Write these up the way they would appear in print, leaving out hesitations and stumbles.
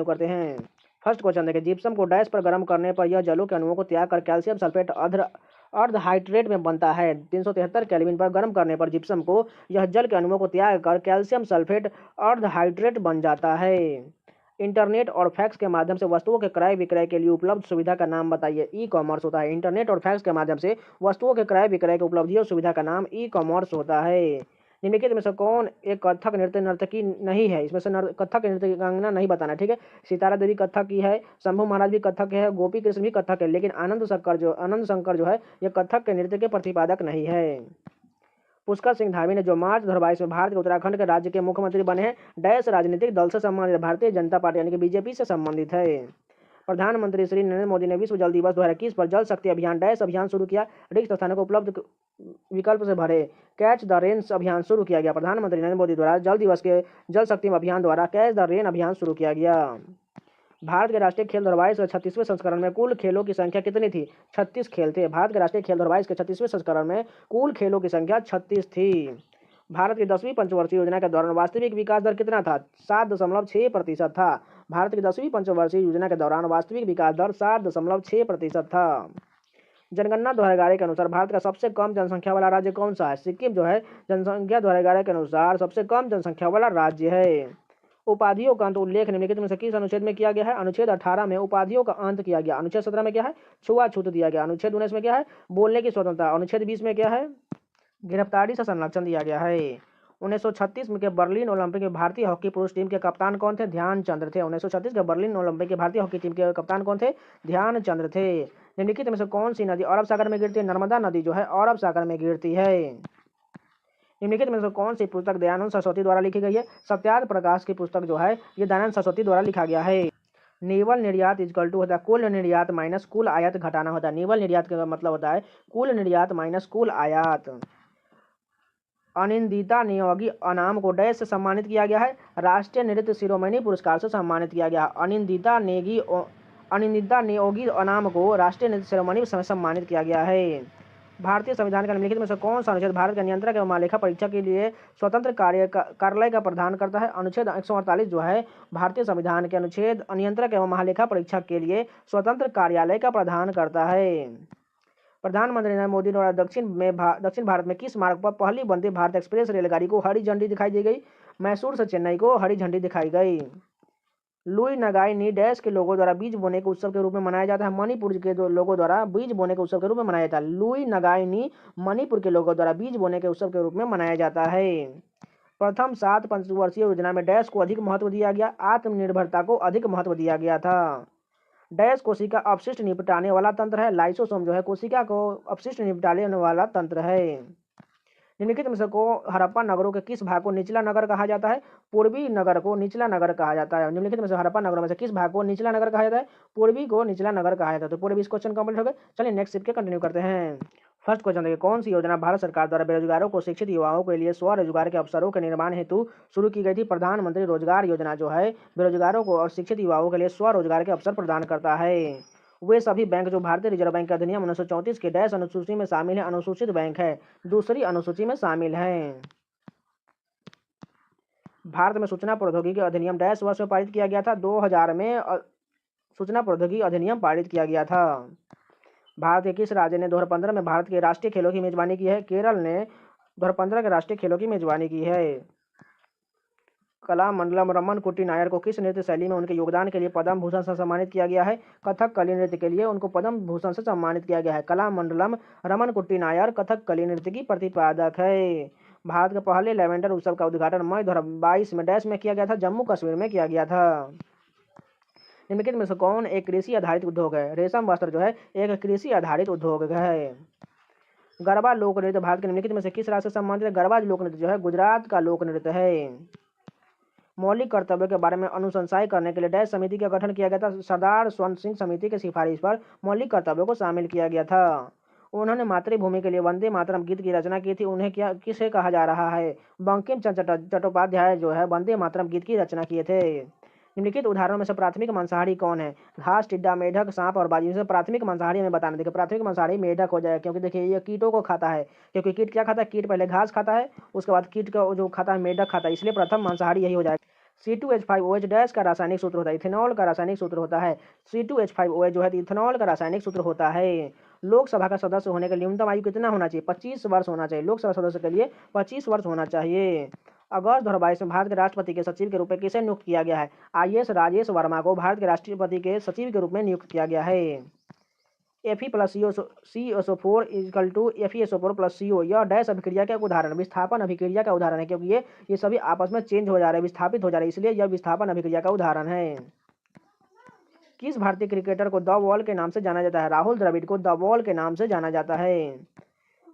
करते हैं। First question देखिए, जिप्सम को डैश पर गर्म करने पर यह जलों के अणुओं को त्याग कर कैल्शियम सल्फेट अर्धहाइड्रेट में बनता है। 373 केल्विन पर गर्म करने पर जिप्सम को यह जल के अणुओं को त्याग कर कैल्शियम सल्फेट अर्धहाइड्रेट बन जाता है। इंटरनेट और फैक्स के माध्यम से वस्तुओं के क्रय विक्रय के लिए उपलब्ध सुविधा का नाम बताइए। ई कॉमर्स होता है। इंटरनेट और फैक्स के माध्यम से वस्तुओं के क्रय विक्रय की उपलब्धि और सुविधा का नाम ई कॉमर्स होता है। निम्नलिखित में से कौन एक कथक नृत्य नर्तकी नहीं है? इसमें से कथक नृत्यकांगना नहीं बताना, ठीक है। सितारा देवी कथक की है, शंभू महाराज भी कथक है, गोपी कृष्ण भी कथक है, लेकिन आनंद शंकर जो है ये कथक के नृत्य के प्रतिपादक नहीं है। पुष्कर सिंह धामी ने जो मार्च 2022 में भारत के उत्तराखंड के राज्य के मुख्यमंत्री बने हैं, डैश राजनीतिक दल से संबंधित, भारतीय जनता पार्टी यानी कि बीजेपी से संबंधित है। प्रधानमंत्री श्री नरेंद्र मोदी ने विश्व जल दिवस 2021 पर जल शक्ति अभियान डैश अभियान शुरू किया। रिक्त स्थानों को उपलब्ध विकल्प से भरे, कैच द रेन अभियान शुरू किया गया। प्रधानमंत्री नरेंद्र मोदी द्वारा जल दिवस के जल शक्ति अभियान द्वारा कैच द रेन अभियान शुरू किया गया। भारत के राष्ट्रीय खेल 2022 के 36वें संस्करण में कुल खेलों की संख्या कितनी थी? 36 खेल थे। भारत के राष्ट्रीय खेल 2022 के 36वें संस्करण में कुल खेलों की संख्या 36 थी। भारत की 10वीं पंचवर्षीय योजना के दौरान वास्तविक विकास दर कितना था? 7.6% था। भारत की 10वीं पंचवर्षीय योजना के दौरान वास्तविक विकास दर 7.6% था। जनगणना 2011 के अनुसार भारत का सबसे कम जनसंख्या वाला राज्य कौन सा है? सिक्किम जो है जनसंख्या 2011 के अनुसार सबसे कम जनसंख्या वाला राज्य है। उपाधियों का अंत उल्लेख निम्नलिखित में से किस अनुच्छेद में किया गया है? अनुच्छेद 18 में उपाधियों का अंत किया गया। अनुच्छेद 17 में क्या है? छुआछूत दिया गया। अनुच्छेद 19 में क्या है? बोलने की स्वतंत्रता। अनुच्छेद 20 में क्या है? गिरफ्तारी से संरक्षण दिया गया है। 1936 में के बर्लिन ओलंपिक में भारतीय हॉकी पुरुष टीम के कप्तान कौन थे? ध्यानचंद्र थे। 1936 के बर्लिन ओलंपिक के भारतीय हॉकी टीम के कप्तान कौन थे? ध्यानचंद्र थे। निम्नलिखित में से कौन सी नदी अरब सागर में गिरती है? नर्मदा नदी जो है अरब सागर में गिरती है। निम्नलिखित में से कौन सी पुस्तक दयानंद सरस्वती द्वारा लिखी गई है? सत्यार्थ प्रकाश की पुस्तक जो है ये दयानंद सरस्वती द्वारा लिखा गया है। निवल निर्यात इक्वल टू होता है कुल निर्यात माइनस कुल आयात घटाना होता है। निवल निर्यात का मतलब होता है कुल निर्यात माइनस कुल आयात। अनिंदिता नियोगी अनाम को डैश से सम्मानित किया गया है? राष्ट्रीय नृत्य शिरोमणि पुरस्कार से सम्मानित किया गया। अनिंदिता नियोगी अनाम को राष्ट्रीय नृत्य शिरोमणि से सम्मानित किया गया है। भारतीय संविधान का निम्नलिखित में से कौन सा अनुच्छेद भारत के नियंत्रक एवं महालेखा परीक्षा के लिए स्वतंत्र कार्यालय का प्रदान करता है? अनुच्छेद 148 जो है भारतीय संविधान के अनुच्छेद नियंत्रक एवं महालेखा परीक्षा के लिए स्वतंत्र कार्यालय का प्रदान करता है। प्रधानमंत्री नरेंद्र मोदी द्वारा दक्षिण भारत में किस मार्ग पर पहली वंदे भारत एक्सप्रेस रेलगाड़ी को हरी झंडी दिखाई दी गई? मैसूर से चेन्नई को हरी झंडी दिखाई गई। लुई नगाई नी डैश के लोगों द्वारा बीज बोने के उत्सव के रूप में मनाया जाता है? मणिपुर के लोगों द्वारा बीज बोने के उत्सव के रूप में मनाया जाता है। लुई नगाई नी मणिपुर के लोगों द्वारा बीज बोने के उत्सव के रूप में मनाया जाता है। प्रथम 7 पंचवर्षीय योजना में डैश को अधिक महत्व दिया गया? आत्मनिर्भरता को अधिक महत्व दिया गया था। डैश कोशिका अपशिष्ट निपटाने वाला तंत्र है? लाइसोसोम जो है कोशिका को अपशिष्ट निपटाने वाला तंत्र है। निम्नलिखित में से को हड़प्पा नगरों के किस भाग को निचला नगर कहा जाता है? पूर्वी नगर को निचला नगर कहा जाता है। निम्नलिखित में से हड़प्पा नगरों में से किस भाग को निचला नगर कहा जाता है? पूर्वी को निचला नगर कहा जाता है। तो पूरे 20 क्वेश्चन कंप्लीट हो गए। चलिए नेक्स्ट शिफ्ट के कंटिन्यू करते हैं। फर्स्ट क्वेश्चन देखिए, कौन सी योजना भारत सरकार द्वारा बेरोजगारों को शिक्षित युवाओं के लिए स्वरोजगार के अवसरों के निर्माण हेतु शुरू की गई थी? प्रधानमंत्री रोजगार योजना जो है बेरोजगारों को और शिक्षित युवाओं के लिए स्वरोजगार के अवसर प्रदान करता है। वे सभी बैंक जो भारतीय रिजर्व बैंक के अधिनियम 1934 के डैश अनुसूची में शामिल है, अनुसूचित बैंक है, दूसरी अनुसूची में शामिल हैं। भारत में सूचना प्रौद्योगिकी अधिनियम डैश वर्ष में पारित किया गया था? 2000 में सूचना प्रौद्योगिकी अधिनियम पारित किया गया था। भारत के किस राज्य ने 2015 में भारत के राष्ट्रीय खेलों की मेजबानी की है? केरल ने 2015 के राष्ट्रीय खेलों की मेजबानी की है। कलामंडलम रमन कुट्टी नायर को किस नृत्य शैली में उनके योगदान के लिए पद्म भूषण से सम्मानित किया गया है? कथकली नृत्य के लिए उनको पद्म भूषण से सम्मानित किया गया है। कलामंडलम रमन कुट्टी नायर कथकली नृत्य की प्रतिपादक है। भारत के पहले लेवेंडर उत्सव का उद्घाटन मई 2022 में डैश में किया गया था? जम्मू कश्मीर में किया गया था। निम्नलिखित में से कौन एक कृषि आधारित उद्योग है? रेशम वस्त्र जो है एक कृषि आधारित उद्योग है। गरबा लोक नृत्य भारत के निम्नलिखित में से किस राज्य से संबंधित है? गरबा लोक नृत्य जो है गुजरात का लोक नृत्य है। मौलिक कर्तव्यों के बारे में अनुशंसाएं करने के लिए डैश समिति का गठन किया गया था? सरदार स्वर्ण सिंह समिति की सिफारिश पर मौलिक कर्तव्यों को शामिल किया गया था। उन्होंने मातृभूमि के लिए वंदे मातरम गीत की रचना की थी। उन्हें किसे कहा जा रहा है? बंकिम चंद्र चट्टोपाध्याय जो है वंदे मातरम गीत की रचना किए थे। निम्नलिखित उदाहरणों में से प्राथमिक मांसाहारी कौन है? घास, टिड्डा, मेढक, सांप और बाजी में से प्राथमिक मांसाहारी हमें बताना। देखिए प्राथमिक मांसाहारी मेढक हो जाएगा, क्योंकि देखिए ये कीटों को खाता है। क्योंकि कीट क्या खाता है? कीट पहले घास खाता है, उसके बाद कीट को जो खाता है मेढक खाता है, इसलिए प्रथम मांसाहारी यही हो जाएगा। C2H5OH डैश का रासायनिक सूत्र होता है, इथेनॉल का रासायनिक सूत्र होता है। C2H5OH जो है इथेनॉल का रासायनिक सूत्र होता है। लोकसभा का सदस्य होने का न्यूनतम आयु कितना होना चाहिए? 25 वर्ष होना चाहिए। लोकसभा सदस्य के लिए 25 वर्ष होना चाहिए। अगस्त 2022 में भारत के राष्ट्रपति के सचिव के रूप में किसे नियुक्त किया गया है? IAS राजेश वर्मा को भारत के राष्ट्रपति के सचिव के रूप में नियुक्त किया गया है। Fe plus CSO4 equal to FeSO4 plus CO, यह डैश अभिक्रिया का एक उदाहरण, विस्थापन अभिक्रिया का उदाहरण है, क्योंकि ये सभी आपस में चेंज हो जा रहे हैं, विस्थापित हो जा रहे हैं, इसलिए यह विस्थापन अभिक्रिया का उदाहरण है। किस भारतीय क्रिकेटर को द वॉल के नाम से जाना जाता है? राहुल द्रविड़ को द वॉल के नाम से जाना जाता है।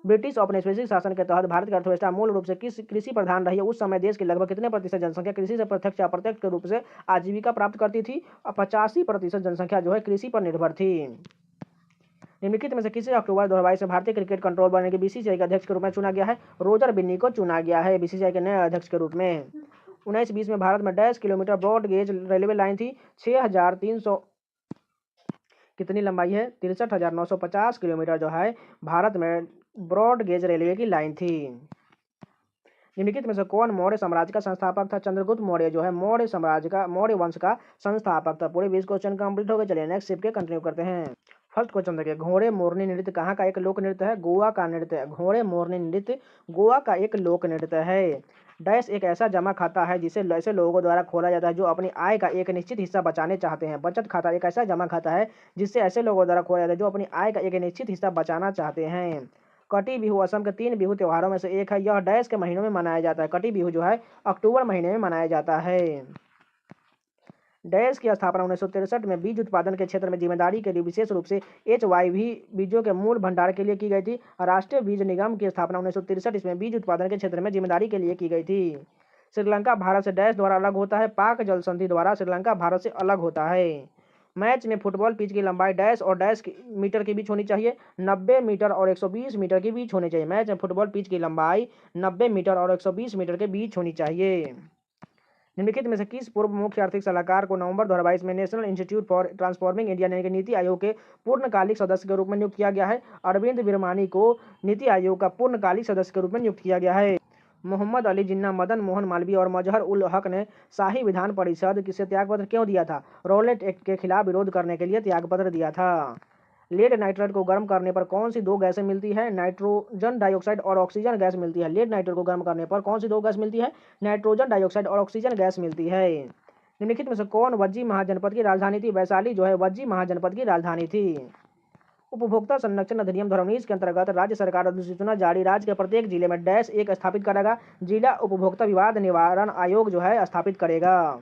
ब्रिटिश औपनिवेशिक शासन के तहत भारत की अर्थव्यवस्था मूल रूप से किस कृषि प्रधान रही है? उस समय देश की लगभग कितने प्रतिशत जनसंख्या कृषि से प्रत्यक्ष या अप्रत्यक्ष के रूप से आजीविका प्राप्त करती थी? 85% जनसंख्या जो है कृषि पर निर्भर थी। निम्नलिखित में से किसे अक्टूबर 2022 में भारतीय क्रिकेट कंट्रोल बोर्ड के BCCI के अध्यक्ष के रूप में चुना गया है? रोजर बिन्नी को चुना गया है BCCI के नए अध्यक्ष के रूप में। 1920 में भारत में dash kilometre broad gauge railway line थी? 6300 कितनी लंबाई है? 63,950 किलोमीटर जो है भारत में ब्रॉड गेज रेलवे की लाइन थी। निम्नलिखित में से कौन मौर्य साम्राज्य का संस्थापक था? चंद्रगुप्त मौर्य जो है मौर्य वंश का संस्थापक था। पूरे 20 क्वेश्चन कंप्लीट हो गए। चलिए नेक्स्ट शिफ्ट के कंटिन्यू करते हैं। फर्स्ट क्वेश्चन देखिए, घोड़े मोरनी नृत्य कहाँ का एक लोक नृत्य है? गोवा का नृत्य है। घोड़े मोरनी नृत्य गोवा का एक लोक नृत्य है। डैश एक ऐसा जमा खाता है जिसे ऐसे लोगों द्वारा खोला जाता है जो अपनी आय का एक निश्चित हिस्सा बचाने चाहते हैं। बचत खाता एक ऐसा जमा खाता है जिससे ऐसे लोगों द्वारा खोला जाता है जो अपनी आय का एक निश्चित हिस्सा बचाना चाहते हैं। कटी बिहू असम के 3 बिहू त्योहारों में से एक है। यह डैश के महीनों में मनाया जाता है। कटी बिहू जो है अक्टूबर महीने में मनाया जाता है। डैश की स्थापना 1963 में बीज उत्पादन के क्षेत्र में जिम्मेदारी के लिए विशेष रूप से HYV बीजों के मूल भंडार के लिए की गई थी। राष्ट्रीय बीज निगम की स्थापना 1963 में बीज उत्पादन के क्षेत्र में जिम्मेदारी के लिए की गई थी। श्रीलंका भारत से डैश द्वारा अलग होता है? पाक जल संधि द्वारा श्रीलंका भारत से अलग होता है। मैच में फुटबॉल पिच की लंबाई डैश और डैश मीटर के बीच होनी चाहिए? 90 मीटर और 120 मीटर के बीच होनी चाहिए। मैच में फुटबॉल पिच की लंबाई 90 मीटर और 120 मीटर के बीच होनी चाहिए। निम्नलिखित में से किस पूर्व मुख्य आर्थिक सलाहकार को नवंबर 2022 में national institute for transforming India यानी कि नीति आयोग के पूर्णकालिक सदस्य के रूप में नियुक्त किया गया है? अरविंद विरमानी को नीति आयोग का पूर्णकालिक सदस्य के रूप में नियुक्त किया गया है। मोहम्मद अली जिन्ना, मदन मोहन मालवीय और मजहर उल हक ने शाही विधान परिषद से त्यागपत्र क्यों दिया था? रॉलेट एक्ट के खिलाफ विरोध करने के लिए त्यागपत्र दिया था। लेड नाइट्रेट को गर्म करने पर कौन सी दो गैसें मिलती है? नाइट्रोजन डाइऑक्साइड और ऑक्सीजन गैस मिलती है। लेड नाइट्रेट को गर्म करने पर कौन सी दो गैस मिलती है? नाइट्रोजन डाइऑक्साइड और ऑक्सीजन गैस मिलती है। निम्नलिखित में से कौन वज्जी महाजनपद की राजधानी थी? वैशाली जो है वज्जी महाजनपद की राजधानी थी। उपभोक्ता संरक्षण अधिनियम 2019 के अंतर्गत राज्य सरकार अधिसूचना जारी राज्य के प्रत्येक जिले में डैश एक स्थापित करेगा? जिला उपभोक्ता विवाद निवारण आयोग जो है स्थापित करेगा।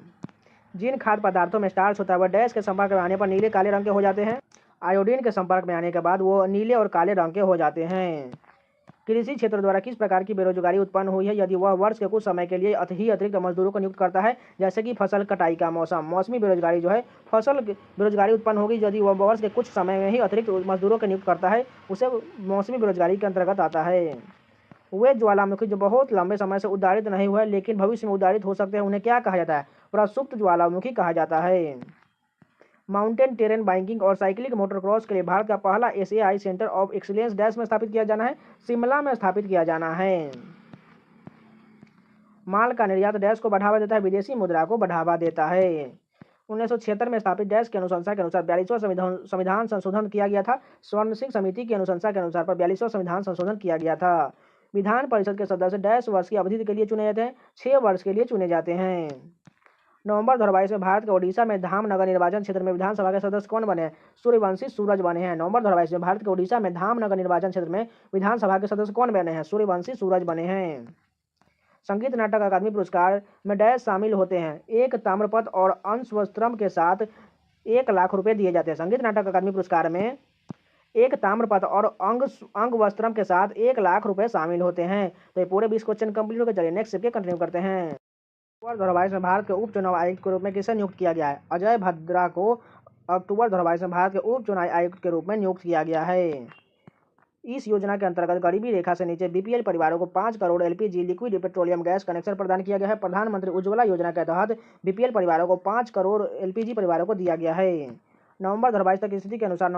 जिन खाद्य पदार्थों में स्टार्च होता है वह डैश के संपर्क में आने पर नीले काले रंग के हो जाते हैं? आयोडीन के संपर्क में आने के बाद वो नीले और काले रंग के हो जाते हैं। कृषि क्षेत्र द्वारा किस प्रकार की बेरोजगारी उत्पन्न हुई है? यदि वह वर्ष के कुछ समय के लिए अतिरिक्त मजदूरों को नियुक्त करता है, जैसे कि फसल कटाई का मौसम। मौसमी बेरोजगारी जो है फसल बेरोजगारी उत्पन्न होगी यदि वह वर्ष के कुछ समय में ही अतिरिक्त मजदूरों को नियुक्त करता है, उसे मौसमी बेरोजगारी के अंतर्गत आता है। वे ज्वालामुखी जो बहुत लंबे समय से उद्गारित नहीं हुए लेकिन भविष्य में उद्गारित हो सकते हैं, उन्हें क्या कहा जाता है? प्रसुप्त ज्वालामुखी कहा जाता है। माउंटेन टेरेन बाइकिंग और साइक्लिंग मोटरक्रॉस के लिए भारत का पहला SAI centre of excellence dash में स्थापित किया जाना है? शिमला में स्थापित किया जाना है। माल का निर्यात डैश को बढ़ावा देता है? विदेशी मुद्रा को बढ़ावा देता है। 1976 में स्थापित डैश की अनुशंसा के अनुसार 42वां संविधान संशोधन किया गया था? स्वर्ण सिंह समिति की अनुशंसा के अनुसार पर 42वां संविधान संशोधन किया गया था। विधान परिषद के सदस्य डैश वर्ष की अवधि के लिए चुने जाते हैं? 6 वर्ष के लिए चुने जाते हैं। नवंबर 2022 में भारत के ओडिशा में धामनगर निर्वाचन क्षेत्र में विधानसभा के सदस्य कौन बने हैं? सूर्यवंशी सूरज बने हैं। नवंबर 2022 में भारत के ओडिशा में धामनगर निर्वाचन क्षेत्र में विधानसभा के सदस्य कौन बने हैं? सूर्यवंशी सूरज बने हैं। संगीत नाटक अकादमी पुरस्कार में डैश शामिल होते हैं? एक ताम्रपत्र और अंशवस्त्रम के साथ 1 लाख रुपए दिए जाते हैं। संगीत नाटक अकादमी पुरस्कार में एक ताम्रपत्र और अंग वस्त्रम के साथ 1 लाख रुपए शामिल होते हैं। तो ये पूरे 20 क्वेश्चन कंप्लीट हो गए। चलिए नेक्स्ट स्टेप कंटिन्यू करते हैं। अक्टूबर 2022 में भारत के उप चुनाव आयुक्त के रूप में किसे नियुक्त किया गया है? अजय भद्रा को अक्टूबर 2022 में भारत के उप चुनाव आयुक्त के रूप में नियुक्त किया गया है। इस योजना के अंतर्गत गरीबी रेखा से नीचे BPL परिवारों को 5 crore LPG liquid petroleum gas connection प्रदान किया गया है। प्रधानमंत्री उज्ज्वला योजना के तहत BPL परिवारों को 5 करोड़ LPG परिवारों को दिया गया है। नवंबर 2022 तक की स्थिति के अनुसार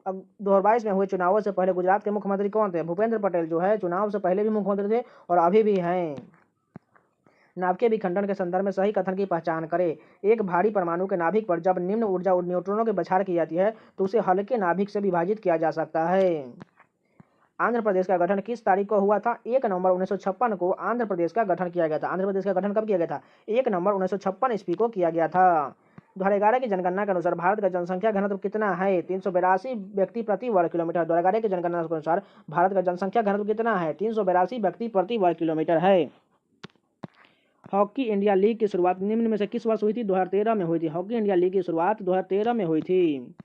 2022 में हुए चुनावों से पहले गुजरात के मुख्यमंत्री कौन थे? भूपेंद्र पटेल जो है चुनाव से पहले भी मुख्यमंत्री थे और अभी भी हैं। नाभिकीय विखंडन के संदर्भ में सही कथन की पहचान करें। एक भारी परमाणु के नाभिक पर जब निम्न ऊर्जा न्यूट्रॉनों की बौछार की जाती है तो उसे हल्के नाभिक से विभाजित किया जा सकता है। आंध्र प्रदेश का गठन किस तारीख को हुआ था? 1 नवंबर 1956 को आंध्र प्रदेश का गठन किया गया था। आंध्र प्रदेश का गठन कब किया गया था? 1 नवंबर 1956 ईस्वी को किया गया था। 2011 की जनगणना के अनुसार भारत का जनसंख्या घनत्व कितना है? 382 व्यक्ति प्रति वर्ग किलोमीटर। 2011 की जनगणना के अनुसार भारत का जनसंख्या घनत्व कितना है? 382 व्यक्ति प्रति वर्ग किलोमीटर है। हॉकी इंडिया लीग की शुरुआत निम्न में से किस वर्ष हुई थी? 2013 में हुई थी। हॉकी इंडिया लीग की शुरुआत 2013 में हुई थी।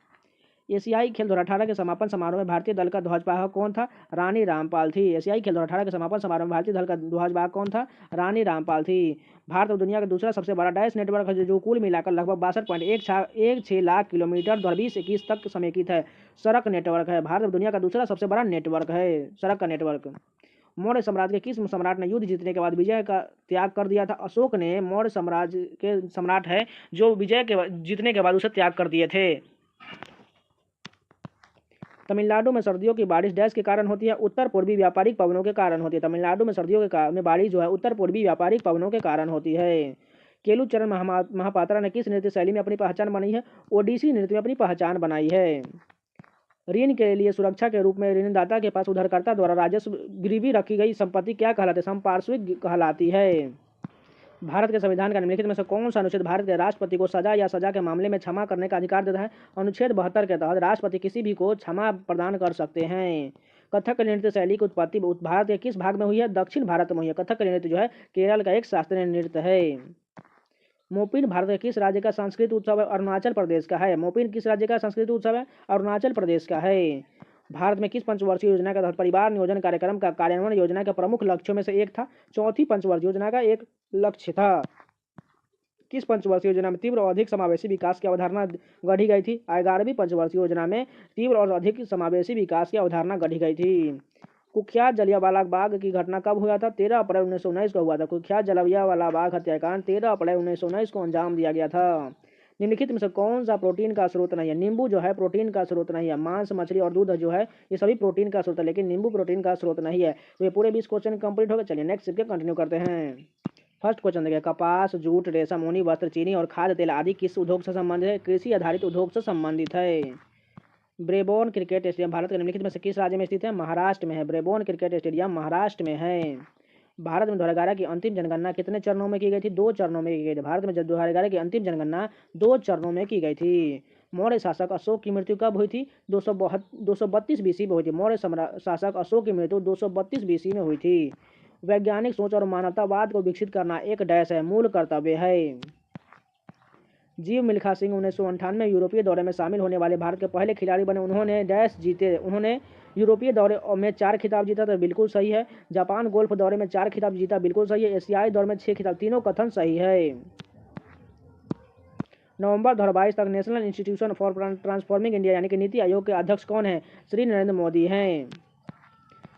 एशियाई खेल 2018 के समापन समारोह में भारतीय दल का ध्वजवाहक कौन था? रानी रामपाल थी। एशियाई खेल 2018 के समापन समारोह में भारतीय दल का ध्वजवाहक कौन था? रानी रामपाल थी। भारत और दुनिया का दूसरा सबसे बड़ा डैश नेटवर्क है जो कुल मिलाकर लगभग 62.16 लाख किलोमीटर 2021 तक समेकित है। सड़क नेटवर्क है। भारत और दुनिया का दूसरा सबसे बड़ा नेटवर्क है सड़क का नेटवर्क। मौर्य साम्राज्य के किस सम्राट ने युद्ध जीतने के बाद विजय का त्याग कर दिया था? अशोक ने मौर्य साम्राज्य के सम्राट है जो विजय के जीतने के बाद उसे त्याग कर दिए थे। तमिलनाडु में सर्दियों की बारिश डैश के कारण होती है? उत्तर पूर्वी व्यापारिक पवनों के कारण होती है। तमिलनाडु में सर्दियों में बारिश जो है उत्तर पूर्वी व्यापारिक पवनों के कारण होती है। केलुचरण महापात्रा ने किस नृत्य शैली में अपनी पहचान बनाई है? ओडिसी नृत्य में अपनी पहचान बनाई है। ऋण के लिए सुरक्षा के रूप में ऋणदाता के पास उधारकर्ता द्वारा राजस्व गिरवी रखी गई संपत्ति क्या कहलाती है? संपार्श्विक कहलाती है। भारत के संविधान का निम्नलिखित में से कौन सा अनुच्छेद भारत के राष्ट्रपति को सजा या सजा के मामले में क्षमा करने का अधिकार देता है? अनुच्छेद 72 के तहत राष्ट्रपति किसी भी को क्षमा प्रदान कर सकते हैं। कथकली नृत्य शैली की उत्पत्ति भारत के किस भाग में हुई है? दक्षिण भारत में हुई है। कथकली नृत्य जो है केरल का एक शास्त्रीय नृत्य है। मोपिन भारत के किस राज्य का सांस्कृतिक उत्सव है? अरुणाचल प्रदेश का है। मोपिन किस राज्य का सांस्कृतिक उत्सव है? अरुणाचल प्रदेश का है। भारत में किस पंचवर्षीय योजना के तहत परिवार नियोजन कार्यक्रम का कार्यान्वयन योजना के प्रमुख लक्ष्यों में से एक था? चौथी पंचवर्षीय योजना का एक लक्ष्य था। किस पंचवर्षीय योजना में तीव्र और अधिक समावेशी विकास की अवधारणा गढ़ी गई थी? 11वीं पंचवर्षीय योजना में तीव्र और अधिक समावेशी विकास की अवधारणा गढ़ी गई थी। कुख्यात जलियांवाला बाग की घटना कब हुआ था? 13 अप्रैल 1919 को हुआ था। कुख्यात जलियांवाला बाग हत्याकांड 13 अप्रैल 1919 को अंजाम दिया गया था। निम्नलिखित में से कौन सा प्रोटीन का स्रोत नहीं है? नींबू जो है प्रोटीन का स्रोत नहीं है। मांस, मछली और दूध जो है ये सभी प्रोटीन का स्रोत है, लेकिन नींबू प्रोटीन का स्रोत नहीं है। तो ये पूरे 20 क्वेश्चन कंप्लीट हो गए। चलिए नेक्स्ट के कंटिन्यू करते हैं। फर्स्ट क्वेश्चन देखिए, कपास, जूट, रेशम, ऊनी वस्त्र, चीनी और खाद्य तेल आदि किस उद्योग से संबंधित है? कृषि आधारित उद्योग से संबंधित है। ब्रेबोर्न क्रिकेट स्टेडियम भारत के निम्नलिखित में से किस राज्य में स्थित है? महाराष्ट्र में है। ब्रेबोर्न क्रिकेट स्टेडियम महाराष्ट्र में है। भारत में 2011 की अंतिम जनगणना कितने चरणों में की गई थी? 2 चरणों में की गई थी। भारत में 2011 की अंतिम जनगणना 2 चरणों में की गई थी। मौर्य शासक अशोक की मृत्यु कब हुई थी? 232 बीसी में हुई थी। मौर्य शासक अशोक की मृत्यु 232 बीसी में हुई थी। वैज्ञानिक सोच और मानवतावाद को विकसित करना एक डैश है मूल कर्तव्य है। जीव मिल्खा सिंह 1998 में यूरोपीय दौरे में शामिल होने वाले भारत के पहले खिलाड़ी बने। उन्होंने डैश जीते। उन्होंने यूरोपीय दौरे में 4 खिताब जीता तो बिल्कुल सही है। जापान गोल्फ दौरे में 4 खिताब जीता, बिल्कुल सही है। एशियाई दौरे में 6 खिताब, तीनों कथन सही है। नवंबर 2022 तक national institution for transforming India यानी कि नीति आयोग के अध्यक्ष कौन है? श्री नरेंद्र मोदी हैं।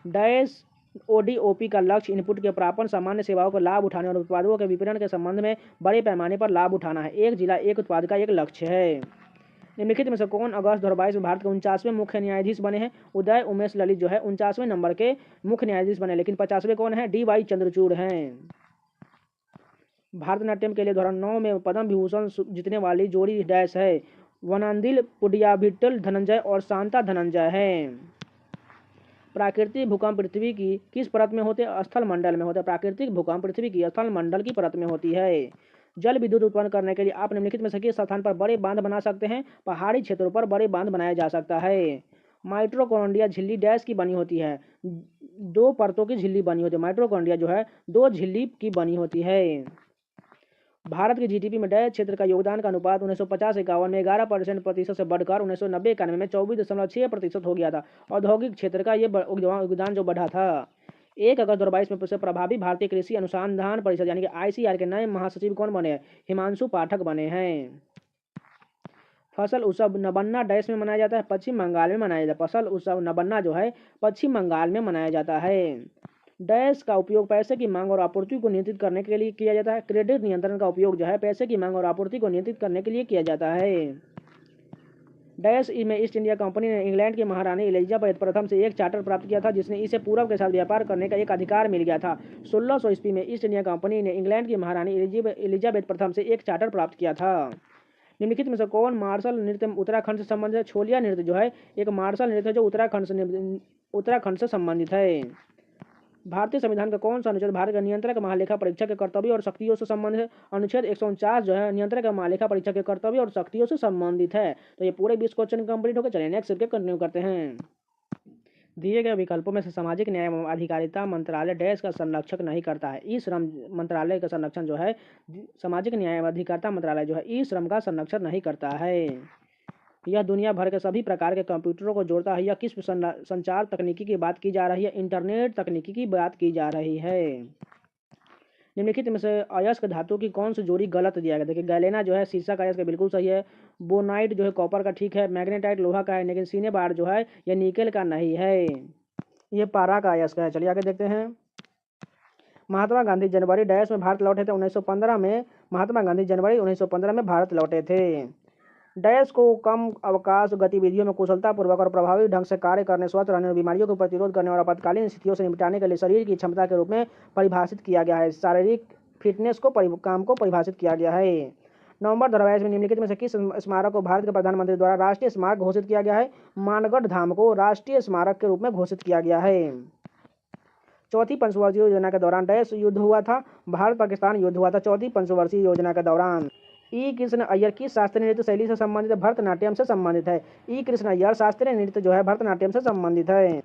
डैश ओडीओपी का लक्ष्य इनपुट के प्रापण, सामान्य सेवाओं का लाभ उठाने और उत्पादों के विपणन के संबंध में बड़े पैमाने पर लाभ उठाना है। एक जिला एक उत्पाद का एक लक्ष्य है। निम्नलिखित में से कौन अगस्त 2022 में भारत के 49वें मुख्य न्यायाधीश बने हैं? उदय उमेश ललित जो है 49वें नंबर के मुख्य न्यायाधीश बने, लेकिन 50वें कौन है? DY चंद्रचूड़ हैं। भारतनाट्यम के लिए 2009 में पद्म विभूषण जीतने वाली जोड़ी डैश है। वनांदिल पुडियाभिट्टल धनंजय और शांता धनंजय हैं। प्राकृतिक भूकंप पृथ्वी की किस परत में होते हैं? स्थल मंडल में होते हैं। प्राकृतिक भूकंप पृथ्वी की स्थल मंडल की परत में होती है। जल विद्युत उत्पन्न करने के लिए आप निम्नलिखित में से किस स्थान पर बड़े बांध बना सकते हैं? पहाड़ी क्षेत्रों पर बड़े बांध बनाया जा सकता है। माइटोकॉन्ड्रिया झिल्ली डैश की बनी होती है? 2 परतों की झिल्ली बनी होती है। माइटोकॉन्ड्रिया जो है 2 झिल्ली की बनी होती है। भारत की जीडीपी में डैश क्षेत्र का योगदान का अनुपात 1950-51 में 11% से बढ़कर 1990-91 में 24.6% हो गया था। औद्योगिक क्षेत्र का ये योगदान जो बढ़ा था। 1 अगस्त 2022 में से प्रभावी भारतीय कृषि अनुसंधान परिषद यानी कि ICAR के नए महासचिव कौन बने हैं? हिमांशु पाठक बने हैं। फसल उत्सव नबन्ना डैश में मनाया जाता है? पश्चिम बंगाल में मनाया जाता है। फसल उत्सव नबन्ना जो है पश्चिम बंगाल में मनाया जाता है। डैश का उपयोग पैसे की मांग और आपूर्ति को नियंत्रित करने के लिए किया जाता है? क्रेडिट नियंत्रण का उपयोग जो है पैसे की मांग और आपूर्ति को नियंत्रित करने के लिए किया जाता है। डैश में ईस्ट इंडिया कंपनी ने इंग्लैंड की महारानी एलिजाबेथ प्रथम से एक चार्टर प्राप्त किया था, जिसने इसे पूरब के साथ व्यापार करने का एक अधिकार मिल गया था। 1600 ईस्वी में ईस्ट इंडिया कंपनी ने इंग्लैंड की महारानी एलिजाबेथ प्रथम से एक चार्टर प्राप्त किया था। निम्नलिखित में से कौन मार्शल नृत्य उत्तराखंड से संबंधित है? छोलिया नृत्य जो है एक मार्शल नृत्य है जो उत्तराखंड से संबंधित है। भारतीय संविधान का कौन सा अनुच्छेद भारत का नियंत्रक महालेखा परीक्षक के कर्तव्य और शक्तियों से संबंधित है? अनुच्छेद 149 जो है नियंत्रक महालेखा परीक्षक के कर्तव्य और शक्तियों से संबंधित है। तो ये पूरे 20 क्वेश्चन कंप्लीट हो गए। चलिए नेक्स्ट स्टेप कंटिन्यू करते हैं। दिए गए विकल्पों में से सामाजिक न्याय एवं अधिकारिता मंत्रालय डैश का संरक्षक नहीं करता है। ई श्रम मंत्रालय का संरक्षण जो है सामाजिक न्याय एवं अधिकारिता मंत्रालय जो है ई श्रम का संरक्षण नहीं करता है। यह दुनिया भर के सभी प्रकार के कंप्यूटरों को जोड़ता है। यह किस संचार तकनीकी की बात की जा रही है? इंटरनेट तकनीकी की बात की जा रही है। निम्नलिखित में से अयस्क धातु की कौन सी जोड़ी गलत दिया गया? देखिए गैलेना जो है शीशा का अयस्क बिल्कुल सही है। बोनाइट जो है कॉपर का ठीक है। मैग्नेटाइट लोहा का है, लेकिन सिनेबार जो है यह निकेल का नहीं है। ये पारा का अयस्क है। चलिए आगे देखते हैं। महात्मा गांधी जनवरी डैश में भारत लौटे थे 1915 में। महात्मा गांधी जनवरी 1915 में भारत लौटे थे। डैश को कम अवकाश गतिविधियों में कुशलतापूर्वक और प्रभावी ढंग से कार्य करने, स्वस्थ रहने और बीमारियों को प्रतिरोध करने और आपातकालीन स्थितियों से निपटने के लिए शरीर की क्षमता के रूप में परिभाषित किया गया है। शारीरिक फिटनेस को काम को परिभाषित किया गया है। नवंबर धारावाहिक में निम्नलिखित में से किस स्मारक को भारत के प्रधानमंत्री द्वारा राष्ट्रीय स्मारक घोषित किया गया है? मानगढ़ धाम को राष्ट्रीय स्मारक के रूप में घोषित किया गया है। चौथी पंचवर्षीय योजना के दौरान डैश युद्ध हुआ था? भारत पाकिस्तान युद्ध हुआ था चौथी पंचवर्षीय योजना के दौरान। ई कृष्ण अय्यर किस शास्त्रीय नृत्य शैली से संबंधित है? भरतनाट्यम से संबंधित है। ई कृष्ण अय्यर शास्त्रीय नृत्य जो है भरतनाट्यम से संबंधित है।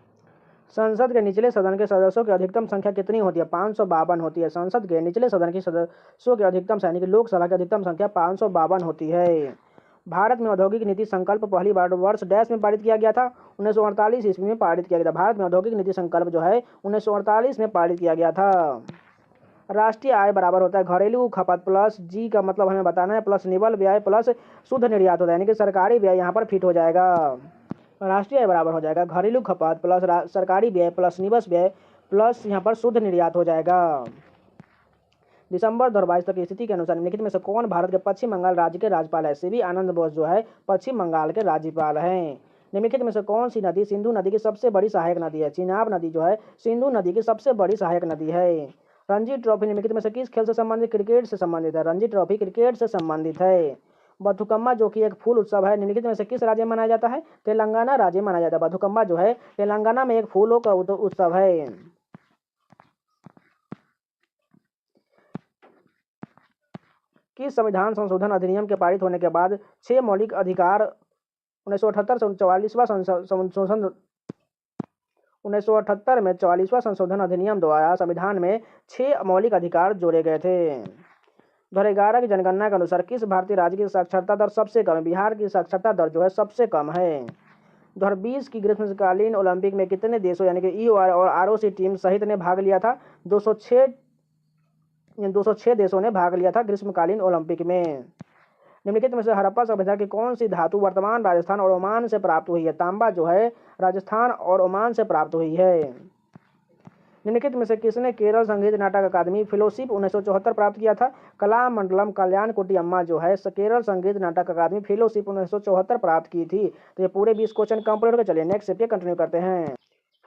संसद के निचले सदन के सदस्यों की अधिकतम संख्या कितनी होती है? 552 होती है। संसद के निचले सदन के सदस्यों की अधिकतम यानी कि लोकसभा की अधिकतम संख्या 552 होती है। भारत में औद्योगिक नीति संकल्प पहली बार वर्ष डैश में पारित किया गया था? 1948 ईस्वी में पारित किया गया था। भारत में औद्योगिक नीति संकल्प जो है 1948 में पारित किया गया था। राष्ट्रीय आय बराबर होता है घरेलू खपत प्लस जी का मतलब हमें बताना है प्लस निवल व्यय प्लस शुद्ध निर्यात होता है, यानी कि सरकारी व्यय यहाँ पर फिट हो जाएगा। राष्ट्रीय आय बराबर हो जाएगा घरेलू खपत प्लस सरकारी व्यय प्लस निवेश व्यय प्लस यहाँ पर शुद्ध निर्यात हो जाएगा। दिसंबर 2022 तक की स्थिति के अनुसार निम्नलिखित में से कौन भारत के पश्चिम बंगाल राज्य के राज्यपाल है? सीवी आनंद बोस जो है पश्चिम बंगाल के राज्यपाल हैं। निम्नलिखित में से कौन सी नदी सिंधु नदी की सबसे बड़ी सहायक नदी है? चिनाब नदी जो है सिंधु नदी की सबसे बड़ी सहायक नदी है। रणजी ट्रॉफी निम्नलिखित में से किस खेल से संबंधित? क्रिकेट से संबंधित है। रणजी ट्रॉफी क्रिकेट से संबंधित है। बथुकम्मा जो कि एक फूल उत्सव है निम्नलिखित में से किस राज्य में मनाया जाता है? तेलंगाना राज्य में मनाया जाता है। बथुकम्मा जो है तेलंगाना में एक फूलों का उत्सव है। किस संविधान संशोधन अधिनियम के पारित होने के बाद 6 मौलिक अधिकार 1978 से 1978 में 44वां संशोधन अधिनियम द्वारा संविधान में 6 मौलिक अधिकार जोड़े गए थे। 2011 की जनगणना के अनुसार किस भारतीय राज्य की साक्षरता दर सबसे कम है? बिहार की साक्षरता दर जो है सबसे कम है। 2020 की ग्रीष्मकालीन ओलंपिक में कितने देशों यानी कि ईओआर और आरओसी टीम सहित ने भाग लिया था? 206 देशों ने भाग लिया था ग्रीष्मकालीन ओलंपिक में। निम्नलिखित में से हड़प्पा सभ्यता की कौन सी धातु वर्तमान राजस्थान और ओमान से प्राप्त हुई है? तांबा जो है राजस्थान और ओमान से प्राप्त हुई है। निम्नलिखित में से किसने केरल संगीत नाटक अकादमी फेलोशिप 1974 प्राप्त किया था? कला मंडलम कल्याण कुटी अम्मा जो है केरल संगीत नाटक अकादमी फेलोशिप 1974 प्राप्त की थी। तो ये पूरे 20 क्वेश्चन कंप्लीट हो गए। चलिए नेक्स्ट स्टेप कंटिन्यू करते हैं।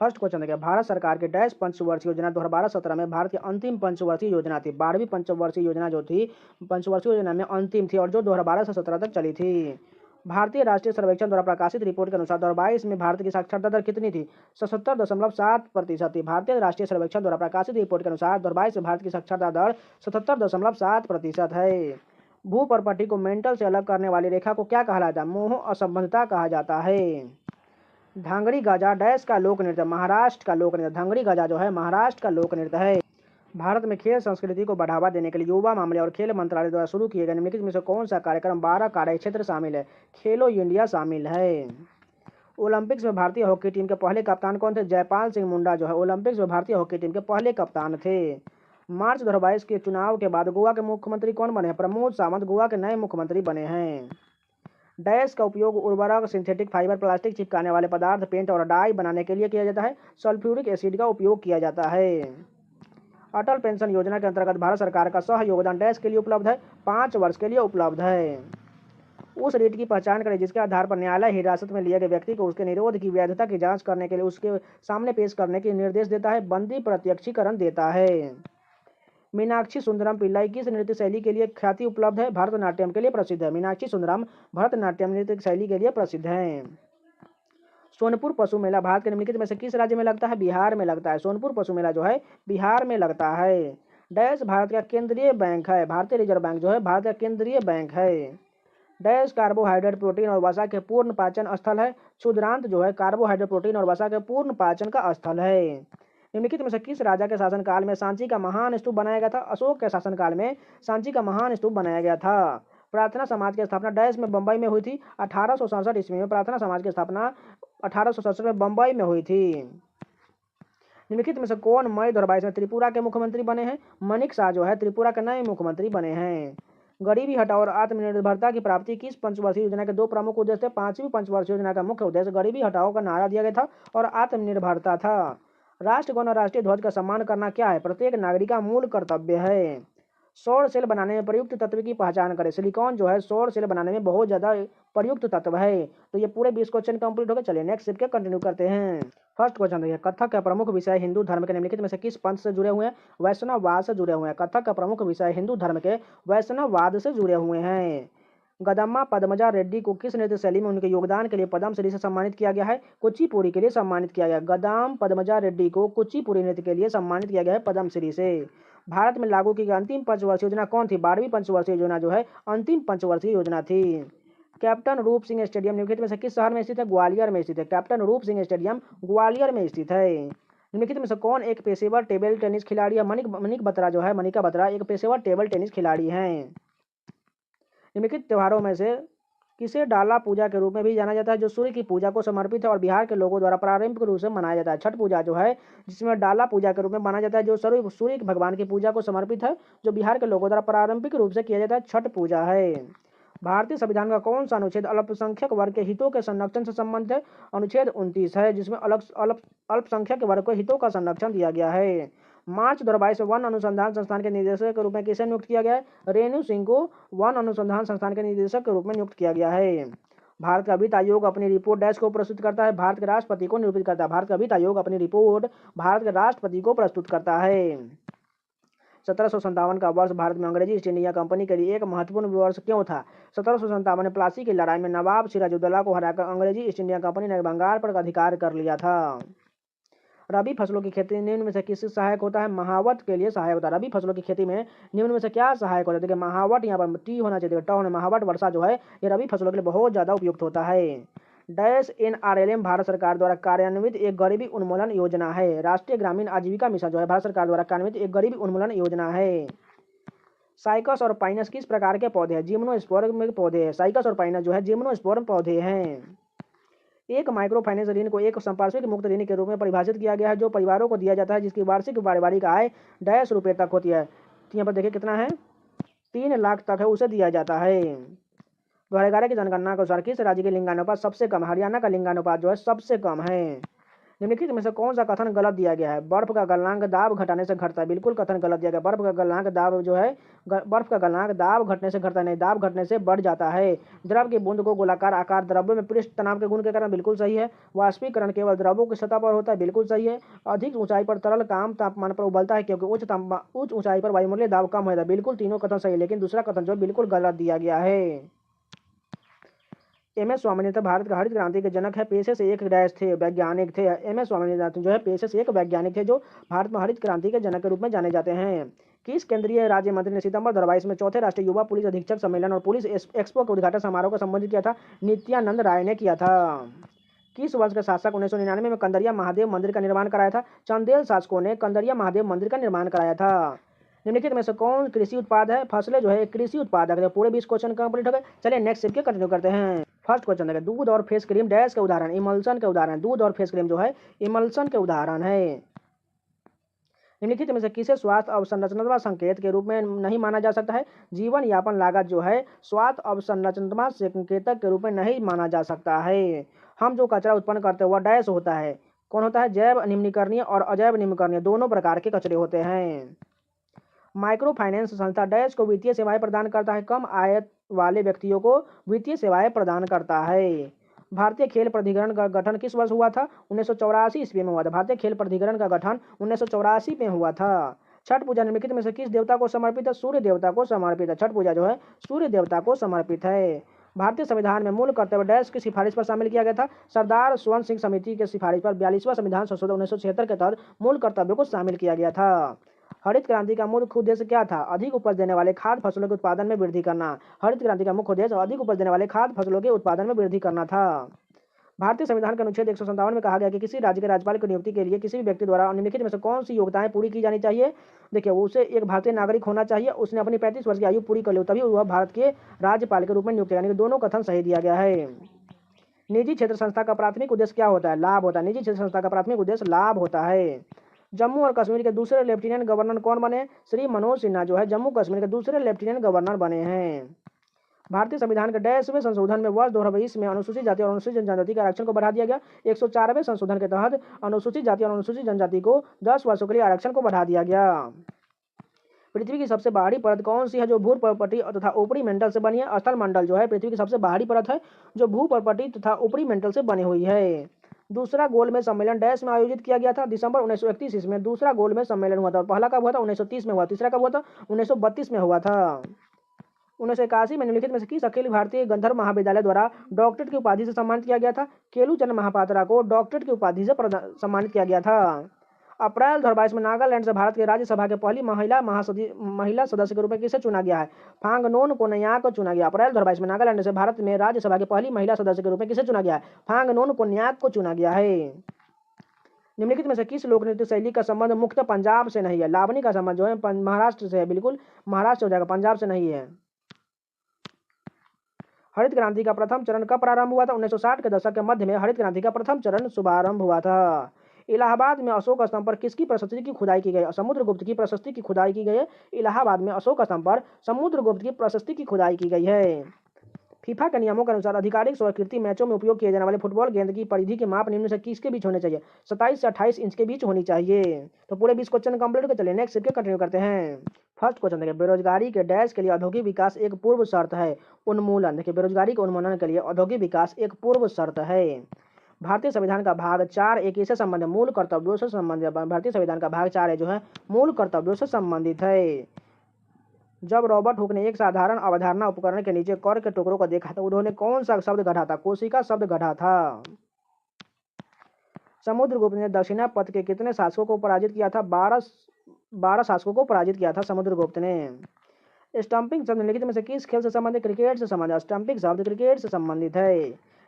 फर्स्ट क्वेश्चन देखिए, भारत सरकार की डैश पंचवर्षीय योजना 2012-17 में भारत की अंतिम पंचवर्षीय योजना थी। 12वीं पंचवर्षीय योजना जो थी पंचवर्षीय योजना में अंतिम थी और जो 2012 से 17 तक चली थी। भारतीय राष्ट्रीय सर्वेक्षण द्वारा प्रकाशित रिपोर्ट के अनुसार 2022 में भारत की साक्षरता दर कितनी थी? 77.7% थी। भारतीय राष्ट्रीय सर्वेक्षण द्वारा प्रकाशित रिपोर्ट के अनुसार 2022 में भारत की साक्षरता दर 77.7% है। भू प्रॉपर्टी को मेंटल से अलग करने वाली रेखा को क्या कहा जाता है? मोह असंबद्धता कहा जाता है। धांगड़ी गाजा डैश का लोक नृत्य? महाराष्ट्र का लोक नृत्य। धांगड़ी गाजा जो है महाराष्ट्र का लोक नृत्य है। भारत में खेल संस्कृति को बढ़ावा देने के लिए युवा मामले और खेल मंत्रालय द्वारा शुरू किए गए निम्नलिखित में से कौन सा कार्यक्रम 12 कार्य क्षेत्र शामिल है? खेलो इंडिया शामिल है। ओलंपिक्स में भारतीय हॉकी टीम के पहले कप्तान कौन थे? जयपाल सिंह मुंडा जो है ओलंपिक्स में भारतीय हॉकी टीम के पहले कप्तान थे। मार्च 2022 के चुनाव के बाद गोवा के मुख्यमंत्री कौन बने हैं? प्रमोद सावंत गोवा के नए मुख्यमंत्री बने हैं। डैश का उपयोग उर्वरक, सिंथेटिक फाइबर, प्लास्टिक, चिपकाने वाले पदार्थ, पेंट और डाई बनाने के लिए किया जाता है। सल्फ्यूरिक एसिड का उपयोग किया जाता है। अटल पेंशन योजना के अंतर्गत भारत सरकार का सह योगदान डैश के लिए उपलब्ध है? 5 वर्ष के लिए उपलब्ध है। उस रीट की पहचान करें जिसके आधार पर न्यायालय हिरासत में लिए गए व्यक्ति को उसके निरोध की वैधता की जांच करने के लिए उसके सामने पेश करने के निर्देश देता है। बंदी प्रत्यक्षीकरण देता है। मीनाक्षी सुंदरम पिल्लाई किस नृत्य शैली के लिए ख्याति उपलब्ध है? भरतनाट्यम के लिए प्रसिद्ध है। मीनाक्षी सुंदरम भरतनाट्यम नृत्य शैली के लिए प्रसिद्ध है। सोनपुर पशु मेला भारत के निम्नलिखित में से किस राज्य में लगता है? बिहार में लगता है। सोनपुर पशु मेला जो है बिहार में लगता है। डैश भारत का केंद्रीय बैंक है। भारतीय रिजर्व बैंक जो है भारत का केंद्रीय बैंक है। डैश कार्बोहाइड्रेट प्रोटीन और वसा के पूर्ण पाचन स्थल है। क्षुद्रांत जो है कार्बोहाइड्रेट प्रोटीन और वसा के पूर्ण पाचन का स्थल है। निम्नलिखित में से किस राजा के शासनकाल में सांची का महान स्तूप बनाया गया था? अशोक के शासनकाल में सांची का महान स्तूप बनाया गया था। प्रार्थना समाज की स्थापना डैश में बंबई में हुई थी। 1867 ईस्वी में प्रार्थना समाज की स्थापना 1867 में बंबई में हुई थी। निम्नलिखित में से कौन मई 2022 में त्रिपुरा के मुख्यमंत्री बने हैं? मनिक शाह जो है त्रिपुरा के नए मुख्यमंत्री बने हैं। गरीबी हटाओ और आत्मनिर्भरता की प्राप्ति किस पंचवर्षीय योजना के दो प्रमुख उद्देश्य थे? पांचवी पंचवर्षीय योजना का मुख्य उद्देश्य गरीबी हटाओ का नारा दिया गया था और आत्मनिर्भरता था। राष्ट्रगण और राष्ट्रीय ध्वज का सम्मान करना क्या है? प्रत्येक नागरिक का मूल कर्तव्य है। सौर सेल बनाने में प्रयुक्त तत्व की पहचान करें। सिलिकॉन जो है सौर सेल बनाने में बहुत ज्यादा प्रयुक्त तत्व है। तो ये पूरे 20 क्वेश्चन कंप्लीट हो गए। चलिए नेक्स्ट के कंटिन्यू करते हैं। फर्स्ट क्वेश्चन देखिए, कथक का प्रमुख विषय हिंदू धर्म के निम्नलिखित में से किस पंथ से जुड़े हुए हैं? वैष्णववाद से जुड़े हुए हैं। कथक का प्रमुख विषय हिंदू धर्म के वैष्णववाद से जुड़े हुए हैं। गदम्मा पद्मजा रेड्डी को किस नृत्य शैली में उनके योगदान के लिए पद्मश्री से सम्मानित किया गया है? कुचिपुड़ी के लिए सम्मानित किया गया। गदाम पद्मजा रेड्डी को कुचिपुड़ी नृत्य के लिए सम्मानित किया गया है पद्मश्री से। भारत में लागू की गई अंतिम पंचवर्षीय योजना कौन थी? 12वीं पंचवर्षीय योजना जो है अंतिम पंचवर्षीय योजना थी। कैप्टन रूप सिंह स्टेडियम निम्नलिखित में से किस शहर में स्थित है? ग्वालियर में स्थित है। कैप्टन रूप सिंह स्टेडियम ग्वालियर में स्थित है। निम्नलिखित में से कौन एक पेशेवर टेबल टेनिस खिलाड़ी है? मनिका बत्रा जो है मनिका बत्रा एक पेशेवर टेबल टेनिस खिलाड़ी हैं। निम्नलिखित त्योहारों में से किसे डाला पूजा के रूप में भी जाना जाता है? जो सूर्य की पूजा को समर्पित है और बिहार के लोगों द्वारा पारंपरिक रूप से मनाया जाता है। छठ पूजा जो है जिसमें डाला पूजा के रूप में माना जाता है, जो सूर्य भगवान की पूजा को समर्पित है, जो बिहार के लोगों द्वारा पारंपरिक रूप से किया जाता है, छठ पूजा है। भारतीय संविधान का कौन सा अनुच्छेद अल्पसंख्यक वर्ग के हितों के संरक्षण से संबंधित है? अनुच्छेद 29 है, जिसमें अल्पसंख्यक वर्ग के हितों का संरक्षण दिया गया है। मार्च 2022 में वन अनुसंधान संस्थान के निदेशक के रूप में किसे नियुक्त किया गया है? रेणु सिंह को वन अनुसंधान संस्थान के निदेशक के रूप में नियुक्त किया गया है। भारत का वित्त आयोग अपनी रिपोर्ट डैश को प्रस्तुत करता है? भारत के राष्ट्रपति को निरूपित करता है। भारत का वित्त आयोग अपनी रिपोर्ट भारत के राष्ट्रपति को प्रस्तुत करता है। 1757 का वर्ष भारत में अंग्रेजी ईस्ट इंडिया कंपनी के लिए एक महत्वपूर्ण वर्ष क्यों था? 1757 में प्लासी की लड़ाई में नवाब सिराजुद्दौला को हराकर अंग्रेजी ईस्ट इंडिया कंपनी ने बंगाल पर अधिकार कर लिया था। रबी फसलों की खेती निम्न में से किस सहायक होता है? महावत के लिए सहायक होता है। रबी फसलों की खेती में निम्न में से क्या सहायक होता है? देखिए महावत यहाँ पर टी होना चाहिए, ट होना, महावत वर्षा जो है ये रबी फसलों के लिए बहुत ज्यादा उपयुक्त होता है। डैश NRLM भारत सरकार द्वारा कार्यान्वित एक गरीबी उन्मूलन योजना है। राष्ट्रीय ग्रामीण आजीविका मिशन जो है भारत सरकार द्वारा कार्यान्वित एक गरीबी उन्मूलन योजना है। साइकस और पाइनस किस प्रकार के पौधे हैं? जिम्नोस्पर्म पौधे हैं। साइकस और पाइनस जो है जिम्नोस्पर्म पौधे हैं। एक माइक्रो फाइनेंस ऋण को एक संपार्श्विक मुक्त ऋण के रूप में परिभाषित किया गया है, जो परिवारों को दिया जाता है जिसकी वार्षिक पारिवारिक आय ₹100 तक होती है। तो यहाँ पर देखिए कितना है, 3 लाख तक है, उसे दिया जाता है। 2011 की जनगणना के अनुसार किस राज्य के लिंगानुपात सबसे कम? हरियाणा का लिंगानुपात जो है सबसे कम है। निम्नलिखित में से कौन सा कथन गलत दिया गया है? बर्फ का गलनांक दाब घटाने से घटता है। बिल्कुल कथन गलत दिया गया। बर्फ का गलनांक दाब जो है बर्फ का गलनांक दाब घटने से घटता नहीं, दाब घटने से बढ़ जाता है। द्रव की बूंद को गोलाकार आकार द्रव्यों में पृष्ठ तनाव के गुण के कारण बिल्कुल सही है। वाष्पीकरण केवल द्रवों की सतह पर होता है, बिल्कुल सही है। अधिक ऊंचाई पर तरल कम तापमान पर उबलता है क्योंकि उच्च ऊंचाई पर वायुमंडलीय दाब कम होता है। बिल्कुल तीनों कथन सही है, लेकिन दूसरा कथन जो बिल्कुल गलत दिया गया है। MS स्वामीनाथन भारत का हरित क्रांति के जनक है। पेशे से एक डैश थे, वैज्ञानिक थे। MS स्वामीनाथन जो है पेशे से एक वैज्ञानिक थे जो भारत में हरित क्रांति के जनक के रूप में जाने जाते हैं। किस केंद्रीय राज्य मंत्री ने सितंबर 2022 में चौथे राष्ट्रीय युवा पुलिस अधीक्षक सम्मेलन और पुलिस एक्सपो के उद्घाटन समारोह को संबोधित किया था? नित्यानंद राय ने किया था। किस वंश के शासक 1999 में कंदरिया महादेव मंदिर का निर्माण कराया था? चंदेल शासकों ने कंदरिया महादेव मंदिर का निर्माण कराया था। निम्नलिखित में से कौन कृषि उत्पाद है? फसलें जो है कृषि उत्पाद है। पूरे 20 क्वेश्चन कंप्लीट हो गए। चलिए नेक्स्ट स्टेप के कंटिन्यू करते हैं। फर्स्ट क्वेश्चन देखिए, दूध और फेस क्रीम डैश के उदाहरण? इमल्सन के उदाहरण। दूध और फेस क्रीम जो है इमल्सन के उदाहरण है। निम्नलिखित में से किसे स्वास्थ्य अवसंरचनात्मक संकेत के रूप में नहीं माना जा सकता है? जीवन यापन लागत जो है स्वास्थ्य अवसंरचनात्मक संकेतक के रूप में नहीं माना जा सकता है। हम जो कचरा उत्पन्न करते हैं वह डैश होता है। कौन होता है? जैव निम्नीकरणीय और अजैव निम्नीकरणीय दोनों प्रकार के कचरे होते हैं। माइक्रो फाइनेंस संस्था डैश को वित्तीय सेवाएं प्रदान करता है? कम आय वाले व्यक्तियों को वित्तीय सेवाएं प्रदान करता है। भारतीय खेल प्राधिकरण का गठन किस वर्ष हुआ था? 1984 ईस्वी में हुआ था। भारतीय खेल प्राधिकरण का गठन 1984 में हुआ था। छठ पूजा निम्नलिखित में से किस देवता को समर्पित है? सूर्य देवता को समर्पित है। छठ पूजा जो है सूर्य देवता को समर्पित है। भारतीय संविधान में मूल कर्तव्य डैश की सिफारिश पर शामिल किया गया था? सरदार स्वर्ण सिंह समिति की सिफारिश पर 42वां संविधान संशोधन 1976 के तहत मूल कर्तव्यों को शामिल किया गया था। हरित क्रांति का मुख्य उद्देश्य क्या था? अधिक उपज देने वाले खाद्य फसलों के उत्पादन में वृद्धि करना। हरित क्रांति का मुख्य उद्देश्य अधिक उपज देने वाले खाद्य फसलों के उत्पादन में वृद्धि करना था। भारतीय संविधान के अनुच्छेद 157 में कहा गया कि किसी राज्य के राज्यपाल की नियुक्ति के लिए किसी भी व्यक्ति द्वारा निम्नलिखित में से कौन सी योग्यताएं पूरी की जानी चाहिए? देखिए, उसे एक भारतीय नागरिक होना चाहिए, उसने अपनी 35 वर्ष की आयु पूरी कर ली, तभी वह भारत के राज्यपाल के रूप में नियुक्त, यानी कि दोनों कथन सही दिया गया है। निजी क्षेत्र संस्था का प्राथमिक उद्देश्य क्या होता है? लाभ होता है। निजी क्षेत्र संस्था का प्राथमिक उद्देश्य लाभ होता है। जम्मू और कश्मीर के दूसरे लेफ्टिनेंट गवर्नर कौन बने? श्री मनोज सिन्हा जो है जम्मू कश्मीर के दूसरे लेफ्टिनेंट गवर्नर बने हैं। भारतीय संविधान के 10वें संशोधन में वर्ष 2020 में अनुसूचित जाति और अनुसूचित जनजाति के आरक्षण को बढ़ा दिया गया। 104वें संशोधन के तहत अनुसूचित जाति और अनुसूचित जनजाति को 10 वर्षों के लिए आरक्षण को बढ़ा दिया गया। पृथ्वी की सबसे बाहरी परत कौन सी है जो भू परपटी तथा ऊपरी मेंटल से बनी है? स्थल मंडल जो है पृथ्वी की सबसे बाहरी परत है जो भू परपटी तथा ऊपरी मेंटल से बनी हुई है। दूसरा गोलमेज सम्मेलन डैश में आयोजित किया गया था? दिसंबर 1931 ईस्वी में दूसरा गोलमेज सम्मेलन हुआ था। और पहला कब हुआ था? 1930 में हुआ। तीसरा कब हुआ था? 1932 में हुआ था। 1981 में निम्नलिखित में से किस अखिल भारतीय गंधर्व महाविद्यालय द्वारा डॉक्टरेट की उपाधि से सम्मानित किया गया था? केलूचंद महापात्रा को डॉक्टरेट की उपाधि से सम्मानित किया गया था। अप्रैल 2022 में नागालैंड से भारत के राज्यसभा के पहली महिला सदस्य के रूप में किसे चुना गया है? फांगनोन कोन्याक को चुना गया। अप्रैल 2022 में नागालैंड से भारत में राज्यसभा के पहली महिला सदस्य के रूप में किसे चुना गया है? फांगनोन कोन्याक को चुना गया है। निम्नलिखित में से किस लोक नृत्य शैली का संबंध मुख्यतः पंजाब से नहीं है? लावनी का संबंध जो है महाराष्ट्र से है, बिल्कुल महाराष्ट्र हो जाएगा, पंजाब से नहीं है। हरित क्रांति का प्रथम चरण कब प्रारंभ हुआ था? 1960 के दशक के मध्य में हरित क्रांति का प्रथम चरण शुभारंभ हुआ था। इलाहाबाद में अशोक स्तंभ पर किसकी प्रशस्ति की खुदाई की गई? समुद्रगुप्त की प्रशस्ति की खुदाई की गई है। इलाहाबाद में अशोक स्तंभ पर समुद्रगुप्त की प्रशस्ति की खुदाई की गई है। फीफा के नियमों के अनुसार आधिकारिक स्वीकृति मैचों में उपयोग किए जाने वाले फुटबॉल गेंद की परिधि के माप निम्न से किसके बीच होने चाहिए? 27 से 28 इंच के बीच होनी चाहिए। तो पूरे 20 क्वेश्चन कंप्लीट कर चलिए, नेक्स्ट के कंटिन्यू करते हैं। फर्स्ट क्वेश्चन देखिए, बेरोजगारी के डैश के लिए औद्योगिक विकास एक पूर्व शर्त है। उन्मूलन। देखिए, बेरोजगारी के उन्मूलन के लिए औद्योगिक विकास एक पूर्व शर्त है। भारतीय संविधान का भाग 4 एक इससे संबंधित मूल कर्तव्यों से संबंधित। भारतीय संविधान का भाग 4 जो है मूल कर्तव्यों से संबंधित है। जब रॉबर्ट हुक ने एक साधारण अवधारणा उपकरण के नीचे कॉर्क के टुकड़ों को देखा तो उन्होंने कौन सा शब्द गढ़ा था? कोशिका शब्द गढ़ा था। समुद्रगुप्त ने दक्षिणापथ के कितने शासकों को पराजित किया था? 12 शासकों को पराजित किया था समुद्रगुप्त ने। स्टंपिंग शब्द निम्नलिखित में से किस खेल से संबंधित? क्रिकेट से संबंधित। स्टंपिंग शब्द क्रिकेट से संबंधित है।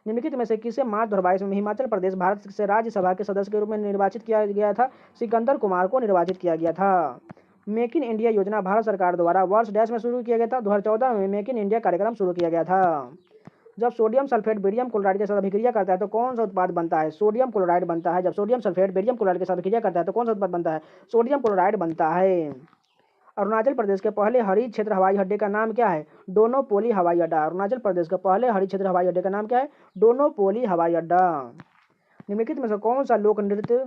निम्नलिखित में से किसे मार्च 2022 में हिमाचल प्रदेश भारत से राज्यसभा के सदस्य के रूप में निर्वाचित किया गया था? सिकंदर कुमार को निर्वाचित किया गया था। मेक इन इंडिया योजना भारत सरकार द्वारा वर्ष डैश में शुरू किया गया था? 2014 में मेक इन इंडिया कार्यक्रम शुरू किया गया था। जब सोडियम सल्फेट बेरियम क्लोराइड के साथ अभिक्रिया करता है तो कौन सा उत्पाद बनता है? सोडियम क्लोराइड बनता है। जब सोडियम सल्फेट बेरियम क्लोराइड के साथ अभिक्रिया करता है तो कौन सा उत्पाद बनता है? सोडियम क्लोराइड बनता है। अरुणाचल प्रदेश के पहले हरित क्षेत्र हवाई अड्डे का नाम क्या है? डोनोपोली हवाई अड्डा। अरुणाचल प्रदेश के पहले हरित क्षेत्र हवाई अड्डे का नाम क्या है? डोनोपोली हवाई अड्डा। निम्नलिखित में से कौन सा लोक नृत्य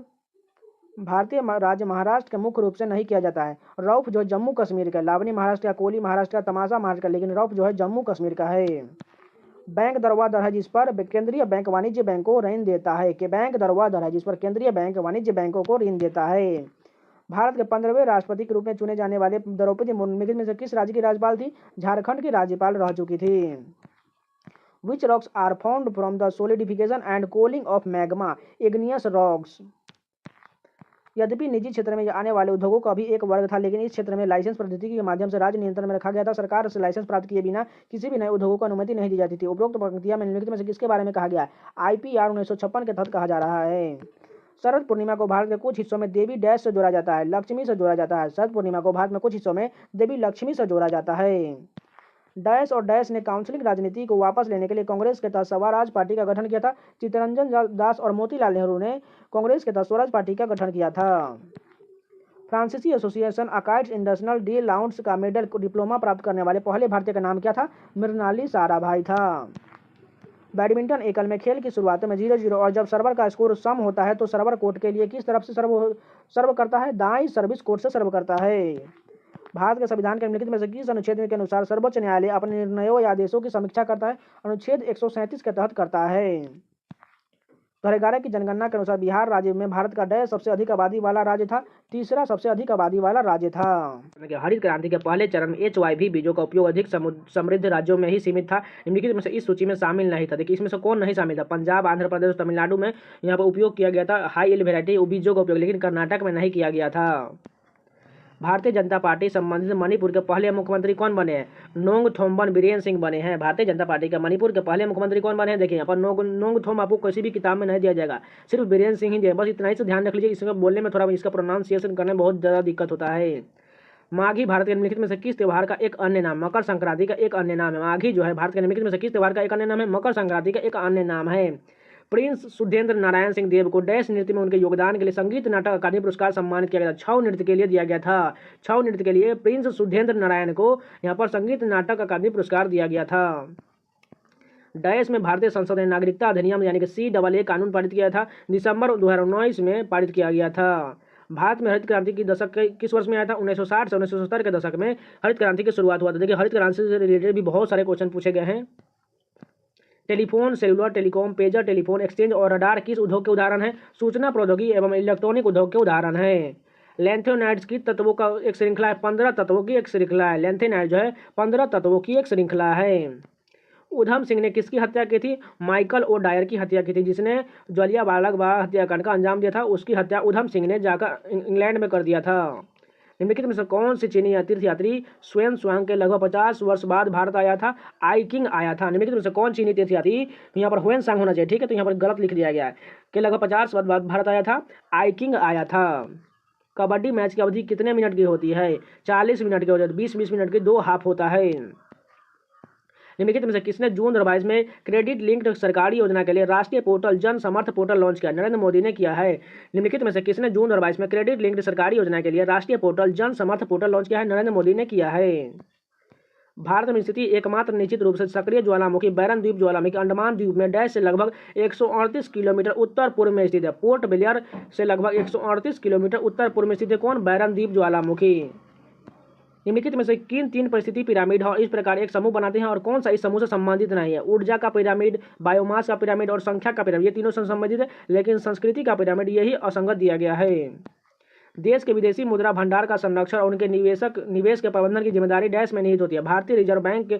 भारतीय राज्य महाराष्ट्र के मुख्य रूप से नहीं किया जाता है? रौफ जो जम्मू कश्मीर का, लावनी महाराष्ट्र का, कोली महाराष्ट्र का, तमाशा महाराष्ट्र का, लेकिन रौफ जो है जम्मू कश्मीर का है। बैंक दर वह दर है जिस पर केंद्रीय बैंक वाणिज्य बैंक को ऋण देता है। कि बैंक दर वह दर है जिस पर केंद्रीय बैंक वाणिज्य बैंकों को ऋण देता है। भारत के 15वें राष्ट्रपति के रूप में चुने जाने वाले द्रौपदी मुर्मू में से किस राज्य की राज्यपाल थी? झारखंड की राज्यपाल रह चुकी थी। Which rocks are found from the solidification and cooling of magma? Igneous rocks. यद्यपि निजी क्षेत्र में आने वाले उद्योगों का भी एक वर्ग था, लेकिन इस क्षेत्र में लाइसेंस पद्धति के माध्यम से राज्य नियंत्रण में रखा गया था। सरकार से लाइसेंस प्राप्त किए बिना किसी भी नए उद्योगों को अनुमति नहीं दी जाती थी। उपरोक्त पंक्तियां में निम्नलिखित में से किसके बारे में कहा गया है? IPR 1956 के तहत कहा जा रहा है। शरद पूर्णिमा को भारत के कुछ हिस्सों में देवी डैश से जोड़ा जाता है? लक्ष्मी से जोड़ा जाता है। शरद पूर्णिमा को भारत में कुछ हिस्सों में देवी लक्ष्मी से जोड़ा जाता है। डैश और डैश ने काउंसिलिंग राजनीति को वापस लेने के लिए कांग्रेस के तहत स्वराज पार्टी का गठन किया था? चित्तरंजन दास और मोतीलाल नेहरू ने कांग्रेस के तहत स्वराज पार्टी का गठन किया था। फ्रांसीसी एसोसिएशन अकाइड्स इंटरनेशनल डी लाउंड्स का मेडल डिप्लोमा प्राप्त करने वाले पहले भारतीय का नाम क्या था? मृणाली साराभाई था। बैडमिंटन एकल में खेल की शुरुआत में 0-0 और जब सर्वर का स्कोर सम होता है तो सर्वर कोर्ट के लिए किस तरफ से सर्व करता है? दाईं सर्विस कोर्ट से सर्व करता है। भारत के संविधान के निम्नलिखित में से किस अनुच्छेद के अनुसार सर्वोच्च न्यायालय अपने निर्णयों या आदेशों की समीक्षा करता है? अनुच्छेद 137 के तहत करता है। 2011 की जनगणना के अनुसार बिहार राज्य में भारत का डैश सबसे अधिक आबादी वाला राज्य था, तीसरा सबसे अधिक आबादी वाला राज्य था। हरित क्रांति के पहले चरण में HYV बीजों का उपयोग अधिक समृद्ध राज्यों में ही सीमित था। निम्नलिखित में से इस सूची में शामिल नहीं था। देखिए इसमें से कौन नहीं शामिल था? पंजाब, आंध्र प्रदेश और तमिलनाडु में यहाँ पर उपयोग किया गया था हाई यील्ड वैरायटी बीजों का उपयोग, लेकिन कर्नाटक में नहीं किया गया था। भारतीय जनता पार्टी संबंधित मणिपुर के पहले मुख्यमंत्री कौन बने हैं? नोंगथोम्बन बीरेन सिंह बने हैं। भारतीय जनता पार्टी के मणिपुर के पहले मुख्यमंत्री कौन बने हैं? देखिए यहाँ पर नोंगथोम आपको किसी भी किताब में नहीं दिया जाएगा, सिर्फ बीरेन सिंह ही दिया। बस इतना ही से ध्यान रख लीजिए, इसमें बोलने में थोड़ा इसका प्रोनाउंसिएशन करने में बहुत ज़्यादा दिक्कत होता है। माघी भारत के निम्नलिखित में से किस त्योहार का एक अन्य नाम? मकर संक्रांति का एक अन्य नाम है। माघी जो है भारत के निम्नलिखित में से किस त्योहार का एक अन्य नाम है? मकर संक्रांति का एक अन्य नाम है। प्रिंस सुधेंद्र नारायण सिंह देव को डैश नृत्य में उनके योगदान के लिए संगीत नाटक अकादमी पुरस्कार सम्मानित किया गया था। छऊ नृत्य के लिए दिया गया था। छऊ नृत्य के लिए प्रिंस सुधेंद्र नारायण को यहाँ पर संगीत नाटक अकादमी पुरस्कार दिया गया था। डैश में भारतीय संसद ने नागरिकता अधिनियम यानी कि CAA कानून पारित किया था। दिसंबर 2019 में पारित किया गया था। भारत में हरित क्रांति की दशक किस वर्ष में आया था? 1960 से 1970 के दशक में हरित क्रांति की शुरुआत हुआ था। देखिए हरित क्रांति से रिलेटेड भी बहुत सारे क्वेश्चन पूछे गए हैं। Telephone, cellular, telecom, pager, telephone exchange और रडार किस उद्योग के उदाहरण हैं? सूचना प्रौद्योगिकी एवं इलेक्ट्रॉनिक उद्योग के उदाहरण हैं। लैंथेनाइड्स की तत्वों का एक श्रृंखला है, 15 तत्वों की एक श्रृंखला है। लैंथेनाइड जो है 15 तत्वों की एक श्रृंखला है। उधम सिंह ने किसकी हत्या की थी? माइकल ओ डायर की हत्या की थी। जिसने जलियांवाला बाग हत्याकांड का अंजाम दिया था, उसकी हत्या उधम सिंह ने जाकर इंग्लैंड में कर दिया था। निम्नलिखित में से कौन सी चीनी तीर्थयात्री स्वयं के लगभग 50 वर्ष बाद भारत आया था? आई किंग आया था। निम्नलिखित में से कौन चीनी तीर्थयात्री, यहाँ पर हुएन सांग होना चाहिए, ठीक है, तो यहाँ पर गलत लिख दिया गया है कि लगभग 50 वर्ष बाद भारत आया था, आई किंग आया था। कबड्डी मैच की अवधि कितने मिनट की होती है? 40 मिनट की होती है। 20-20 मिनट की 2 हाफ होता है। निम्नलिखित में से किसने जून 2022 में क्रेडिट लिंक्ड सरकारी योजना के लिए राष्ट्रीय पोर्टल जन समर्थ पोर्टल लॉन्च किया? नरेंद्र मोदी ने किया है। निम्नलिखित में से किसने जून 2022 में क्रेडिट लिंक्ड सरकारी योजना के लिए राष्ट्रीय पोर्टल जन समर्थ पोर्टल लॉन्च किया है? नरेंद्र मोदी ने किया है। भारत में स्थिति एकमात्र निश्चित रूप से सक्रिय ज्वालामुखी बैरन द्वीप ज्वालामुखी अंडमान द्वीप में डैश से लगभग 138 किलोमीटर उत्तर पूर्व में स्थित है। पोर्ट ब्लेयर से लगभग 138 किलोमीटर उत्तर पूर्व में स्थित है। कौन? बैरन द्वीप ज्वालामुखी। निम्नलिखित में से किन 3 परिस्थिति पिरामिड और इस प्रकार एक समूह बनाते हैं और कौन सा इस समूह से संबंधित नहीं है? ऊर्जा का पिरामिड, बायोमास का पिरामिड और संख्या का पिरामिड, ये तीनों से संबंधित है, लेकिन संस्कृति का पिरामिड यही असंगत दिया गया है। देश के विदेशी मुद्रा भंडार का संरक्षण और उनके निवेश के प्रबंधन की जिम्मेदारी डैश में निहित होती है। भारतीय रिजर्व बैंक के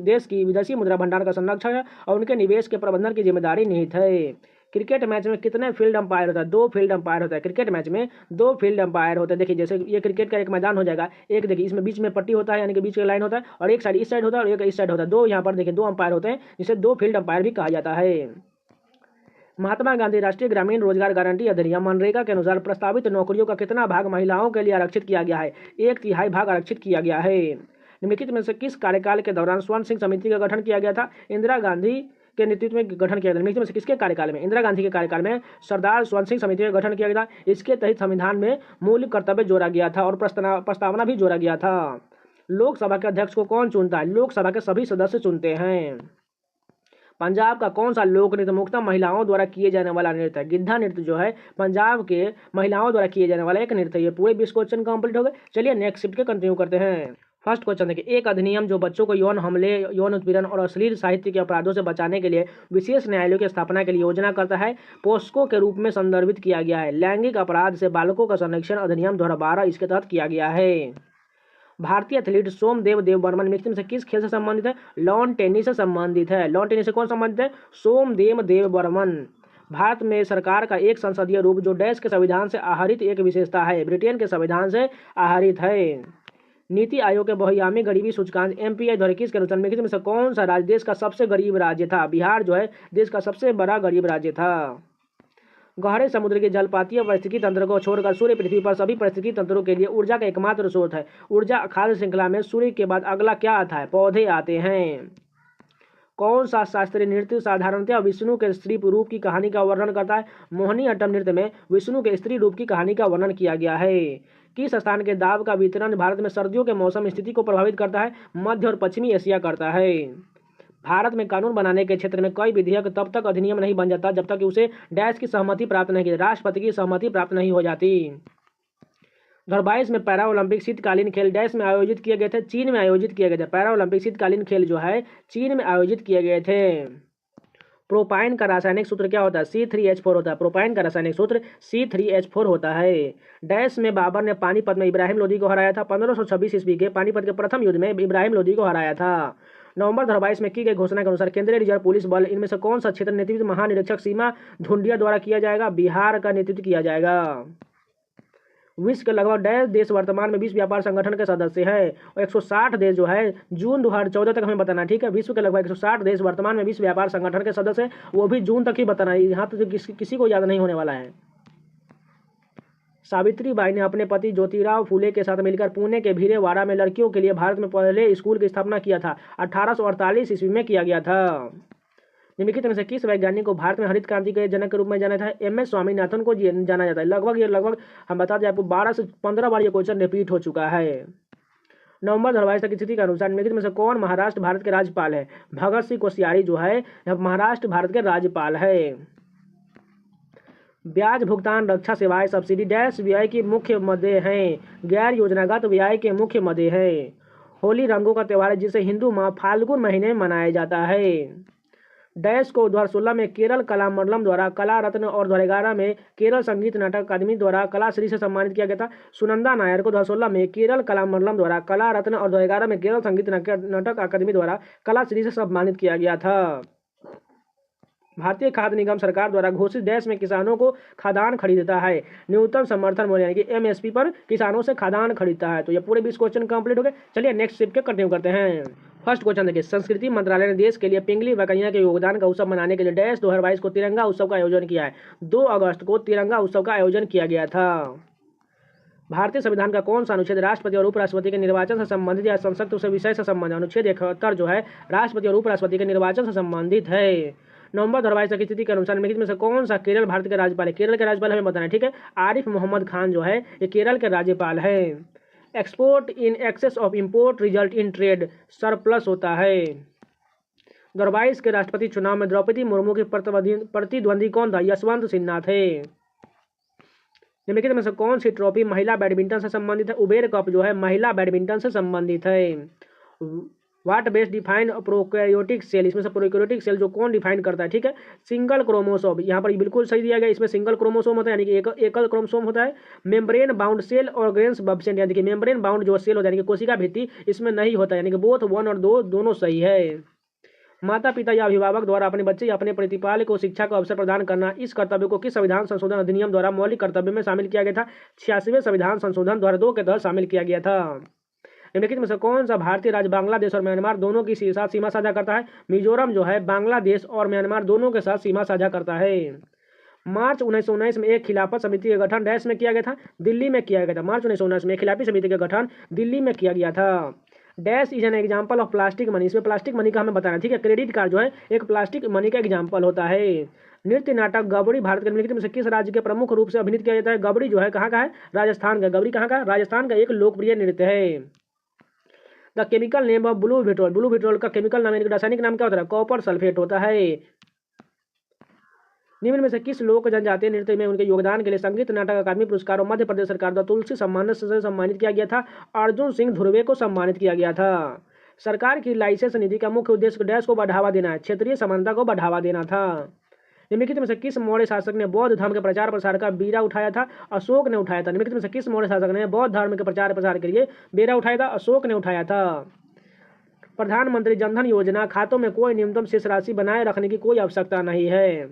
देश की विदेशी मुद्रा भंडार का संरक्षण और उनके निवेश के प्रबंधन की जिम्मेदारी निहित है। क्रिकेट मैच में कितने फील्ड अंपायर होता है? 2 फील्ड अंपायर होता है। क्रिकेट मैच में 2 फील्ड अंपायर होते हैं। देखिए जैसे ये क्रिकेट का एक मैदान हो जाएगा, एक देखिए इसमें बीच में पट्टी होता है यानी कि बीच का लाइन होता है, और एक साइड इस साइड होता है और एक इस साइड होता है। 2 यहाँ पर देखिए 2 अंपायर होते हैं, जिसे 2 फील्ड अंपायर भी कहा जाता है। महात्मा गांधी राष्ट्रीय ग्रामीण रोजगार गारंटी अधिनियम मनरेगा के अनुसार प्रस्तावित नौकरियों का कितना भाग महिलाओं के लिए आरक्षित किया गया है? 1/3 भाग आरक्षित किया गया है। निम्नलिखित में से किस कार्यकाल के दौरान स्वर्ण सिंह समिति का गठन किया गया था? इंदिरा गांधी के नेतृत्व में गठन किया गया। निम्नलिखित में से किसके कार्यकाल में? इंदिरा गांधी के कार्यकाल में सरदार स्वर्ण सिंह समिति का गठन किया गया था। इसके तहत संविधान में मूल कर्तव्य जोड़ा गया था और प्रस्तावना भी जोड़ा गया था। लोकसभा के अध्यक्ष को कौन चुनता है? लोकसभा के सभी सदस्य चुनते हैं। पंजाब का कौन सा लोक नृत्य मुख्यतः महिलाओं द्वारा किए जाने वाला नृत्य है? गिद्धा नृत्य जो है पंजाब के महिलाओं द्वारा किए जाने वाला एक नृत्य है। ये पूरे 20 क्वेश्चन कंप्लीट हो गए। चलिए नेक्स्ट शिफ्ट के कंटिन्यू करते हैं। फर्स्ट क्वेश्चन देखिए, एक अधिनियम जो बच्चों को यौन हमले, यौन उत्पीड़न और अश्लील साहित्य के अपराधों से बचाने के लिए विशेष न्यायालयों की स्थापना के लिए योजना करता है, पोस्को के रूप में संदर्भित किया गया है। लैंगिक अपराध से बालकों का संरक्षण अधिनियम 2012 इसके तहत किया गया है। भारतीय एथलीट सोमदेव देवबर्मन निम्नलिखित से किस खेल से संबंधित है? लॉन टेनिस से संबंधित है। लॉन टेनिस से कौन संबंधित है? सोमदेव देवबर्मन। भारत में सरकार का एक संसदीय रूप जो देश के संविधान से आहरित एक विशेषता है, ब्रिटेन के संविधान से आहरित है। नीति आयोग के बहुआयामी गरीबी सूचकांक MPI 2021 के अनुसार निम्नलिखित में से कौन सा राज्य देश का सबसे गरीब राज्य था? बिहार जो है देश का सबसे बड़ा गरीब राज्य था। गहरे समुद्र के जलपातीय पारिस्थितिकी तंत्र को छोड़कर सूर्य पृथ्वी पर सभी पारिस्थितिकी तंत्रों के लिए ऊर्जा का एकमात्र स्रोत है। ऊर्जा खाद्य श्रृंखला में सूर्य के बाद अगला क्या आता है? पौधे आते हैं। कौन सा शास्त्रीय नृत्य साधारणतः विष्णु के स्त्री रूप की कहानी का वर्णन करता है? मोहिनीअट्टम नृत्य में विष्णु के स्त्री रूप की कहानी का वर्णन किया गया है। किस स्थान के दाब का वितरण भारत में सर्दियों के मौसम स्थिति को प्रभावित करता है? मध्य और पश्चिमी एशिया करता है। भारत में कानून बनाने के क्षेत्र में कोई विधेयक तब तक अधिनियम नहीं बन जाता जब तक कि उसे डैश की सहमति प्राप्त नहीं की, राष्ट्रपति की सहमति प्राप्त नहीं हो जाती। 2022 में पैरा ओलंपिक शीतकालीन खेल डैश में आयोजित किए गए थे, चीन में आयोजित किए गए थे। पैरा ओलंपिक शीतकालीन खेल जो है चीन में आयोजित किए गए थे। प्रोपाइन का रासायनिक सूत्र क्या होता है? C3H4 होता है। प्रोपाइन का रासायनिक सूत्र C3H4 होता है। डैश में बाबर ने पानीपत में इब्राहिम लोदी को हराया था। 1526 ईस्वी के पानीपत के प्रथम युद्ध में इब्राहिम लोदी को हराया था। नवंबर 2022 में की गई घोषणा के अनुसार केंद्रीय रिजर्व पुलिस बल इनमें से कौन सा क्षेत्र नेतृत्व महानिरीक्षक सीमा ढूंढिया द्वारा किया जाएगा? बिहार का नेतृत्व किया जाएगा। विश्व के लगभग 10 देश वर्तमान में विश्व व्यापार संगठन के सदस्य है और 160 देश जो है जून 2014 तक हमें बताना है, ठीक है। विश्व के लगभग 160 देश वर्तमान में विश्व व्यापार संगठन के सदस्य है, वो भी जून तक ही बताना है, यहाँ तो किसी को याद नहीं होने वाला है। सावित्रीबाई ने अपने पति ज्योतिराव फूले के साथ मिलकर पुणे के भीलवाड़ा में लड़कियों के लिए भारत में पहले स्कूल की स्थापना किया था। 1848 ईस्वी में किया गया था। निम्नलिखित में से किस वैज्ञानिक को भारत में हरित क्रांति के जनक के रूप में जाना था? MS स्वामीनाथन को जाना जाता है। लगभग हम बता दें आपको 12 से 15 बार ये क्वेश्चन रिपीट हो चुका है। नवंबर 2022 तक की स्थिति के अनुसार निम्नलिखित में से कौन महाराष्ट्र भारत के राज्यपाल है? भगत सिंह कोश्यारी जो है महाराष्ट्र भारत के राज्यपाल है। ब्याज भुगतान रक्षा सेवाएं सब्सिडी डैश व्यय के मुख्य मदे हैं। गैर योजनागत व्यय के मुख्य मदे हैं। होली रंगों का त्यौहार है जिसे हिंदू माह फाल्गुन महीने में मनाया जाता है। डैश को 2016 में केरल कला मंडलम द्वारा कला रत्न और 2011 में केरल संगीत नाटक अकादमी द्वारा कला श्री से सम्मानित किया गया था। सुनंदा नायर को 2016 में केरल कला मंडलम द्वारा कला रत्न और 2011 में केरल संगीत नाटक अकादमी द्वारा कला श्री से सम्मानित किया गया था। भारतीय खाद्य निगम सरकार द्वारा घोषित डैश में किसानों को खाद्यान्न खरीदता है। न्यूनतम समर्थन मूल्य यानी कि MSP पर किसानों से खाद्यान्न खरीदता है। तो ये पूरे 20 क्वेश्चन कंप्लीट हो गए। चलिए नेक्स्ट शिफ्ट के कंटिन्यू करते हैं। फर्स्ट क्वेश्चन देखिए, संस्कृति मंत्रालय ने देश के लिए पिंगली वकैया के योगदान का उत्सव मनाने के लिए डैश 2022 को तिरंगा उत्सव का आयोजन किया है। 2 अगस्त को तिरंगा उत्सव का आयोजन किया गया था। भारतीय संविधान का कौन सा अनुच्छेद राष्ट्रपति और उपराष्ट्रपति के निर्वाचन से संबंधित या संसद से विषय से संबंधित? अनुच्छेद 71 जो है राष्ट्रपति और उपराष्ट्रपति के निर्वाचन से संबंधित है। नवंबर 2022 की स्थिति के अनुसार निम्नलिखित में से कौन सा केरल भारत के राज्यपाल है? केरल के राज्यपाल हमें बताना है, ठीक है। आरिफ मोहम्मद खान जो है ये केरल के राज्यपाल है। Export in excess of import result in trade surplus होता है। 2022 के राष्ट्रपति चुनाव में द्रौपदी मुर्मू के प्रतिद्वंदी कौन था? यशवंत सिन्हा थे। निम्नलिखित में से कौन सी ट्रॉफी महिला बैडमिंटन से संबंधित है? उबेर कप जो है महिला बैडमिंटन से संबंधित है। वाट बेस्ट डिफाइन प्रोकैरियोटिक सेल, इसमें से प्रोकैरियोटिक सेल जो कौन डिफाइन करता है, ठीक है। सिंगल क्रोमोसोम, यहाँ पर बिल्कुल सही दिया गया, इसमें सिंगल क्रोमोसोम होता है यानी कि एकल क्रोमोसोम होता है। मेम्ब्रेन बाउंड सेल और ग्रेन्स बब्सेंट यानी कि मेम्ब्रेन बाउंड जो सेल होता है यानी कि कोशिका भित्ति, इसमें नहीं होता यानी कि बोथ 1 और 2 दोनों सही है। माता पिता या अभिभावक द्वारा अपने बच्चे या अपने प्रतिपाल को शिक्षा का अवसर प्रदान करना, इस कर्तव्य को किस संविधान संशोधन अधिनियम द्वारा मौलिक कर्तव्य में शामिल किया गया था? 86वें संविधान संशोधन द्वारा 2 के तहत शामिल किया गया था। निम्नलिखित में से कौन सा भारतीय राज्य बांग्लादेश और म्यांमार दोनों के साथ सीमा साझा करता है? मिजोरम जो है बांग्लादेश और म्यांमार दोनों के साथ सीमा साझा करता है। मार्च 1919 में एक खिलाफत समिति का गठन डैश में किया गया था? दिल्ली में किया गया था। मार्च 1919 में खिलाफी समिति का गठन दिल्ली में किया गया था। Dash is an example of plastic money, इसमें प्लास्टिक मनी का हमें बताना, ठीक है। क्रेडिट कार्ड जो है एक प्लास्टिक मनी का एग्जाम्पल होता है। नृत्य नाटक गबड़ी भारत के निम्नलिखित में से किस राज्य के प्रमुख रूप से अभिनीत किया जाता है? गबड़ी जो है कहाँ का है? राजस्थान का। गबड़ी कहाँ का? राजस्थान का एक लोकप्रिय नृत्य है। The chemical name of blue vitriol, blue vitriol का केमिकल नाम यानी रासायनिक नाम क्या होता है? कॉपर सल्फेट होता है। निम्न में से किस लोक जनजातीय नृत्य में उनके योगदान के लिए संगीत नाटक अकादमी पुरस्कार और मध्य प्रदेश सरकार द्वारा तुलसी सम्मान से सम्मानित किया गया था? अर्जुन सिंह धुर्वे को सम्मानित किया गया था। सरकार की लाइसेंस नीति का मुख्य उद्देश्य डैश को बढ़ावा देना है, क्षेत्रीय समानता को बढ़ावा देना था। निम्नलिखित में से किस मौर्य शासक ने बौद्ध धर्म के प्रचार प्रसार का बीड़ा उठाया था? अशोक ने उठाया था। निम्नलिखित में से किस मौर्य शासक ने बौद्ध धर्म के प्रचार प्रसार के लिए बीड़ा उठाया था? अशोक ने उठाया था। प्रधानमंत्री जनधन योजना खातों में कोई न्यूनतम शेष राशि बनाए रखने की कोई आवश्यकता नहीं है।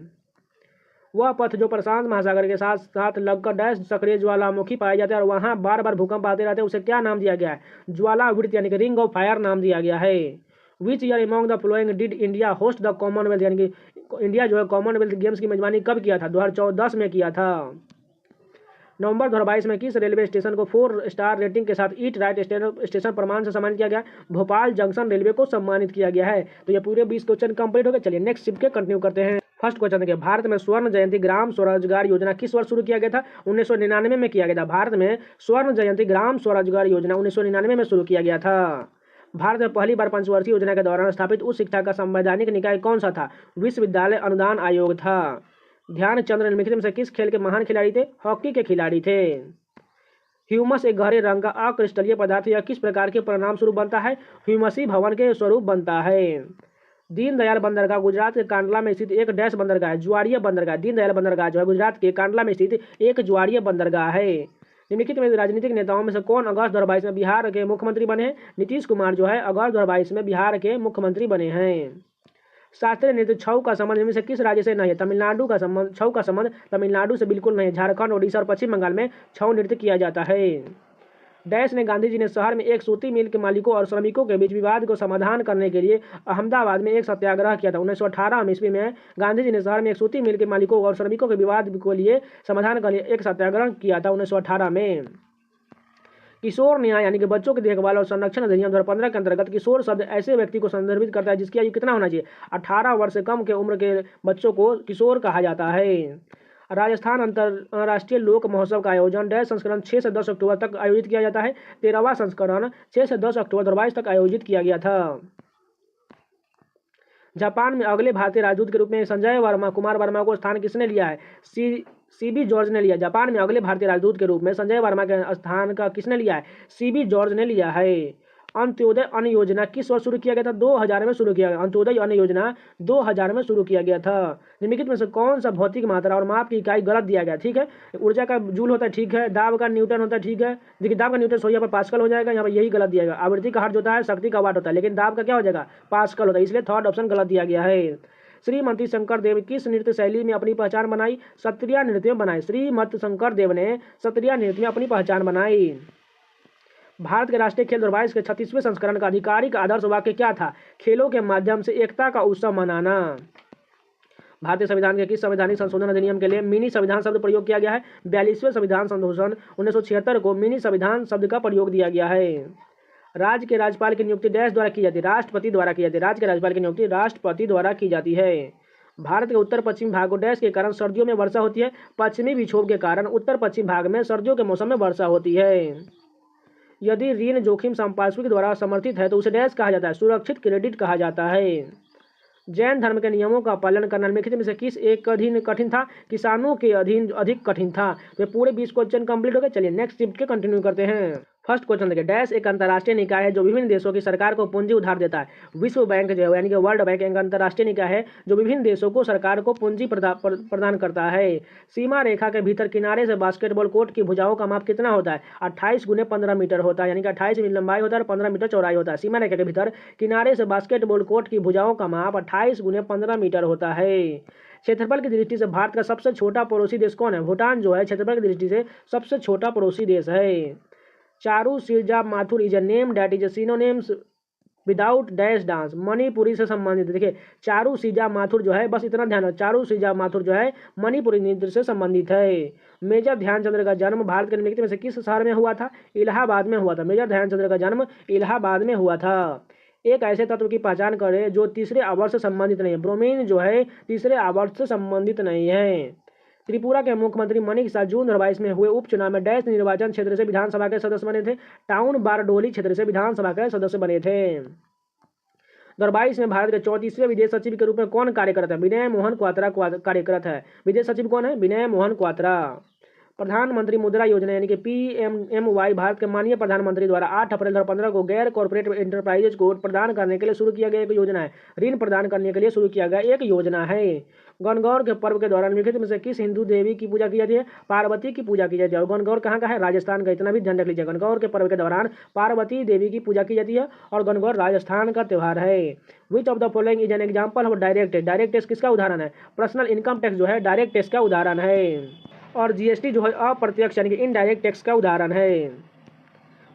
वह पथ जो प्रशांत महासागर के साथ साथ लगकर डैश सक्रिय ज्वालामुखी पाए जाते हैं और वहां बार बार भूकंप आते रहते हैं, उसे क्या नाम दिया गया है? ज्वालावृत्त यानी कि रिंग ऑफ फायर नाम दिया गया है। Which year among the flowing did India host the Commonwealth, यानी कि इंडिया जो है कॉमनवेल्थ गेम्स की मेजबानी कब किया था? 2010 में किया था। नवंबर 2022 में किस रेलवे स्टेशन को 4 स्टार रेटिंग के साथ ईट राइट स्टेशन प्रमाण से सम्मानित किया गया? भोपाल जंक्शन रेलवे को सम्मानित किया गया है। तो ये पूरे 20 क्वेश्चन कंप्लीट हो गए। चलिए नेक्स्ट शिफ्ट के कंटिन्यू करते हैं। फर्स्ट क्वेश्चन देखिए, भारत में स्वर्ण जयंती ग्राम स्वरोजगार योजना किस वर्ष शुरू किया गया था? 1999 में किया गया था। भारत में स्वर्ण जयंती ग्राम स्वरोजगार योजना 1999 में शुरू किया गया था। भारत में पहली बार पंचवर्षीय योजना के दौरान स्थापित उच्च शिक्षा का संवैधानिक निकाय कौन सा था? विश्वविद्यालय अनुदान आयोग था। ध्यानचंद्र निम्नलिखित में से किस खेल के महान खिलाड़ी थे? हॉकी के खिलाड़ी थे। ह्यूमस एक गहरे रंग का अक्रिस्टलीय पदार्थ यह किस प्रकार के परिणाम स्वरूप बनता है? ह्यूमसी भवन के स्वरूप बनता है। दीनदयाल बंदरगाह गुजरात के कांडला में स्थित एक डैश बंदरगाह है, ज्वारीय बंदरगाह। दीनदयाल बंदरगाह जो है गुजरात के कांडला में स्थित एक ज्वारीय बंदरगाह है। निम्नलिखित में राजनीतिक नेताओं में से कौन अगस्त 2022 में बिहार के मुख्यमंत्री बने हैं? नीतीश कुमार जो है अगस्त 2022 में बिहार के मुख्यमंत्री बने हैं। शास्त्रीय नृत्य छऊ का संबंध इनमें से किस राज्य से नहीं है? तमिलनाडु का संबंध, छऊ का संबंध तमिलनाडु से बिल्कुल नहीं है। झारखंड, ओडिशा और पश्चिम बंगाल में छऊ नृत्य किया जाता है। डैश ने गांधी जी ने शहर में एक सूती मिल के मालिकों और श्रमिकों के बीच विवाद को समाधान करने के लिए अहमदाबाद में एक सत्याग्रह किया था। 1918 ईस्वी में गांधी जी ने शहर में एक सूती मिल के मालिकों और श्रमिकों के विवाद को लिए समाधान के लिए एक सत्याग्रह किया था 1918 में। किशोर न्याय यानी कि बच्चों की देखभाल और संरक्षण अधिनियम 2015 के अंतर्गत किशोर शब्द ऐसे व्यक्ति को संदर्भित करता है जिसकी आयु कितना होना चाहिए? 18 वर्ष से कम के उम्र के बच्चों को किशोर कहा जाता है। राजस्थान अंतर्राष्ट्रीय लोक महोत्सव का आयोजन डैश संस्करण 6 से 10 अक्टूबर तक आयोजित किया जाता है। 13वां संस्करण 6 से 10 अक्टूबर 2022 तक आयोजित किया गया था। जापान में अगले भारतीय राजदूत के रूप में संजय कुमार वर्मा को स्थान किसने लिया है? सीबी जॉर्ज ने लिया। जापान में अगले भारतीय राजदूत के रूप में संजय वर्मा के स्थान का किसने लिया है? सीबी जॉर्ज ने लिया है। अंत्योदय अन्न योजना किस वर्ष शुरू किया गया था? 2000 में शुरू किया गया। अंत्योदय अन्न योजना 2000 में शुरू किया गया था। निम्नलिखित में से कौन सा भौतिक मात्रा और माप की इकाई गलत दिया गया? ठीक है, ऊर्जा का जूल होता है, ठीक है। दाब का न्यूटन होता है, ठीक है। देखिए दाब का न्यूटन सॉरी यहाँ पर पास्कल हो जाएगा, यहाँ पर यही गलत दिया गया। आवृत्ति का हर्ट्ज होता है, शक्ति का वाट होता है, लेकिन दाब का क्या हो जाएगा? पास्कल होता है, इसलिए थर्ड ऑप्शन गलत दिया गया है। श्रीमती शंकर देव किस नृत्य शैली में अपनी पहचान बनाई? सत्रिया नृत्य में बनाई। श्रीमती शंकर देव ने सत्रिया नृत्य में अपनी पहचान बनाई। भारत के राष्ट्रीय खेल 2022 के 36वें संस्करण का आधिकारिक आदर्श वाक्य क्या था? खेलों के माध्यम से एकता का उत्सव मनाना। भारतीय संविधान के किस संवैधानिक संशोधन अधिनियम के लिए मिनी संविधान शब्द प्रयोग किया गया है? 42वें संविधान संशोधन 1976 को मिनी संविधान शब्द का प्रयोग दिया गया है। राज्य के राज्यपाल की नियुक्ति डैश द्वारा की जाती है? राष्ट्रपति द्वारा की जाती है। राज्य के राज्यपाल की नियुक्ति राष्ट्रपति द्वारा की जाती है। भारत के उत्तर पश्चिम भागों डैश के कारण सर्दियों में वर्षा होती है? पश्चिमी विक्षोभ के कारण उत्तर पश्चिम भाग में सर्दियों के मौसम में वर्षा होती है। यदि ऋण जोखिम संपार्श्विक द्वारा समर्थित है तो उसे डैश कहा जाता है? सुरक्षित क्रेडिट कहा जाता है। जैन धर्म के नियमों का पालन करना निम्नलिखित में से किस एक अधीन कठिन था? किसानों के अधीन अधिक कठिन था। तो पूरे 20 क्वेश्चन कंप्लीट हो गए। चलिए नेक्स्ट शिफ्ट के कंटिन्यू करते हैं। फर्स्ट क्वेश्चन देखिए, डैश एक अंतर्राष्ट्रीय निकाय है जो विभिन्न देशों की सरकार को पूंजी उधार देता है। विश्व बैंक जो है यानी कि वर्ल्ड बैंक एक अंतर्राष्ट्रीय निकाय है जो विभिन्न देशों को सरकार को पूंजी प्रदान करता है। सीमा रेखा के भीतर किनारे से बास्केटबॉल कोर्ट की भुजाओं का माप कितना होता है? 28 × 15 मीटर होता है, यानी कि 28 मीटर लंबाई होता है और 15 मीटर चौड़ाई होता है। सीमा रेखा के भीतर किनारे से बास्केटबॉल कोर्ट की भुजाओं का माप 28 × 15 मीटर होता है। क्षेत्रफल की दृष्टि से भारत का सबसे छोटा पड़ोसी देश कौन है? भूटान जो है क्षेत्रफल की दृष्टि से सबसे छोटा पड़ोसी देश है। Charu Sirja Mathur is a name that is a synonyms without dash dance. Manipuri से संबंधित देखिए, चारू सिरजा माथुर जो है, बस इतना ध्यान रखो, चारू सिरजा माथुर जो है मणिपुरी नृत्य से संबंधित है। मेजर ध्यानचंद्र का जन्म भारत के निम्नलिखित में से किस शहर में हुआ था? इलाहाबाद में हुआ था। मेजर ध्यानचंद्र का जन्म इलाहाबाद में हुआ था। एक ऐसे तत्व की पहचान करें जो तीसरे आवर्त से संबंधित नहीं है। ब्रोमीन जो है तीसरे आवर्त से संबंधित नहीं है। त्रिपुरा के मुख्यमंत्री मणिक साह जून 2022 में हुए उपचुनाव में डैश निर्वाचन क्षेत्र से विधानसभा के सदस्य बने थे? टाउन बारडोली क्षेत्र से विधानसभा के सदस्य बने थे। 2022 में भारत के 34वें विदेश सचिव के रूप में कौन कार्यरत है? विनय मोहन क्वात्रा कार्यरत है। विदेश सचिव कौन है? विनय मोहन क्वात्रा। प्रधानमंत्री मुद्रा योजना यानी कि PMMY भारत के माननीय प्रधानमंत्री द्वारा 8 अप्रैल 2015 को गैर कॉर्पोरेट एंटरप्राइजेज को प्रदान करने के लिए शुरू किया गया एक योजना है। ऋण प्रदान करने के लिए शुरू किया गया एक योजना है। गणगौर के पर्व के दौरान निम्नलिखित में से किस हिंदू देवी की पूजा की जाती है? पार्वती की पूजा की जाती है। और गणगौर कहाँ का है? राजस्थान का, इतना भी ध्यान रख लीजिए। गणगौर के पर्व के दौरान पार्वती देवी की पूजा की जाती है और गणगौर राजस्थान का त्यौहार है। Which of the following is an example of direct tax? Direct tax किसका उदाहरण है? पर्सनल इनकम टैक्स जो है डायरेक्ट टैक्स का उदाहरण है। और GST जो है अप्रत्यक्ष यानी कि इनडायरेक्ट टैक्स का उदाहरण है।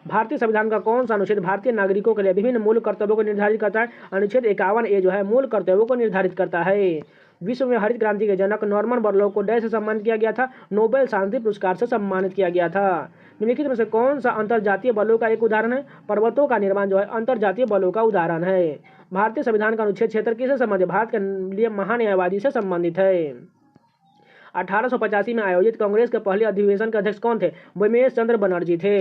भारतीय संविधान का कौन सा अनुच्छेद भारतीय नागरिकों के लिए विभिन्न मूल कर्तव्यों को निर्धारित करता है? अनुच्छेद 51A जो है मूल कर्तव्यों को निर्धारित करता है। विश्व में हरित क्रांति के जनक नॉर्मन बोरलॉग को डैश से सम्मानित किया गया था? नोबेल शांति पुरस्कार से सम्मानित किया गया था। निम्नलिखित में से कौन सा अंतर्जातीय बलों का एक उदाहरण है? पर्वतों का निर्माण जो है अंतर्जातीय बलों का उदाहरण है। भारतीय संविधान का अनुच्छेद 76 किससे संबंधित? भारत के लिए महान्यायवादी से संबंधित है। 1885 में आयोजित कांग्रेस के पहले अधिवेशन के अध्यक्ष कौन थे? उमेश चंद्र बनर्जी थे।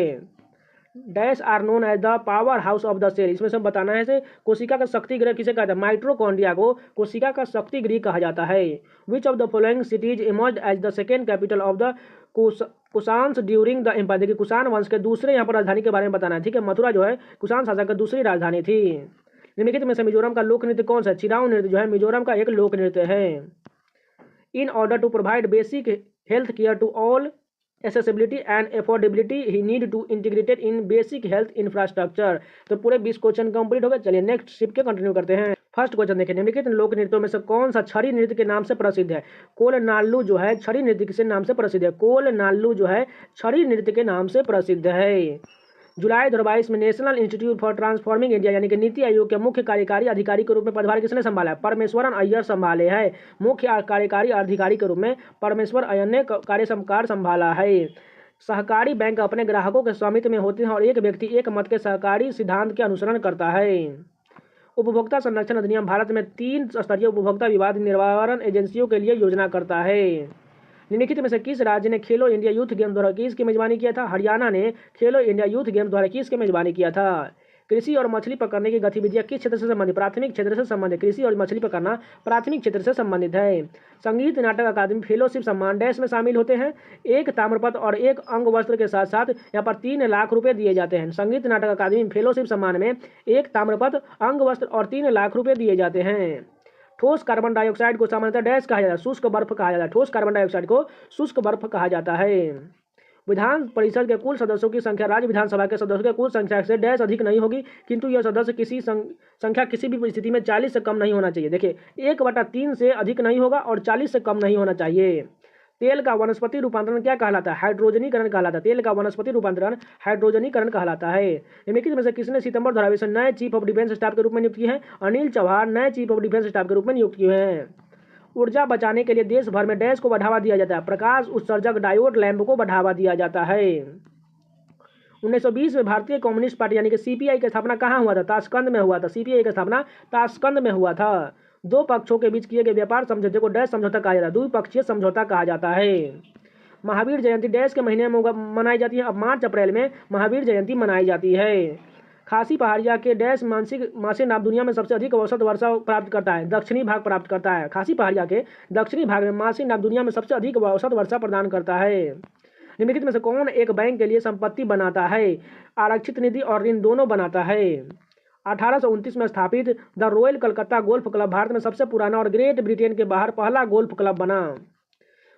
Dash are known as the power house of the cell. इसमें सब बताना है से कोशिका का शक्ति गृह किसे कहता है? माइटोकॉन्ड्रिया को कोशिका का शक्ति गृह कहा जाता है। Which of the following cities emerge as the second capital of the Kushans during the empire. देखिए कुषाण वंश के दूसरे यहाँ पर राजधानी के बारे में बताना है, ठीक है। मथुरा जो है कुषाण शासक की दूसरी राजधानी थी। निम्नलिखित में से मिजोरम का लोक नृत्य कौन सा है? चिराव नृत्य जो है मिजोरम का एक लोक नृत्य है। In order to provide basic health care to all accessibility and affordability he need to integrated in basic health infrastructure। तो पूरे 20 क्वेश्चन कंप्लीट हो गए। चलिए नेक्स्ट शिप के कंटिन्यू करते हैं। फर्स्ट क्वेश्चन देखिए, निम्नलिखित लोक नृत्यों में से कौन सा छड़ी नृत्य के नाम से प्रसिद्ध है? कोल नाल्लू जो है छड़ी नृत्य किस नाम से प्रसिद्ध है? कोल नाल्लू जो है छड़ी नृत्य के नाम से प्रसिद्ध है। जुलाई 2022 में national institute for transforming India यानी कि नीति आयोग के मुख्य कार्यकारी अधिकारी के रूप में पदभार किसने संभाला है? परमेश्वरन अय्यर संभाले है। मुख्य कार्यकारी अधिकारी के रूप में परमेश्वर अय्यर ने कार्यक्रम संभाला है। सहकारी बैंक अपने ग्राहकों के स्वामित्व में होते हैं और एक व्यक्ति एक मत के सहकारी सिद्धांत के अनुसरण करता है। उपभोक्ता संरक्षण अधिनियम भारत में 3 स्तरीय उपभोक्ता विवाद निवारण एजेंसियों के लिए योजना करता है। निम्नलिखित में से किस राज्य ने खेलो इंडिया यूथ गेम 2021 की मेजबानी किया था? हरियाणा ने खेलो इंडिया यूथ गेम 2021 की मेजबानी किया था। कृषि और मछली पकड़ने की गतिविधियां किस क्षेत्र से संबंधित? प्राथमिक क्षेत्र से संबंधित। कृषि और मछली पकड़ना प्राथमिक क्षेत्र से संबंधित है। संगीत नाटक अकादमी फेलोशिप सम्मान डैश में शामिल होते हैं? एक ताम्रपत्र और एक अंग वस्त्र के साथ साथ यहाँ पर 3 लाख रुपए दिए जाते हैं। संगीत नाटक अकादमी फेलोशिप सम्मान में एक ताम्रपत्र, अंग वस्त्र और 3 लाख रुपए दिए जाते हैं। ठोस कार्बन डाइऑक्साइड को सामान्यतः डैश कहा जाता है? शुष्क बर्फ कहा जाता है। ठोस कार्बन डाइऑक्साइड को शुष्क बर्फ कहा जाता है। विधान परिषद के कुल सदस्यों की संख्या राज्य विधानसभा के सदस्यों के कुल संख्या से डैश अधिक नहीं होगी, किंतु यह सदस्य किसी संख्या किसी भी स्थिति में 40 से कम नहीं होना चाहिए। देखिए 1/3 से अधिक नहीं होगा और 40 से कम नहीं होना चाहिए। तेल का वनस्पति रूपांतरण क्या कहलाता है? हाइड्रोजनीकरण कहलाता है। तेल का वनस्पति रूपांतरण हाइड्रोजनीकरण कहलाता है। निम्नलिखित में से किसने सितंबर 2022 में नए चीफ ऑफ डिफेंस स्टाफ के रूप में नियुक्त किए हैं? अनिल चौहान नए चीफ ऑफ डिफेंस स्टाफ के रूप में नियुक्त किए हैं। ऊर्जा बचाने के लिए देश भर में डैश को बढ़ावा दिया जाता है? प्रकाश उत्सर्जक डायोड लैंप को बढ़ावा दिया जाता है। 1920 में भारतीय कम्युनिस्ट पार्टी यानी कि सीपीआई की स्थापना कहाँ हुआ था? ताशकंद में हुआ था। सीपीआई की स्थापना ताशकंद में हुआ था। दो पक्षों के बीच किए गए व्यापार समझौते को डैश समझौता कहा जाता है? द्विपक्षीय समझौता कहा जाता है। महावीर जयंती डैश के महीने में मनाई जाती है? अब मार्च अप्रैल में महावीर जयंती मनाई जाती है। खासी पहाड़िया के डैश मासिक नाप दुनिया में सबसे अधिक औसत वर्षा प्राप्त करता है? दक्षिणी भाग प्राप्त करता है। खासी पहाड़िया के दक्षिणी भाग में मासिक नाप दुनिया में सबसे अधिक औसत वर्षा प्रदान करता है। निम्नलिखित में से कौन एक बैंक के लिए संपत्ति बनाता है? आरक्षित निधि और ऋण दोनों बनाता है। 1829 में स्थापित the royal Calcutta golf club Bharat में सबसे पुराना और ग्रेट ब्रिटेन के बाहर पहला गोल्फ क्लब बना।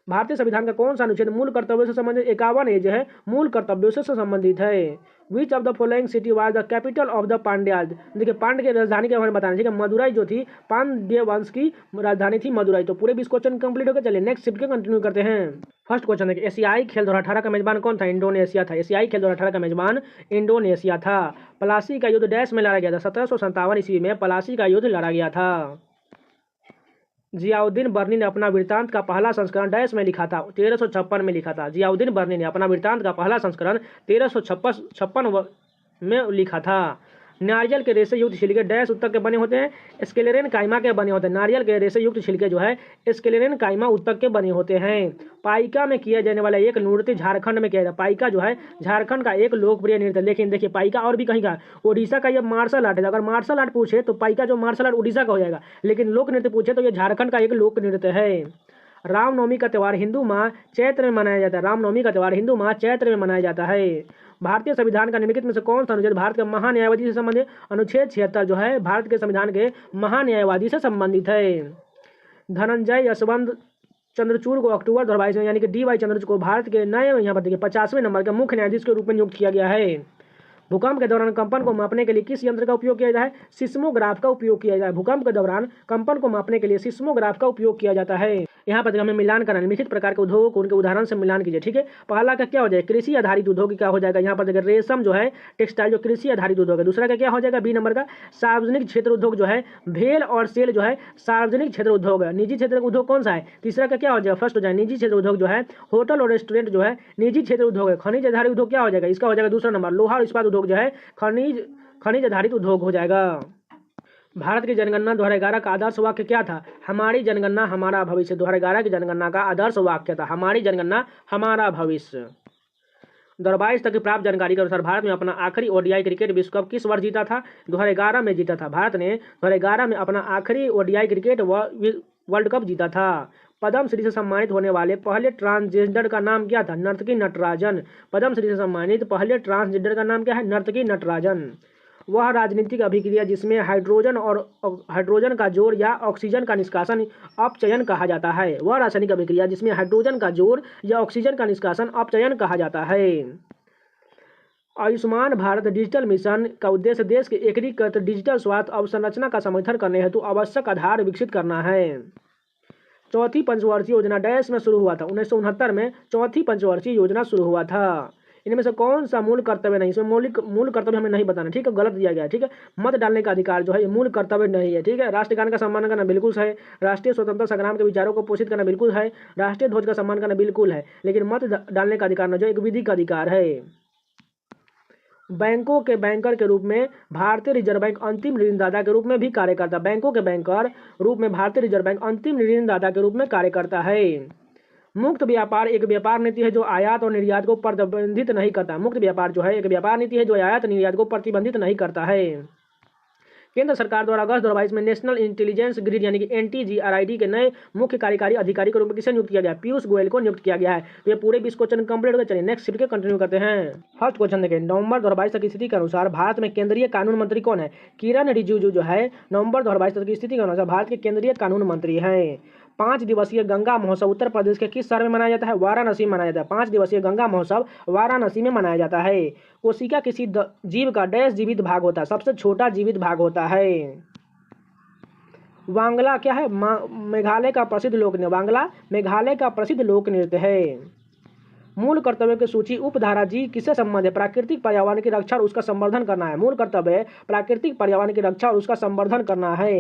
भारतीय संविधान का कौन सा अनुच्छेद मूल कर्तव्यों से संबंधित 51 ए जो है मूल कर्तव्यों से संबंधित है? Which of the following city was the capital of the Pandyas? देखिए पांड्य की राजधानी के बारे में बताना है, ठीक है। मदुराई जो थी पांड्य वंश की राजधानी थी मदुराई। तो पूरे 20 क्वेश्चन कंप्लीट हो गए। चलिए नेक्स्ट शिफ्ट के कंटिन्यू करते हैं। फर्स्ट क्वेश्चन देखिए, एशियाई खेल 2018 का मेजबान कौन था? इंडोनेशिया था। एशियाई खेल 2018 का मेजबान इंडोनेशिया था। प्लासी का युद्ध डैश में लड़ा गया था? 1757 ईस्वी में प्लासी का युद्ध लड़ा गया था। जियाउद्दीन बर्नी ने अपना वृत्तांत का पहला संस्करण डैश में लिखा था? 1356 में लिखा था। जियाउद्दीन बर्नी ने अपना वृत्तांत का पहला संस्करण 1356 में लिखा था। नारियल के रेशे युक्त छिलके डैश उत्तक के बने होते हैं? स्क्लेरेन काइमा के बने होते हैं। नारियल के रेशे युक्त छिलके जो है स्क्लेरेन काइमा उत्तक के बने होते हैं। पाइका में किया जाने वाला एक नृत्य झारखंड में किया जाता है? पाइका जो है झारखंड का एक लोकप्रिय नृत्य। लेकिन देखिए पाइका और भी कहीं का ओडिशा का ये मार्शल आर्ट है। अगर मार्शल आर्ट पूछे तो पाइका जो मार्शल आर्ट उड़ीसा का हो जाएगा, लेकिन लोक नृत्य पूछे तो ये झारखंड का एक लोक नृत्य है। रामनवमी का त्यौहार हिंदू माह चैत्र में मनाया जाता है? रामनवमी का त्यौहार हिंदू माह चैत्र में मनाया जाता है। भारतीय संविधान का निम्नलिखित में से कौन सा अनुच्छेद भारत के महान्यायवादी से संबंधित? अनुच्छेद 76 जो है भारत के संविधान के महान्यायवादी से संबंधित है। धनंजय यशवंत चंद्रचूड़ को अक्टूबर 2022 में यानी कि DY चंद्रचूड़ को भारत के नए यहाँ पर देखिए 50वें नंबर के मुख्य न्यायाधीश के रूप में नियुक्त किया गया है। भूकंप के दौरान कंपन को मापने के लिए किस यंत्र का उपयोग किया जाता है? सिस्मोग्राफ का उपयोग किया जाता है। भूकंप के दौरान कंपन को मापने के लिए सिस्मोग्राफ का उपयोग किया जाता है। यहाँ पर हमें मिलान करना, निम्नलिखित प्रकार के उद्योगों को उनके उदाहरण से मिलान कीजिए, ठीक है। पहला का क्या हो जाएगा? कृषि आधारित उद्योग क्या हो जाएगा? यहाँ पर देखिए रेशम जो है टेक्सटाइल जो कृषि आधारित उद्योग है। दूसरा का क्या हो जाएगा? B नंबर का सार्वजनिक क्षेत्र उद्योग जो है भेल और सेल जो है सार्वजनिक क्षेत्र उद्योग है। निजी क्षेत्र उद्योग कौन सा है? तीसरा का क्या हो जाएगा? फर्स्ट हो जाएगा निजी क्षेत्र उद्योग जो है होटल और रेस्टोरेंट जो है निजी क्षेत्र उद्योग है। खनिज आधारित उद्योग क्या हो जाएगा? इसका हो जाएगा दूसरा नंबर लोहा और इस्पात उद्योग जो है खनिज आधारित उद्योग हो जाएगा। भारत की जनगणना 2011 का आदर्श वाक्य क्या था? हमारी जनगणना हमारा भविष्य। 2011 की जनगणना का आदर्श वाक्य था हमारी जनगणना हमारा भविष्य। 2022 तक की प्राप्त जानकारी के अनुसार भारत में अपना आखिरी ओडीआई क्रिकेट विश्व कप किस वर्ष जीता था? 2011 में जीता था। भारत ने 2011 में अपना आखिरी ओडीआई क्रिकेट वर्ल्ड कप जीता था। पद्म श्री से सम्मानित होने वाले पहले ट्रांसजेंडर का नाम क्या था? नर्तकी नटराजन। पद्म श्री से सम्मानित पहले ट्रांसजेंडर का नाम क्या है? नर्तकी नटराजन। वह राजनीतिक अभिक्रिया जिसमें हाइड्रोजन का जोड़ या ऑक्सीजन का निष्कासन अपचयन कहा जाता है। वह रासायनिक अभिक्रिया जिसमें हाइड्रोजन का जोड़ या ऑक्सीजन का निष्कासन अपचयन कहा जाता है। आयुष्मान भारत डिजिटल मिशन का उद्देश्य देश के एकीकृत डिजिटल स्वास्थ्य अवसंरचना का समर्थन करने हेतु आवश्यक आधार विकसित करना है। चौथी पंचवर्षीय योजना डैश में शुरू हुआ था? 1969 में चौथी पंचवर्षीय योजना शुरू हुआ था। इनमें से कौन सा मूल कर्तव्य नहीं? इसमें मूल कर्तव्य हमें नहीं बताना, ठीक है, गलत दिया गया है, ठीक है। मत डालने का अधिकार जो है ये मूल कर्तव्य नहीं है, ठीक है। राष्ट्रगान का सम्मान करना बिल्कुल है। राष्ट्रीय स्वतंत्रता संग्राम के विचारों को पोषित करना बिल्कुल है। राष्ट्रीय ध्वज का सम्मान करना बिल्कुल है, लेकिन मत डालने का अधिकार न जो एक विधि का अधिकार है। बैंकों के बैंकर के रूप में भारतीय रिजर्व बैंक अंतिम ऋणदाता के रूप में भी कार्य करता है। बैंकों के बैंकर रूप में भारतीय रिजर्व बैंक अंतिम ऋणदाता के रूप में कार्य करता है। मुक्त व्यापार एक व्यापार नीति है जो आयात और निर्यात को प्रतिबंधित नहीं करता। मुक्त व्यापार जो है एक व्यापार नीति है जो आयात और निर्यात को प्रतिबंधित नहीं करता है। केंद्र सरकार द्वारा अगस्त 2022 में नेशनल इंटेलिजेंस ग्रिड यानी कि NTGRID के नए मुख्य कार्यकारी अधिकारी के रूप में किसे नियुक्त किया गया? पीयूष गोयल को नियुक्त किया गया है। तो ये पूरे 20 क्वेश्चन कंप्लीट हो गए। चलिए नेक्स्ट शिफ्ट के कंटिन्यू करते हैं। फर्स्ट क्वेश्चन देखें, नवंबर 2022 तक की स्थिति के अनुसार भारत में केंद्रीय कानून मंत्री कौन है? किरण रिजिजू जो है नवंबर 2022 तक की स्थिति के अनुसार भारत के केंद्रीय कानून मंत्री हैं। 5 दिवसीय गंगा महोत्सव उत्तर प्रदेश के किस शहर में मनाया जाता है? वाराणसी में मनाया जाता है। 5 दिवसीय गंगा महोत्सव वाराणसी में मनाया जाता है। कोशिका किसी जीव का डैश जीवित भाग होता है? सबसे छोटा जीवित भाग होता है। वांगला क्या है? मेघालय का प्रसिद्ध लोक नृत्य। वांगला मेघालय का प्रसिद्ध लोक नृत्य है। मूल कर्तव्य की सूची उपधारा जी किससे संबंध है? प्राकृतिक पर्यावरण की रक्षा और उसका संवर्धन करना है। मूल कर्तव्य प्राकृतिक पर्यावरण की रक्षा और उसका संवर्धन करना है।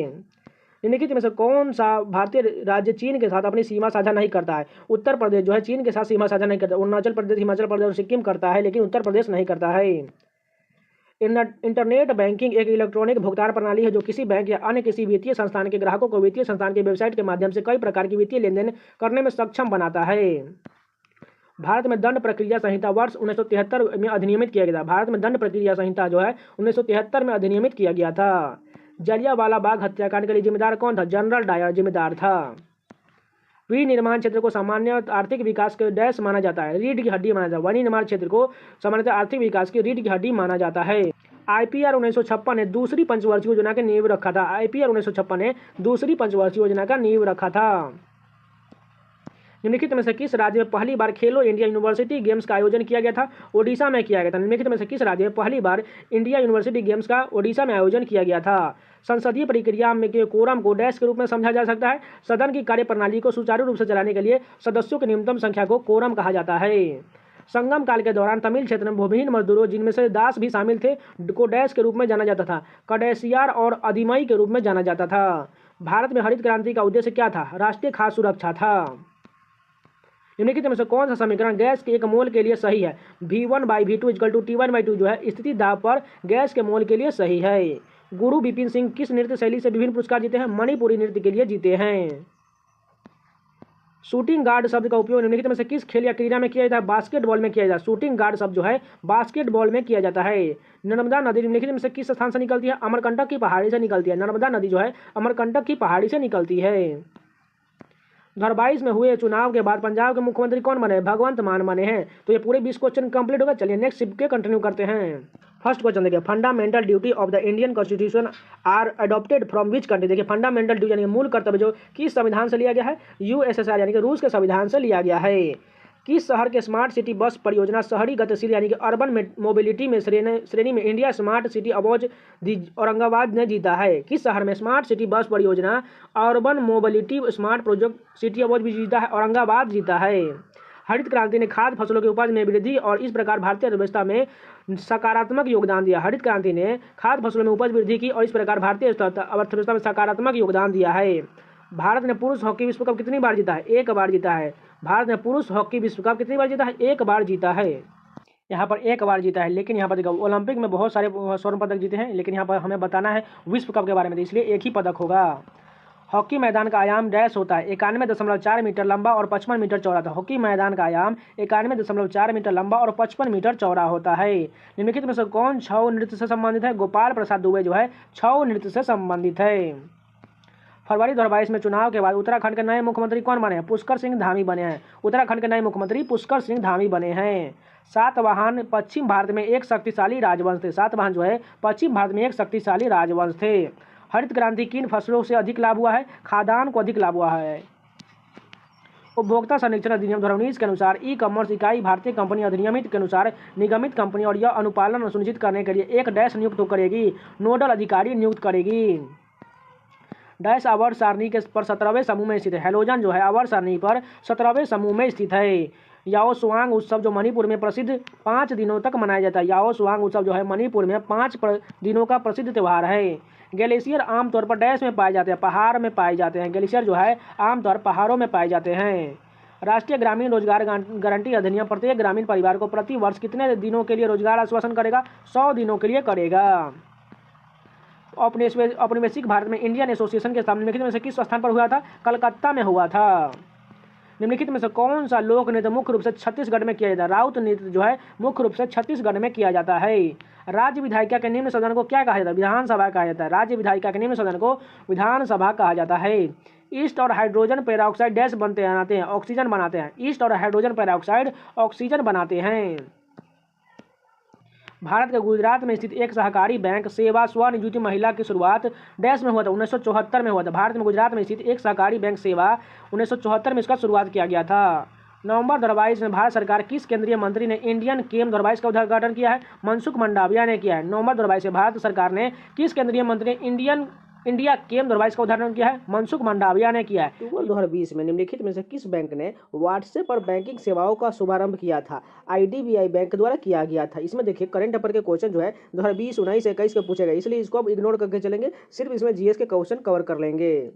निम्नलिखित में से कौन सा भारतीय राज्य चीन के साथ अपनी सीमा साझा नहीं करता है? उत्तर प्रदेश जो है चीन के साथ सीमा साझा नहीं करता। अरुणाचल प्रदेश, हिमाचल प्रदेश और सिक्किम करता है, लेकिन उत्तर प्रदेश नहीं करता है। इंटरनेट बैंकिंग एक इलेक्ट्रॉनिक भुगतान प्रणाली है जो किसी बैंक या अन्य किसी वित्तीय संस्थान के ग्राहकों को वित्तीय संस्थान की वेबसाइट के माध्यम से कई प्रकार की वित्तीय लेनदेन करने में सक्षम बनाता है। भारत में दंड प्रक्रिया संहिता वर्ष 1973 में अधिनियमित किया गया था। भारत में दंड प्रक्रिया संहिता जो है 1973 में अधिनियमित किया गया था। जलियांवाला बाग हत्याकांड के लिए जिम्मेदार कौन था? जनरल डायर जिम्मेदार था। विनिर्माण क्षेत्र को सामान्य आर्थिक विकास के डैश माना जाता है? रीढ़ की हड्डी माना जाता है। विनिर्माण क्षेत्र को सामान्यतः आर्थिक विकास की रीढ़ की हड्डी माना जाता है। IPR 1956 ने दूसरी पंचवर्षीय योजना का नींव रखा था। IPR 1956 ने दूसरी पंचवर्षीय योजना का नींव रखा था। निम्नलिखित में से किस राज्य में पहली बार खेलो इंडिया यूनिवर्सिटी गेम्स का आयोजन किया गया था? ओडिशा में किया गया था। निम्नलिखित में से किस राज्य में पहली बार इंडिया यूनिवर्सिटी गेम्स का ओडिशा में आयोजन किया गया था? संसदीय प्रक्रिया में के कोरम को डैश के रूप में समझा जा सकता है? सदन की कार्यप्रणाली को सुचारू रूप से चलाने के लिए सदस्यों की न्यूनतम संख्या को कोरम कहा जाता है। संगम काल के दौरान तमिल क्षेत्र में भूमिहीन मजदूरों जिनमें से दास भी शामिल थे को डैश के रूप में जाना जाता था? कडेसियार और अधिमई के रूप में जाना जाता था। भारत में हरित क्रांति का उद्देश्य क्या था? राष्ट्रीय खाद्य सुरक्षा था। निम्नलिखित में से कौन सा समीकरण गैस के एक मोल के लिए सही है? V1/V2 = T1/2 जो है स्थिति दाब पर गैस के मोल के लिए सही है। गुरु बिपिन सिंह किस नृत्य शैली से विभिन्न पुरस्कार जीते हैं? मणिपुरी नृत्य के लिए जीते हैं। शूटिंग गार्ड शब्द का उपयोग निम्नलिखित में से किस खेल या क्रीड़ा में किया जाता है? बास्केटबॉल में किया जाता है। शूटिंग गार्ड शब्द जो है बास्केटबॉल में किया जाता है। नर्मदा नदी निम्नलिखित में से किस स्थान से निकलती है? अमरकंटक की पहाड़ी से निकलती है। नर्मदा नदी जो है अमरकंटक की पहाड़ी से निकलती है। 2022 में हुए चुनाव के बाद पंजाब के मुख्यमंत्री कौन बने? भगवंत मान बने हैं। तो ये पूरे 20 क्वेश्चन कंप्लीट हो गए। चलिए नेक्स्ट शिफ्ट के कंटिन्यू करते हैं। फर्स्ट क्वेश्चन देखिए, fundamental duty of the Indian constitution are adopted from which country? देखिए फंडामेंटल ड्यूटी यानी मूल कर्तव्य जो किस संविधान से लिया गया है? USSR यानी कि रूस के संविधान से लिया गया है। किस शहर के स्मार्ट सिटी बस परियोजना शहरी गतिशील यानी कि अर्बन मोबिलिटी में श्रेणी में India smart city award Aurangabad ने जीता है? किस शहर में स्मार्ट सिटी बस परियोजना urban mobility smart project city award भी जीता है? औरंगाबाद जीता है। हरित क्रांति ने खाद्य फसलों की उपज में वृद्धि और इस प्रकार भारतीय अर्थव्यवस्था में सकारात्मक योगदान दिया। हरित क्रांति ने खाद्य फसलों में उपज वृद्धि की और इस प्रकार भारतीय अर्थव्यवस्था में सकारात्मक योगदान दिया है। भारत ने पुरुष हॉकी विश्व कप कितनी बार जीता है? 1 बार जीता है। भारत ने पुरुष हॉकी विश्व कप कितनी बार जीता है? 1 बार जीता है। यहाँ पर 1 बार जीता है, लेकिन यहाँ पर देखो ओलंपिक में बहुत सारे स्वर्ण पदक जीते हैं, लेकिन यहाँ पर हमें बताना है विश्व कप के बारे में, तो इसलिए एक ही पदक होगा। हॉकी मैदान का आयाम डैश होता है 91.4 मीटर लंबा और 55 मीटर चौड़ा था। हॉकी मैदान का आयाम 91.4 मीटर लंबा और 55 मीटर चौड़ा होता है। निम्नलिखित में से कौन छऊ नृत्य से संबंधित है? गोपाल प्रसाद दुबे जो है छऊ नृत्य से संबंधित है। फरवरी 2022 में चुनाव के बाद उत्तराखंड के नए मुख्यमंत्री कौन बने हैं? पुष्कर सिंह धामी बने हैं। उत्तराखंड के नए मुख्यमंत्री पुष्कर सिंह धामी बने हैं। सातवाहन पश्चिम भारत में एक शक्तिशाली राजवंश थे। सातवाहन जो है पश्चिम भारत में एक शक्तिशाली राजवंश थे। हरित क्रांति किन फसलों से अधिक लाभ हुआ है? खाद्यान्न को अधिक लाभ हुआ है। उपभोक्ता संरक्षण अधिनियम 2019 के अनुसार ई कॉमर्स इकाई भारतीय कंपनी अधिनियम के अनुसार निगमित कंपनी और यह अनुपालन सुनिश्चित करने के लिए एक डैश नियुक्त करेगी, नोडल अधिकारी नियुक्त करेगी। डैश आवर्त सारणी के पर 17वें समूह में स्थित है। हैलोजन जो है आवर्त सारणी पर 17वें समूह में स्थित है। याओ स्वांग उत्सव जो मणिपुर में प्रसिद्ध 5 दिनों तक मनाया जाता है। याओ स्वांग उत्सव जो है मणिपुर में 5 दिनों का प्रसिद्ध त्यौहार है। ग्लेशियर आमतौर पर डैश में पाए जाते हैं? पहाड़ में पाए जाते हैं। ग्लेशियर जो है आमतौर पहाड़ों में पाए जाते हैं। राष्ट्रीय ग्रामीण रोजगार गारंटी अधिनियम प्रत्येक ग्रामीण परिवार को प्रति वर्ष कितने दिनों के लिए रोजगार आश्वासन करेगा? 100 दिनों के लिए करेगा। औपनिवेशिक भारत में इंडियन एसोसिएशन के स्थापना निम्नलिखित में से किस स्थान पर हुआ था? कलकत्ता में हुआ था। निम्नलिखित में से कौन सा लोक नृत्य मुख्य रूप से छत्तीसगढ़ में किया जाता है? राउत नृत्य जो है मुख्य रूप से छत्तीसगढ़ में किया जाता है। राज्य विधायिका के निम्न सदन को क्या कहा जाता है? विधानसभा कहा जाता है। राज्य विधायिका के निम्न सदन को विधानसभा कहा जाता है। ईस्ट और हाइड्रोजन पेरोक्साइड डैश बनाते हैं? ऑक्सीजन बनाते हैं। ईस्ट और हाइड्रोजन पेरोक्साइड ऑक्सीजन बनाते हैं। भारत के गुजरात में स्थित एक सहकारी बैंक सेवा स्वनियोजित महिला की शुरुआत डैश में हुआ था? 1974 में हुआ था। भारत में गुजरात में स्थित एक सहकारी बैंक सेवा 1974 में इसका शुरुआत किया गया था। नवंबर 2022 में भारत सरकार किस केंद्रीय मंत्री ने इंडियन केम 2022 का उद्घाटन किया है? मनसुख मंडाविया ने किया है। नवंबर 2022 में भारत सरकार ने किस केंद्रीय मंत्री ने इंडिया केम 2022 का उद्घाटन किया है? मनसुख मंडाविया ने किया है। अक्टूबर 2020 में निम्नलिखित में से किस बैंक ने व्हाट्सएप पर बैंकिंग सेवाओं का शुभारंभ किया था? आईडीबीआई बैंक द्वारा किया गया था। इसमें देखिए करंट अफेयर के क्वेश्चन जो है 2020, 19, 21 के पूछे गए, इसलिए इसको अब इग्नोर करके चलेंगे, सिर्फ इसमें जीएस के क्वेश्चन कवर कर लेंगे।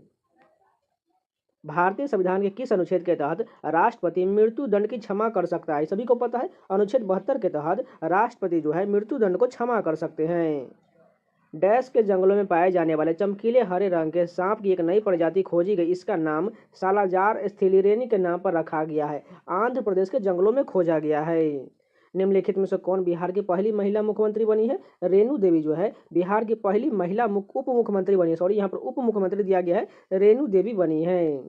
भारतीय संविधान के किस अनुच्छेद के तहत राष्ट्रपति मृत्यु दंड की क्षमा कर सकता है? सभी को पता है अनुच्छेद 72 के तहत राष्ट्रपति जो है मृत्यु दंड को क्षमा कर सकते हैं। डैश के जंगलों में पाए जाने वाले चमकीले हरे रंग के सांप की एक नई प्रजाति खोजी गई। इसका नाम सालाजार स्थिलिरेनी के नाम पर रखा गया है। आंध्र प्रदेश के जंगलों में खोजा गया है। निम्नलिखित में से कौन बिहार की पहली महिला मुख्यमंत्री बनी है? रेणु देवी जो है बिहार की पहली महिला उप मुख्यमंत्री बनी है। सॉरी, यहाँ पर उप मुख्यमंत्री दिया गया है, रेणु देवी बनी है।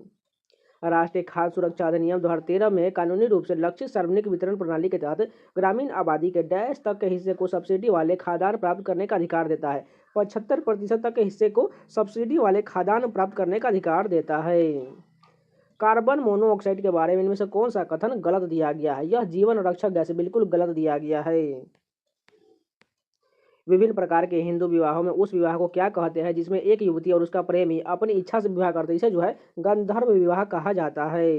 राष्ट्रीय खाद्य सुरक्षा अधिनियम 2013 में कानूनी रूप से लक्षित सार्वजनिक वितरण प्रणाली के तहत ग्रामीण आबादी के डैश तक के हिस्से को सब्सिडी वाले खाद्यान्न प्राप्त करने का अधिकार देता है। 75% तक के हिस्से को सब्सिडी वाले खाद्यान्न प्राप्त करने का अधिकार देता है। कार्बन मोनोऑक्साइड के बारे में इनमें से कौन सा कथन गलत दिया गया है? यह जीवन रक्षक गैस है, बिल्कुल गलत दिया गया है। विभिन्न प्रकार के हिंदू विवाहों में उस विवाह को क्या कहते हैं जिसमें एक युवती और उसका प्रेमी अपनी इच्छा से विवाह करते हैं? इसे जो है गंधर्व विवाह कहा जाता है।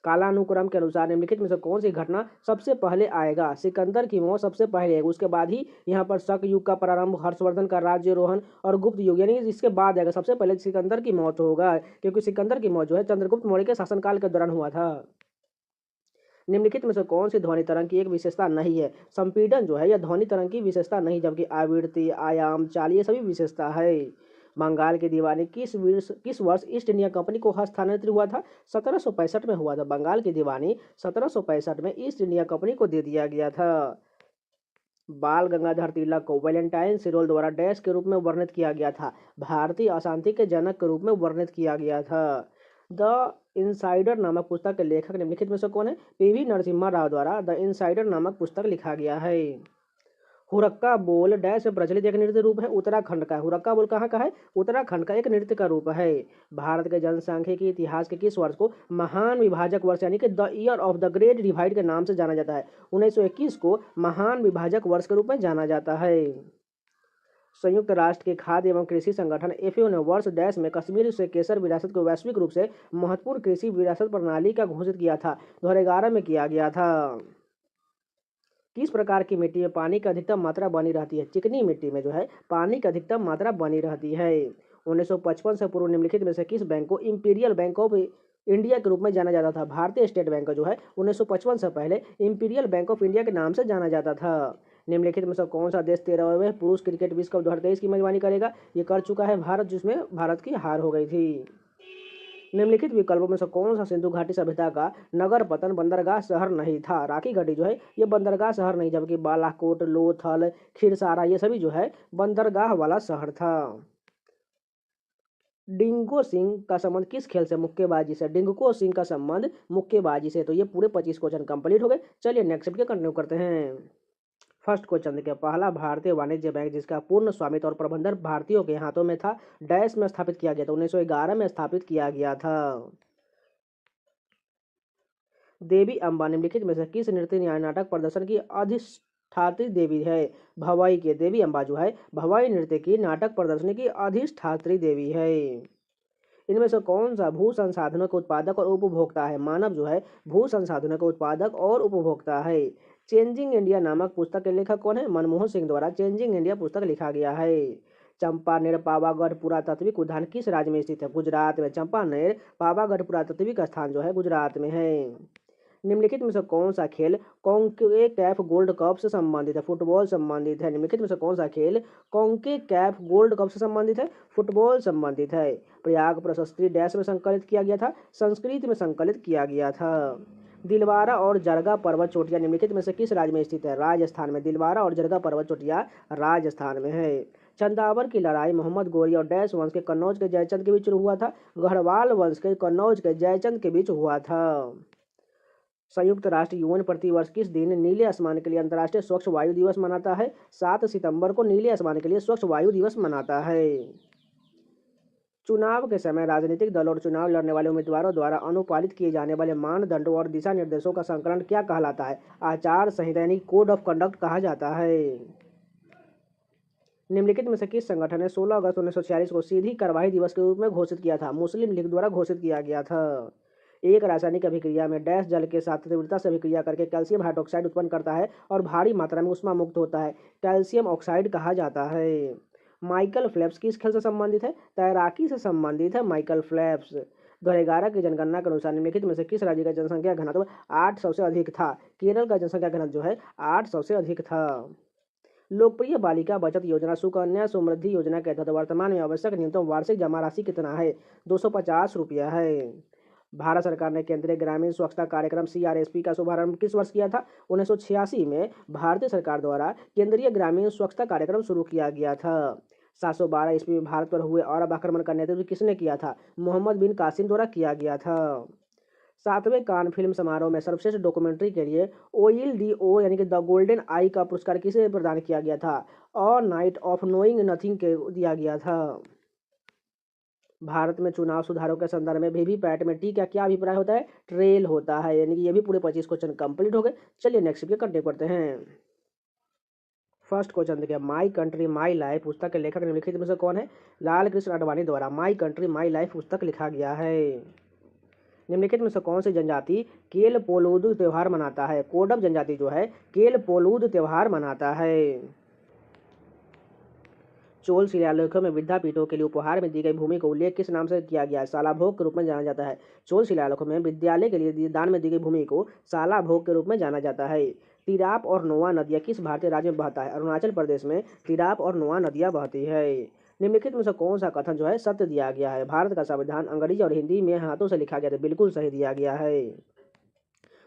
कालानुक्रम के अनुसार निम्नलिखित में से कौन सी घटना सबसे पहले आएगा? सिकंदर की मौत सबसे पहले आएगी, उसके बाद ही यहाँ पर शक युग का प्रारंभ, हर्षवर्धन का राज्यरोहण और गुप्त युग, यानी इसके बाद आएगा। सबसे पहले सिकंदर की मौत होगा, क्योंकि सिकंदर की मौत जो है चंद्रगुप्त मौर्य के शासनकाल के दौरान हुआ था। निम्नलिखित में से कौन सी ध्वनि तरंग की एक विशेषता नहीं है? संपीड़न जो है यह ध्वनि तरंग की विशेषता नहीं, जबकि आवृत्ति, आयाम, चाल ये सभी विशेषता है। बंगाल की दीवानी किस वर्ष ईस्ट इंडिया कंपनी को हस्तांतरित हुआ था? 1765 में हुआ था। बंगाल की दीवानी 1765 में ईस्ट इंडिया कंपनी को दे दिया गया था। बाल गंगाधर तिलक को वैलेंटाइन सिरोल द्वारा डैश के रूप में वर्णित किया गया था? भारतीय अशांति के जनक के रूप में वर्णित किया गया था। द इनसाइडर नामक पुस्तक के लेखक निम्नलिखित में से कौन है? पीवी नरसिम्हा राव द्वारा द इनसाइडर नामक पुस्तक लिखा गया है। हुरक्का बोल डैश में प्रचलित एक नृत्य रूप है? उत्तराखंड का। हुरक्का बोल कहाँ का है? उत्तराखंड का एक नृत्य का रूप है। भारत के जनसांख्यिकी इतिहास के किस वर्ष को महान विभाजक वर्ष यानी कि the year of the great divide के नाम से जाना जाता है? 1921 को महान विभाजक वर्ष के रूप में जाना जाता है। संयुक्त राष्ट्र के खाद्य एवं कृषि संगठन एफएओ ने वर्ष डैश में कश्मीर से केसर विरासत को वैश्विक रूप से महत्वपूर्ण कृषि विरासत प्रणाली का घोषित किया था? 2011 में किया गया था। किस प्रकार की मिट्टी में पानी की अधिकतम मात्रा बनी रहती है? चिकनी मिट्टी में जो है पानी की अधिकतम मात्रा बनी रहती है। 1955 से पूर्व निम्नलिखित में से किस बैंक को इंपीरियल बैंक ऑफ इंडिया के रूप में जाना जाता था? भारतीय स्टेट बैंक जो है 1955 से पहले इंपीरियल बैंक ऑफ इंडिया के नाम से जाना जाता था। निम्नलिखित में से कौन सा देश 13वें पुरुष क्रिकेट विश्व कप 2023 की मेजबानी करेगा? ये कर चुका है भारत, जिसमें भारत की हार हो गई थी। निम्नलिखित विकल्पों में से कौन सा सिंधु घाटी सभ्यता का नगर पतन बंदरगाह शहर नहीं था? राखी घाटी जो है ये बंदरगाह शहर नहीं, जबकि बालाकोट, लोथल, खीरसारा ये सभी जो है बंदरगाह वाला शहर था। डिंगो सिंह का संबंध किस खेल से? मुक्केबाजी से। डिंगो सिंह का संबंध मुक्केबाजी से। तो ये पूरे 25 क्वेश्चन कंप्लीट हो गए। चलिए नेक्स्ट के कंटिन्यू करते हैं। फर्स्ट क्वेश्चन देखिए, पहला भारतीय वाणिज्य बैंक जिसका पूर्ण स्वामित्व और प्रबंधन भारतीयों के हाथों में था, डैश में स्थापित किया गया था? 1911 में स्थापित किया गया था। देवी अम्बा निम्नलिखित में से किस नृत्य न्याय नाटक प्रदर्शन की अधिष्ठात्री देवी है? भवाई के देवी अम्बा जो है भवाई नृत्य की नाटक प्रदर्शनी की अधिष्ठात्री देवी है। इनमें से कौन सा भू संसाधनों के उत्पादक और उपभोक्ता है? मानव जो है भू संसाधनों के उत्पादक और उपभोक्ता है। चेंजिंग इंडिया नामक पुस्तक के लेखक कौन है? मनमोहन सिंह द्वारा चेंजिंग इंडिया पुस्तक लिखा गया है। चंपानेर पावागढ़ पुरातात्विक उद्यान किस राज्य में स्थित है? गुजरात में। चंपानेर पावागढ़ पुरातात्विक स्थान जो है गुजरात में है। निम्नलिखित में से कौन सा खेल कॉन्केकैफ गोल्ड कप से संबंधित है? फुटबॉल संबंधित है। निम्नलिखित में से कौन सा खेल कॉन्केकैफ गोल्ड कप से संबंधित है? फुटबॉल संबंधित है। प्रयाग प्रशस्ति डैश में संकलित किया गया था? संस्कृत में संकलित किया गया था। दिलवारा और जरगा पर्वत चोटियां निम्नलिखित में से किस राज्य में स्थित है? राजस्थान में। दिलवारा और जरगा पर्वत चोटियां राजस्थान में है। चंदावर की लड़ाई मोहम्मद गोरी और डैश वंश के कन्नौज के जयचंद के बीच हुआ था? गढ़वाल वंश के कन्नौज के जयचंद के बीच हुआ था। संयुक्त राष्ट्र यूएन प्रतिवर्ष किस दिन नीले आसमान के लिए अंतर्राष्ट्रीय स्वच्छ वायु दिवस मनाता है? 7 सितंबर को नीले आसमान के लिए स्वच्छ वायु दिवस मनाता है। चुनाव के समय राजनीतिक दल और चुनाव लड़ने वाले उम्मीदवारों द्वारा अनुपालित किए जाने वाले मानदंडों और दिशा निर्देशों का संकलन क्या कहलाता है? आचार संहिता यानी कोड ऑफ कंडक्ट कहा जाता है। निम्नलिखित में से किस संगठन ने 16 अगस्त 1946 को सीधी कार्रवाई दिवस के रूप में घोषित किया था? मुस्लिम लीग द्वारा घोषित किया गया था। एक रासायनिक अभिक्रिया में डैश जल के साथ तीव्रता से अभिक्रिया करके कैल्शियम हाइड्रोक्साइड उत्पन्न करता है और भारी मात्रा में ऊष्मा मुक्त होता है, कैल्शियम ऑक्साइड कहा जाता है। माइकल फेल्प्स किस खेल से संबंधित है? तैराकी से संबंधित है माइकल फेल्प्स। 2011 की जनगणना के अनुसार निम्नलिखित में से किस राज्य का जनसंख्या घनत्व 800 से अधिक था? केरल का जनसंख्या घनत्व जो है 800 से अधिक था। लोकप्रिय बालिका बचत योजना सुकन्या समृद्धि योजना के तहत वर्तमान में आवश्यक न्यूनतम वार्षिक जमा राशि कितना है? 250 रुपया है। भारत सरकार ने केंद्रीय ग्रामीण स्वच्छता कार्यक्रम CRSP का शुभारंभ किस वर्ष किया था? 1986 में भारतीय सरकार द्वारा केंद्रीय ग्रामीण स्वच्छता कार्यक्रम शुरू किया गया था। 712 ईस्वी में भारत पर हुए अरब आक्रमण का नेतृत्व किसने किया था? मोहम्मद बिन कासिम द्वारा किया गया था। 7वें कान फिल्म समारोह में सर्वश्रेष्ठ डॉक्यूमेंट्री के लिए OLDO यानी कि द गोल्डन आई का पुरस्कार किसे प्रदान किया गया था? A night of knowing nothing के दिया गया था। भारत में चुनाव सुधारों के संदर्भ में वीवीपैट में टी का क्या अभिप्राय होता है? ट्रेल होता है। यानी कि ये भी पूरे 25 क्वेश्चन कंप्लीट हो गए। चलिए नेक्स्ट के कंटिन्यू करते हैं। फर्स्ट क्वेश्चन देखिए, माई कंट्री माई लाइफ पुस्तक के लेखक निम्नलिखित में से कौन है? लाल कृष्ण आडवाणी द्वारा माई कंट्री माई लाइफ पुस्तक लिखा गया है। निम्नलिखित में से कौन सी जनजाति केल पोलूद त्योहार मनाता है? कोडब जनजाति जो है केल पोलूद त्योहार मनाता है। चोल शिलालेखों में विद्यापीठों के लिए उपहार में दी गई भूमि का उल्लेख किस नाम से किया गया है? शालाभोग के रूप में जाना जाता है। चोल शिलालेखों में विद्यालय के लिए दान में दी गई भूमि को शालाभोग के रूप में जाना जाता है। तिराप और नोआ नदियाँ किस भारतीय राज्य में बहता है? अरुणाचल प्रदेश में तिराप और नोआ नदियाँ बहती है। निम्नलिखित में से कौन सा कथन जो है सत्य दिया गया है? भारत का संविधान अंग्रेजी और हिंदी में हाथों से लिखा गया था। बिल्कुल सही दिया गया है।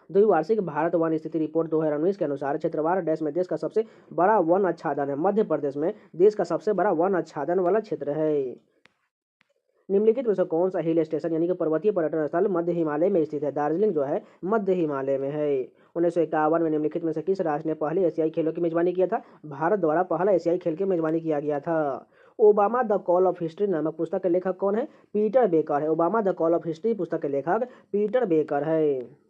द्विवार्षिक भारत वन स्थिति रिपोर्ट 2019 के अनुसार क्षेत्रवार डैश में देश का सबसे बड़ा वन आच्छादन है। मध्य प्रदेश में देश का सबसे बड़ा वन आच्छादन वाला क्षेत्र है। निम्नलिखित में से कौन सा हिल स्टेशन यानी कि पर्वतीय पर्यटन स्थल मध्य हिमालय में स्थित है? दार्जिलिंग जो है मध्य हिमालय में है। 1951 में निम्नलिखित में से किस राष्ट्र ने पहले एशियाई खेलों की मेजबानी किया था? भारत द्वारा पहला एशियाई खेल की मेजबानी किया गया था। Obama the call of history नामक पुस्तक के लेखक कौन है? पीटर बेकर है। Obama the call of history पुस्तक के लेखक पीटर बेकर है।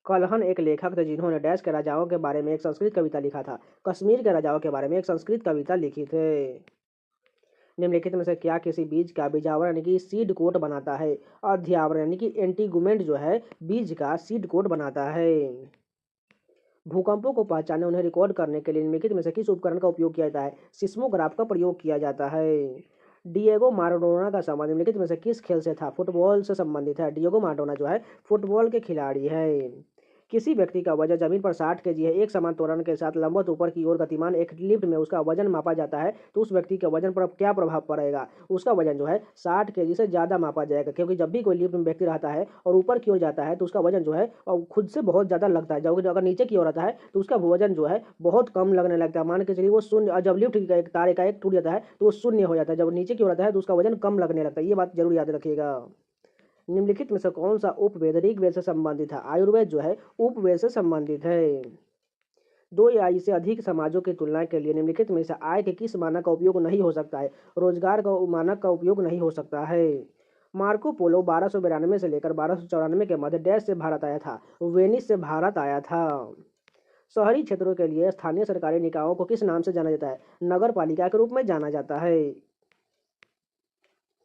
कल्हन एक लेखक थे जिन्होंने डैश के राजाओं के बारे में एक संस्कृत कविता लिखा था। कश्मीर के राजाओं के बारे में एक संस्कृत कविता लिखी थे। निम्नलिखित में से क्या किसी बीज का बीजावरण यानी कि सीड कोट बनाता है? अध्यावरण यानी कि एंटीगुमेंट जो है बीज का सीड कोट बनाता है। भूकंपों को पहचानने उन्हें रिकॉर्ड करने के लिए निम्नलिखित में से किस उपकरण का उपयोग किया जाता है? सिस्मोग्राफ का प्रयोग किया जाता है। डिएगो माराडोना का संबंध निम्नलिखित में से किस खेल से था? फुटबॉल से संबंधित है। डिएगो माराडोना जो है फुटबॉल के खिलाड़ी है। किसी व्यक्ति का वजन जमीन पर 60 केजी है, एक समान त्वरण के साथ लंबवत ऊपर की ओर गतिमान एक लिफ्ट में उसका वजन मापा जाता है, तो उस व्यक्ति के वजन पर क्या प्रभाव पड़ेगा? उसका वजन जो है 60 केजी से ज़्यादा मापा जाएगा, क्योंकि जब भी कोई लिफ्ट में व्यक्ति रहता है और ऊपर की ओर जाता है तो उसका वजन जो है खुद से बहुत ज़्यादा लगता है, जबकि अगर नीचे की ओर आता है तो उसका वजन जो है बहुत कम लगने लगता है। मान के चलिए वो शून्य, और जब लिफ्ट का एक तार एकाएक टूट जाता है तो वो शून्य हो जाता है, जब नीचे की ओर आता है तो उसका वजन कम लगने लगता है। ये बात जरूर याद रखिएगा। निम्नलिखित में से कौन सा उपवेद ऋग्वेद से संबंधित है? आयुर्वेद जो है उपवेद से संबंधित है। दो या इससे अधिक समाजों की तुलना के लिए निम्नलिखित में से आय के किस मानक का उपयोग नहीं हो सकता है? रोजगार का मानक का उपयोग नहीं हो सकता है। मार्को पोलो 1292 से लेकर 1294 के मध्य डैश से भारत आया था? वेनिस से भारत आया था। शहरी क्षेत्रों के लिए स्थानीय सरकारी निकायों को किस नाम से जाना जाता है? नगर पालिका के रूप में जाना जाता है।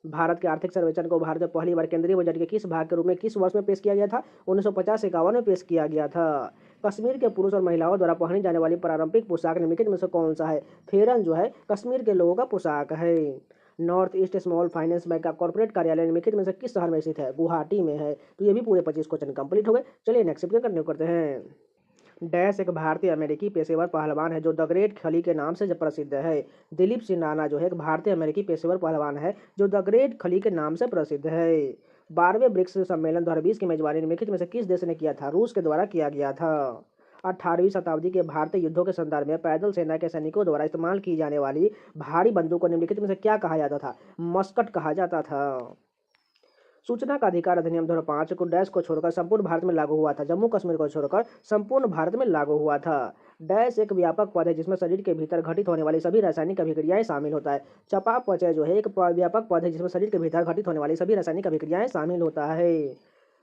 भारत के आर्थिक सर्वेक्षण को भारत में पहली बार केंद्रीय बजट के किस भाग के रूप में किस वर्ष में पेश किया गया था? 1950-51 में पेश किया गया था। कश्मीर के पुरुष और महिलाओं द्वारा पहनी जाने वाली पारंपरिक पोशाक निम्नलिखित में से कौन सा है? फेरन जो है कश्मीर के लोगों का पोशाक है। North east small finance bank का कॉर्पोरेट कार्यालय निम्नलिखित में से किस शहर में स्थित है? गुवाहाटी में है। तो ये भी पूरे 25 क्वेश्चन कंप्लीट हो गए। चलिए नेक्स्ट कंटिन्यू करते हैं। डैश एक भारतीय अमेरिकी पेशेवर पहलवान है जो द ग्रेट खली के नाम से प्रसिद्ध है। दिलीप सिंघाना जो है एक भारतीय अमेरिकी पेशेवर पहलवान है जो द ग्रेट खली के नाम से प्रसिद्ध है। 12वें ब्रिक्स सम्मेलन 2020 की मेजबानी निम्नलिखित में से किस देश ने किया था? रूस के द्वारा किया गया था। 18वीं शताब्दी के भारतीय युद्धों के संदर्भ में पैदल सेना के सैनिकों द्वारा इस्तेमाल की जाने वाली भारी बंदूक को निम्नलिखित में से क्या कहा जाता था? मस्कट कहा जाता था। सूचना का अधिकार अधिनियम 2005 को डैश को छोड़कर संपूर्ण भारत में लागू हुआ था। जम्मू कश्मीर को छोड़कर संपूर्ण भारत में लागू हुआ था। डैश एक व्यापक पद है जिसमें शरीर के भीतर घटित होने वाली सभी रासायनिक अभिक्रियाएं शामिल होता है। चयापचय जो है एक व्यापक पद है जिसमें शरीर के भीतर घटित होने वाली सभी रासायनिक अभिक्रियाएं शामिल होता है।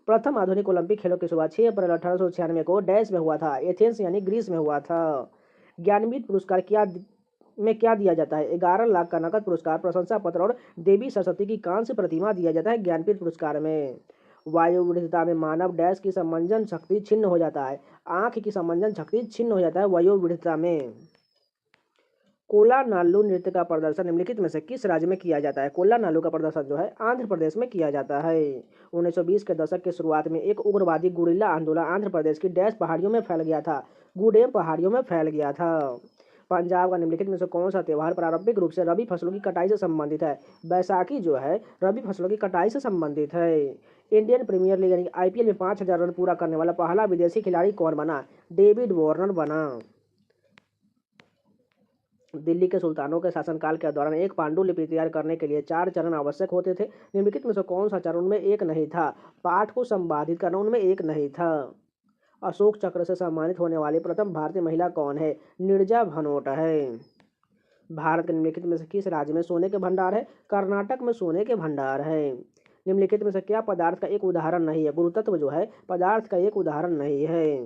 प्रथम आधुनिक ओलंपिक खेलों की शुरुआत 6 अप्रैल 1896 को डैश में हुआ था? एथेंस यानी ग्रीस में हुआ था। ज्ञानपीठ पुरस्कार क्या दिया जाता है? 11 लाख का नकद पुरस्कार, प्रशंसा पत्र और देवी सरस्वती की कांस्य प्रतिमा दिया जाता है ज्ञानपीठ पुरस्कार में। वायु विविधता में मानव डैश की समंजन शक्ति छिन्न हो जाता है? आंख की समंजन शक्ति छिन्न हो जाता है वायु विविधता में। कोला नालू नृत्य का प्रदर्शन निम्नलिखित में से किस राज्य में किया जाता है? कोला नालू का प्रदर्शन जो है आंध्र प्रदेश में किया जाता है। 1920 के दशक की शुरुआत में एक उग्रवादी गुरिल्ला आंदोलन आंध्र प्रदेश की डैश पहाड़ियों में फैल गया था? गुडेम पहाड़ियों में फैल गया था। पंजाब का निम्नलिखित में से कौन सा त्यौहार पारंपरिक रूप से रबी फसलों की कटाई से संबंधित है? बैसाखी जो है रबी फसलों की कटाई से संबंधित है। इंडियन प्रीमियर लीग यानी आईपीएल में 5000 रन पूरा करने वाला पहला विदेशी खिलाड़ी कौन बना? डेविड वार्नर बना। दिल्ली के सुल्तानों के शासनकाल के दौरान एक पांडुलिपि तैयार करने के लिए 4 चरण आवश्यक होते थे। निम्नलिखित में से कौन सा चरण उनमें एक नहीं था? पाठ को संपादित करना उनमें एक नहीं था। अशोक चक्र से सम्मानित होने वाली प्रथम भारतीय महिला कौन है? नीरजा भनोट है। भारत के निम्नलिखित में से किस राज्य में सोने के भंडार है? कर्नाटक में सोने के भंडार है। निम्नलिखित में से क्या पदार्थ का एक उदाहरण नहीं है? गुरुतत्व जो है पदार्थ का एक उदाहरण नहीं है।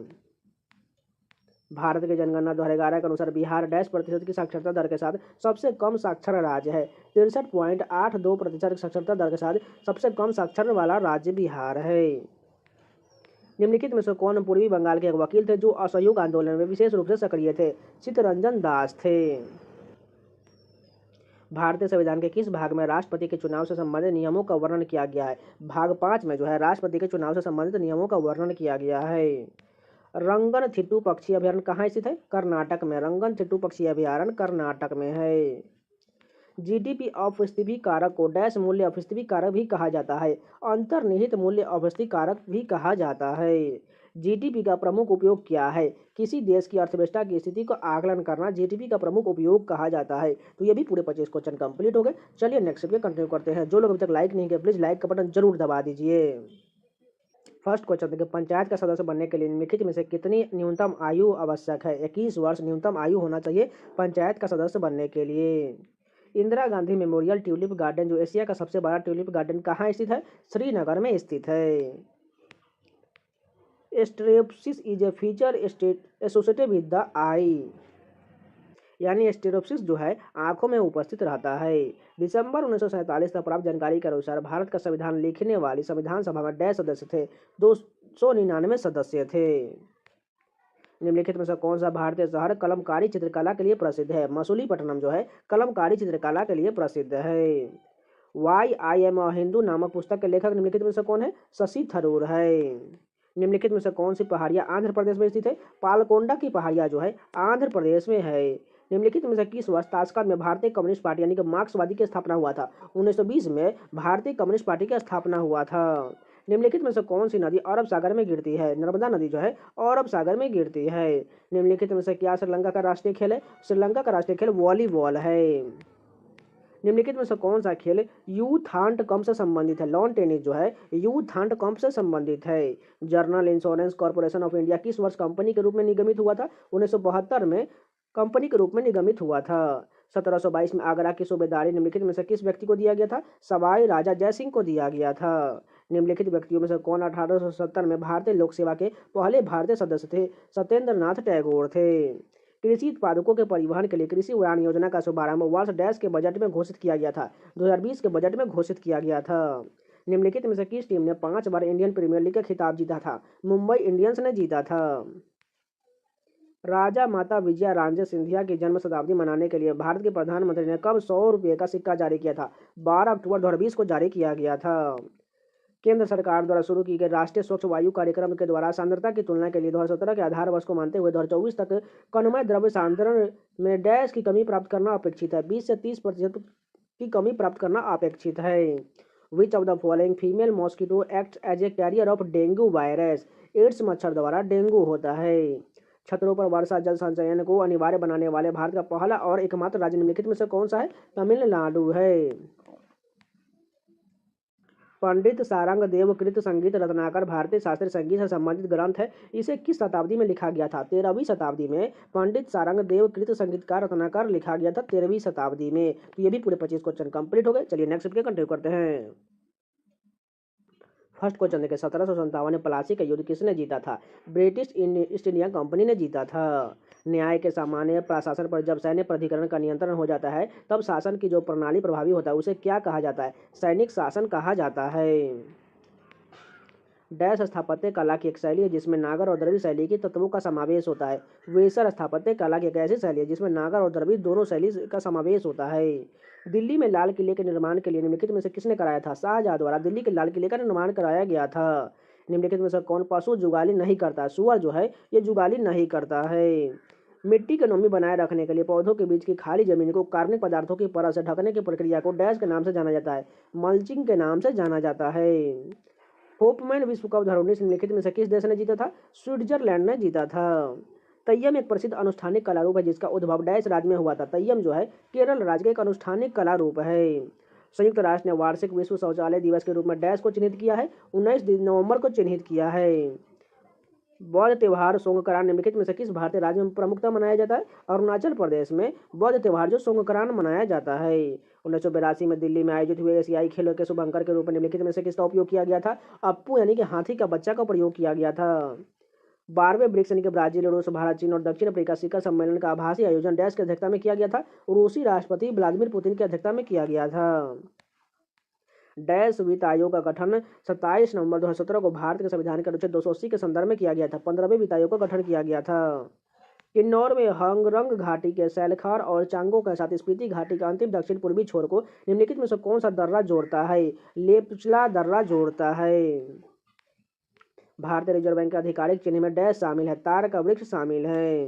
भारत के जनगणना 2011 के अनुसार बिहार डैश प्रतिशत की साक्षरता दर के साथ सबसे कम साक्षर राज्य है? 63.82% साक्षरता दर के साथ सबसे कम साक्षर वाला राज्य बिहार है। निम्नलिखित में से कौन पूर्वी बंगाल के एक वकील थे जो असहयोग आंदोलन में विशेष रूप से सक्रिय थे? चित्तरंजन दास थे। भारतीय संविधान के किस भाग में राष्ट्रपति के चुनाव से संबंधित नियमों का वर्णन किया गया है? भाग 5 में जो है राष्ट्रपति के चुनाव से संबंधित नियमों का वर्णन किया गया है। रंगनथिट्टू पक्षी अभयारण्य कहाँ स्थित है? कर्नाटक में। रंगनथिट्टू पक्षी अभयारण्य कर्नाटक में है। जीडीपी अपस्फीति कारक को डैश मूल्य अपस्फीति कारक भी कहा जाता है? अंतर्निहित मूल्य अपस्फीति कारक भी कहा जाता है। जीडीपी का प्रमुख उपयोग क्या है? किसी देश की अर्थव्यवस्था की स्थिति को आकलन करना जीडीपी का प्रमुख उपयोग कहा जाता है। तो ये भी पूरे 25 क्वेश्चन कंप्लीट हो गए। चलिए नेक्स्ट पे कंटिन्यू करते हैं। जो लोग अभी तक लाइक नहीं किए प्लीज लाइक का बटन जरूर दबा दीजिए। फर्स्ट क्वेश्चन देखिए, पंचायत का सदस्य बनने के लिए निम्नलिखित में से कितनी न्यूनतम आयु आवश्यक है? 21 वर्ष न्यूनतम आयु होना चाहिए पंचायत का सदस्य बनने के लिए। Indira Gandhi memorial tulip garden जो एशिया का सबसे बड़ा ट्यूलिप गार्डन कहाँ स्थित है? श्रीनगर में स्थित है। Stereopsis is a feature associated with the eye, यानी स्टेरोप्सिस जो है आंखों में उपस्थित रहता है। दिसंबर 1947 तक प्राप्त जानकारी के अनुसार भारत का संविधान लिखने वाली संविधान सभा में डैश सदस्य थे? 299 सदस्य थे। निम्नलिखित में से कौन सा भारतीय शहर कलमकारी चित्रकला के लिए प्रसिद्ध है? मसूलीपट्टनम जो है कलमकारी चित्रकला के लिए प्रसिद्ध है। Why I am a Hindu नामक पुस्तक के लेखक निम्नलिखित में से कौन है? शशि थरूर है। निम्नलिखित में से कौन सी पहाड़ियाँ आंध्र प्रदेश में स्थित है? पालकोंडा की पहाड़ियाँ जो है आंध्र प्रदेश में है। निम्नलिखित में से किस वर्ष ताशकंद में भारतीय कम्युनिस्ट पार्टी यानी कि मार्क्सवादी की स्थापना हुआ था? 1920 में भारतीय कम्युनिस्ट पार्टी की स्थापना हुआ था। निम्नलिखित में से कौन सी नदी अरब सागर में गिरती है? नर्मदा नदी जो है अरब सागर में गिरती है। निम्नलिखित में से क्या श्रीलंका का राष्ट्रीय खेल है? श्रीलंका का राष्ट्रीय खेल वॉलीबॉल है। निम्नलिखित में से कौन सा खेल यूथांट कप से संबंधित है? लॉन टेनिस जो है यूथांट कप से संबंधित है। Journal insurance corporation of India किस वर्ष कंपनी के रूप में निगमित हुआ था? 1972 में कंपनी के रूप में निगमित हुआ था। 1722 में आगरा की सूबेदारी निम्नलिखित में से किस व्यक्ति को दिया गया था? सवाई राजा जयसिंह को दिया गया था। निम्नलिखित व्यक्तियों में से कौन 1870 में भारतीय लोक सेवा के पहले भारतीय सदस्य थे? सत्येंद्र नाथ टैगोर थे। कृषि उत्पादकों के परिवहन के लिए कृषि उड़ान योजना का शुभारंभ वर्ष डैश के बजट में घोषित किया गया था? 2020 के बजट में घोषित किया गया था। निम्नलिखित में से किस टीम ने 5 बार इंडियन प्रीमियर लीग का खिताब जीता था? मुंबई इंडियंस ने जीता था। राजा माता विजया राजे सिंधिया की जन्म शताब्दी मनाने के लिए भारत के प्रधानमंत्री ने कब 100 रुपये का सिक्का जारी किया था? 12 अक्टूबर 2020 को जारी किया गया था। केंद्र सरकार द्वारा शुरू की गई राष्ट्रीय स्वच्छ वायु कार्यक्रम के द्वारा सांद्रता की तुलना के लिए 2017 के आधार वर्ष को मानते हुए 2024 तक कणमय द्रव्य सांद्रण में डैश की कमी प्राप्त करना अपेक्षित है? 20 से 30% की कमी प्राप्त करना अपेक्षित है। Which of the following female mosquito act as a carrier of dengue virus? Aedes मच्छर द्वारा डेंगू होता है। छतरों पर वर्षा जल संचयन को अनिवार्य बनाने वाले भारत का पहला और एकमात्र राज्य निम्नलिखित में से कौन सा है? तमिलनाडु है। पंडित सारंग देव कृत संगीत रत्नाकर भारतीय शास्त्रीय संगीत से संबंधित ग्रंथ है। इसे किस शताब्दी में लिखा गया था? 13वीं शताब्दी में पंडित सारंग देव कृत संगीतकार रत्नाकर लिखा गया था 13वीं शताब्दी में। तो ये भी पूरे 25 क्वेश्चन कंप्लीट हो गए। चलिए नेक्स्ट के कंटिन्यू करते हैं। फर्स्ट क्वेश्चन देखें, 1757 में प्लासी का युद्ध किसने जीता था? ब्रिटिश ईस्ट इंडिया कंपनी ने जीता था। न्याय के सामान्य प्रशासन पर जब सैन्य प्राधिकरण का नियंत्रण हो जाता है तब शासन की जो प्रणाली प्रभावी होता है उसे क्या कहा जाता है? सैनिक शासन कहा जाता है। डैश स्थापत्य कला की एक शैली है जिसमें नागर और द्रविड़ शैली के तत्वों का समावेश होता है। वेसर स्थापत्य कला की एक ऐसी शैली है जिसमें नागर और द्रविड़ दोनों शैली का समावेश होता है। दिल्ली में लाल किले के निर्माण के लिए निम्नलिखित में से किसने कराया था? शाहजहां द्वारा दिल्ली के लाल किले का निर्माण कराया गया था। निम्नलिखित में से कौन पशु जुगाली नहीं करता? सुअर जो है ये जुगाली नहीं करता है। मिट्टी की नमी बनाए रखने के लिए पौधों के बीच की खाली जमीन को कार्बनिक पदार्थों की परत से ढकने की प्रक्रिया को डैश के नाम से जाना जाता है? मल्चिंग के नाम से जाना जाता है। होपमैन विश्व कप धरोहर निम्नलिखित में से किस देश ने जीता था? स्विट्जरलैंड ने जीता था। तय्यम एक प्रसिद्ध अनुष्ठानिक कला रूप है जिसका उद्भव डैश राज्य में हुआ था? तय्यम जो है केरल राज्य का एक अनुष्ठानिक कला रूप है। संयुक्त राष्ट्र ने वार्षिक विश्व शौचालय दिवस के रूप में डैश को चिन्हित किया है? 19 नवंबर को चिन्हित किया है। बौद्ध त्योहार सोंगकरान निम्नलिखित में से किस भारतीय राज्य में प्रमुखता मनाया जाता है? अरुणाचल प्रदेश में बौद्ध त्योहार जो सोंगकरान मनाया जाता है। 1982 में दिल्ली में आयोजित हुए एशियाई खेलों के शुभंकर के रूप में निम्नलिखित में से किसका उपयोग किया गया था? अप्पू यानी कि हाथी का बच्चा का प्रयोग किया गया था। 12वें ब्रिक्स यानी कि ब्राजील, रूस, भारत, चीन और दक्षिण अफ्रीका शिखर सम्मेलन का आभासी आयोजन डैश की अध्यक्षता में किया गया था? रूसी राष्ट्रपति व्लादिमीर पुतिन की अध्यक्षता में किया गया था। डैश वित्त आयोग का गठन 27 नवंबर 2017 को भारत के संविधान के अनुच्छेद 280 के संदर्भ में किया गया था। 15वें वित्त आयोग का गठन किया गया था। किन्नौर में हंगरंग घाटी के सैलखार और चांगो के साथ स्पीति घाटी का अंतिम दक्षिण पूर्वी छोर को निम्नलिखित में से कौन सा दर्रा जोड़ता है? लेपचला दर्रा जोड़ता है। भारतीय रिजर्व बैंक के आधिकारिक चिन्ह में डैश शामिल है? तार का वृक्ष शामिल है।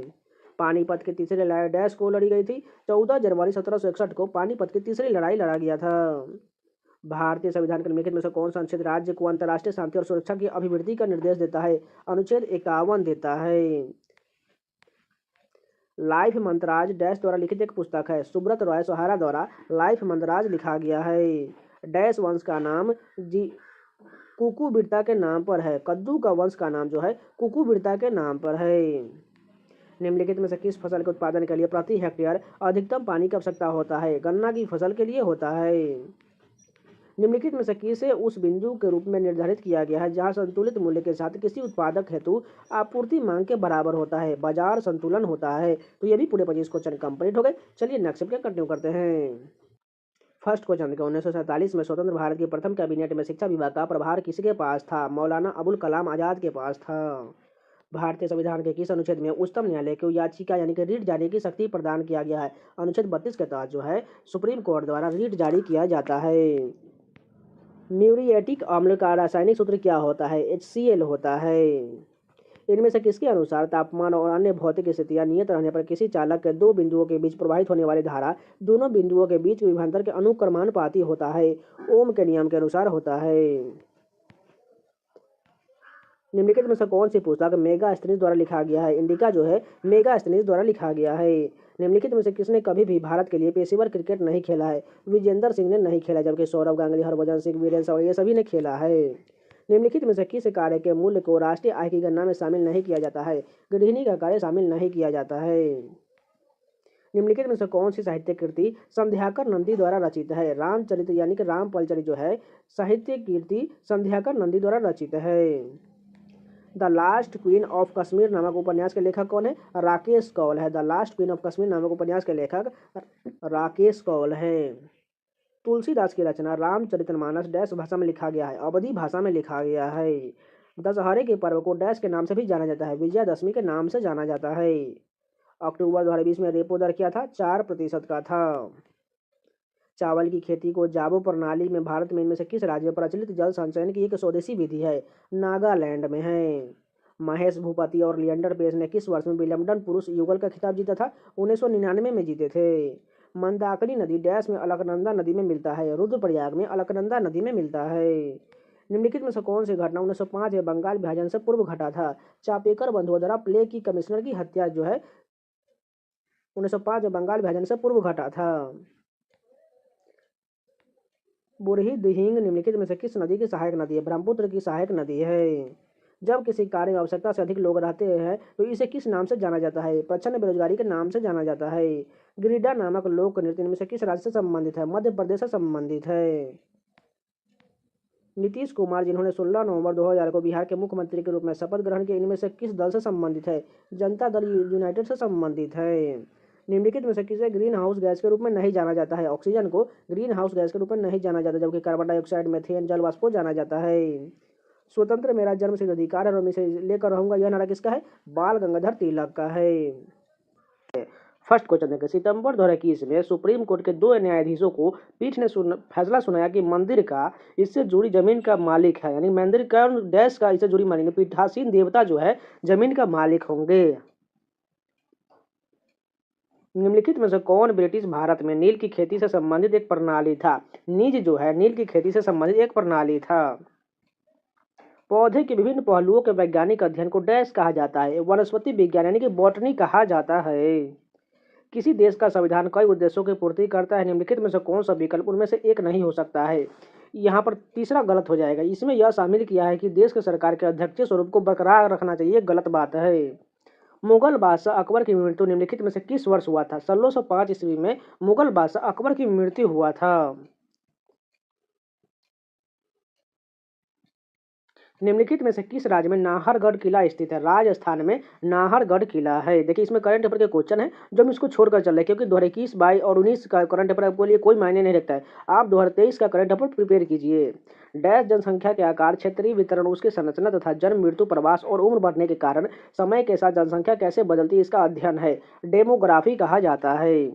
पानीपत की तीसरी लड़ाई डैश को लड़ी गई थी? 14 जनवरी 1761 को पानीपत की तीसरी लड़ाई लड़ा गया था। भारतीय संविधान के निम्नलिखित में से कौन सा अनुच्छेद राज्य को अंतर्राष्ट्रीय शांति और सुरक्षा की अभिवृद्धि का निर्देश देता है? अनुच्छेद 51 देता है। लाइफ मंतराज डैश द्वारा लिखित एक पुस्तक है? सुब्रत रॉय सहारा द्वारा लाइफ मंतराज लिखा गया है। डैश वंश का नाम कुकुबिरता के नाम पर है? कद्दू का वंश का नाम जो है कुकुबिरता के नाम पर है। निम्नलिखित में से किस फसल के उत्पादन के लिए प्रति हेक्टेयर अधिकतम पानी की आवश्यकता होता है? गन्ना की फसल के लिए होता है। निम्नलिखित में से किसे उस बिंदु के रूप में निर्धारित किया गया है जहां संतुलित मूल्य के साथ किसी उत्पादक हेतु आपूर्ति मांग के बराबर होता है? बाजार संतुलन होता है। तो ये भी पूरे 25 क्वेश्चन कंप्लीट हो गए। चलिए नेक्स्ट के कंटिन्यू करते हैं। फर्स्ट क्वेश्चन देखो, 1947 में स्वतंत्र भारत की प्रथम कैबिनेट में शिक्षा विभाग का प्रभार किसके पास था? मौलाना अबुल कलाम आजाद के पास था। भारतीय संविधान के किस अनुच्छेद में उच्चतम न्यायालय को याचिका यानी कि रीट जारी की शक्ति प्रदान किया गया है? अनुच्छेद 32 के तहत जो है सुप्रीम कोर्ट द्वारा रीट जारी किया जाता है। म्यूरिएटिक अम्ल का रासायनिक सूत्र क्या होता है? HCl होता है। इनमें से किसके अनुसार तापमान और अन्य भौतिक स्थितियां नियत रहने पर किसी चालक के दो बिंदुओं के बीच प्रवाहित होने वाली धारा दोनों बिंदुओं के बीच विभवांतर के अनुक्रमानुपाती होता है? ओम के नियम के अनुसार होता है। निम्नलिखित में से कौन सी पुस्तक मेगास्थनीज द्वारा लिखा गया है? इंडिका जो है मेगास्थनीज द्वारा लिखा गया है। निम्नलिखित में से किसने कभी भी भारत के लिए पेशेवर क्रिकेट नहीं खेला है? विजेंदर सिंह ने नहीं खेला, जबकि सौरव गांगुली, हरभजन सिंह, वीरेंद्र सहवाग ये सभी ने खेला है। निम्नलिखित में से किस कार्य के मूल्य को राष्ट्रीय आय की गणना में शामिल नहीं किया जाता है? गृहिणी का कार्य शामिल नहीं किया जाता है। निम्नलिखित में से कौन सी साहित्य कृति संध्याकर नंदी द्वारा रचित है? रामचरित यानी कि रामपलचरित जो है साहित्य कृति संध्याकर नंदी द्वारा रचित है। The last queen of Kashmir नामक उपन्यास के लेखक कौन है? राकेश कौल है। The last queen of Kashmir नामक उपन्यास के लेखक राकेश कौल है। तुलसीदास की रचना रामचरितमानस डैश भाषा में लिखा गया है? अवधी भाषा में लिखा गया है। दशहरे के पर्व को डैश के नाम से भी जाना जाता है? विजयादशमी के नाम से जाना जाता है। अक्टूबर 2020 में रेपो दर क्या था? 4% का था। चावल की खेती को जाबो प्रणाली में भारत में इनमें से किस राज्य में प्रचलित जल संचयन की एक स्वदेशी विधि है? नागालैंड में है। महेश भूपति और लिएंडर पेस ने किस वर्ष में विलियमडन पुरुष युगल का खिताब जीता था? 1999 में जीते थे। मंदाकिनी नदी डैश में अलकनंदा नदी में मिलता है? रुद्रप्रयाग में अलकनंदा नदी में मिलता है। निम्नलिखित में से कौन सी घटना 1905 में बंगाल विभाजन से पूर्व घटा था? चापेकर बंधुओं द्वारा प्ले की कमिश्नर की हत्या जो है 1905 में बंगाल विभाजन से पूर्व घटा था। बुरही दिहिंग निम्नलिखित में से किस नदी की सहायक नदी है? ब्रह्मपुत्र की सहायक नदी है। जब किसी कार्य में आवश्यकता से अधिक लोग रहते हैं तो इसे किस नाम से जाना जाता है? प्रच्छन्न बेरोजगारी के नाम से जाना जाता है। गिरिडा नामक लोक नृत्य इनमें से किस राज्य से संबंधित है? मध्य प्रदेश से संबंधित है। नीतीश कुमार जिन्होंने 16 नवंबर 2000 को बिहार के मुख्यमंत्री के रूप में शपथ ग्रहण किया, इनमें से किस दल से संबंधित है? जनता दल यूनाइटेड से संबंधित है। निम्नलिखित में से किसे ग्रीन हाउस गैस के रूप में नहीं जाना जाता है? ऑक्सीजन को ग्रीन हाउस गैस के रूप में नहीं जाना जाता, जबकि कार्बन डाइऑक्साइड, मीथेन, जल वाष्प को जाना जाता है। स्वतंत्र मेरा जन्म सिद्ध अधिकार है और मैं इसे लेकर रहूंगा, यह नारा किसका है? बाल गंगाधर तिलक का है। फर्स्ट क्वेश्चन देखें। सितंबर 2021 में सुप्रीम कोर्ट के 2 न्यायाधीशों को पीठ ने फैसला सुनाया कि मंदिर का इससे जुड़ी जमीन का मालिक है, यानी मंदिर का डैश का इससे जुड़ी मालिक, पीठासीन देवता जो है जमीन का मालिक होंगे। निम्नलिखित में से कौन ब्रिटिश भारत में नील की खेती से संबंधित एक प्रणाली था? नीज जो है नील की खेती से संबंधित एक प्रणाली था। पौधे के विभिन्न पहलुओं के वैज्ञानिक अध्ययन को डैश कहा जाता है? वनस्पति विज्ञान यानी कि बॉटनी कहा जाता है। किसी देश का संविधान कई उद्देश्यों की पूर्ति करता है? निम्नलिखित में से कौन सा विकल्प उनमें से एक नहीं हो सकता है? यहाँ पर तीसरा गलत हो जाएगा। इसमें यह शामिल किया है कि देश की सरकार के अध्यक्षीय स्वरूप को बरकरार रखना चाहिए, गलत बात है। मुगल बादशाह अकबर की मृत्यु निम्नलिखित में से किस वर्ष हुआ था? 1605 ईस्वी में मुगल बादशाह अकबर की मृत्यु हुआ था। निम्नलिखित में से किस राज्य में नाहरगढ़ किला स्थित है? राजस्थान में नाहरगढ़ किला है। देखिए इसमें करंट अफेयर के क्वेश्चन है जो हम इसको छोड़कर चल रहे हैं, क्योंकि 2021, 22 और 19 का करंट अफेयर आपके लिए कोई मायने नहीं रखता है। आप 2023 का करंट अफेयर प्रिपेयर कीजिए। डैश जनसंख्या के आकार, क्षेत्रीय वितरण, उसकी संरचना तथा जन्म, मृत्यु, प्रवास और उम्र बढ़ने के कारण समय के साथ जनसंख्या कैसे बदलती है, इसका अध्ययन है डेमोग्राफी कहा जाता है।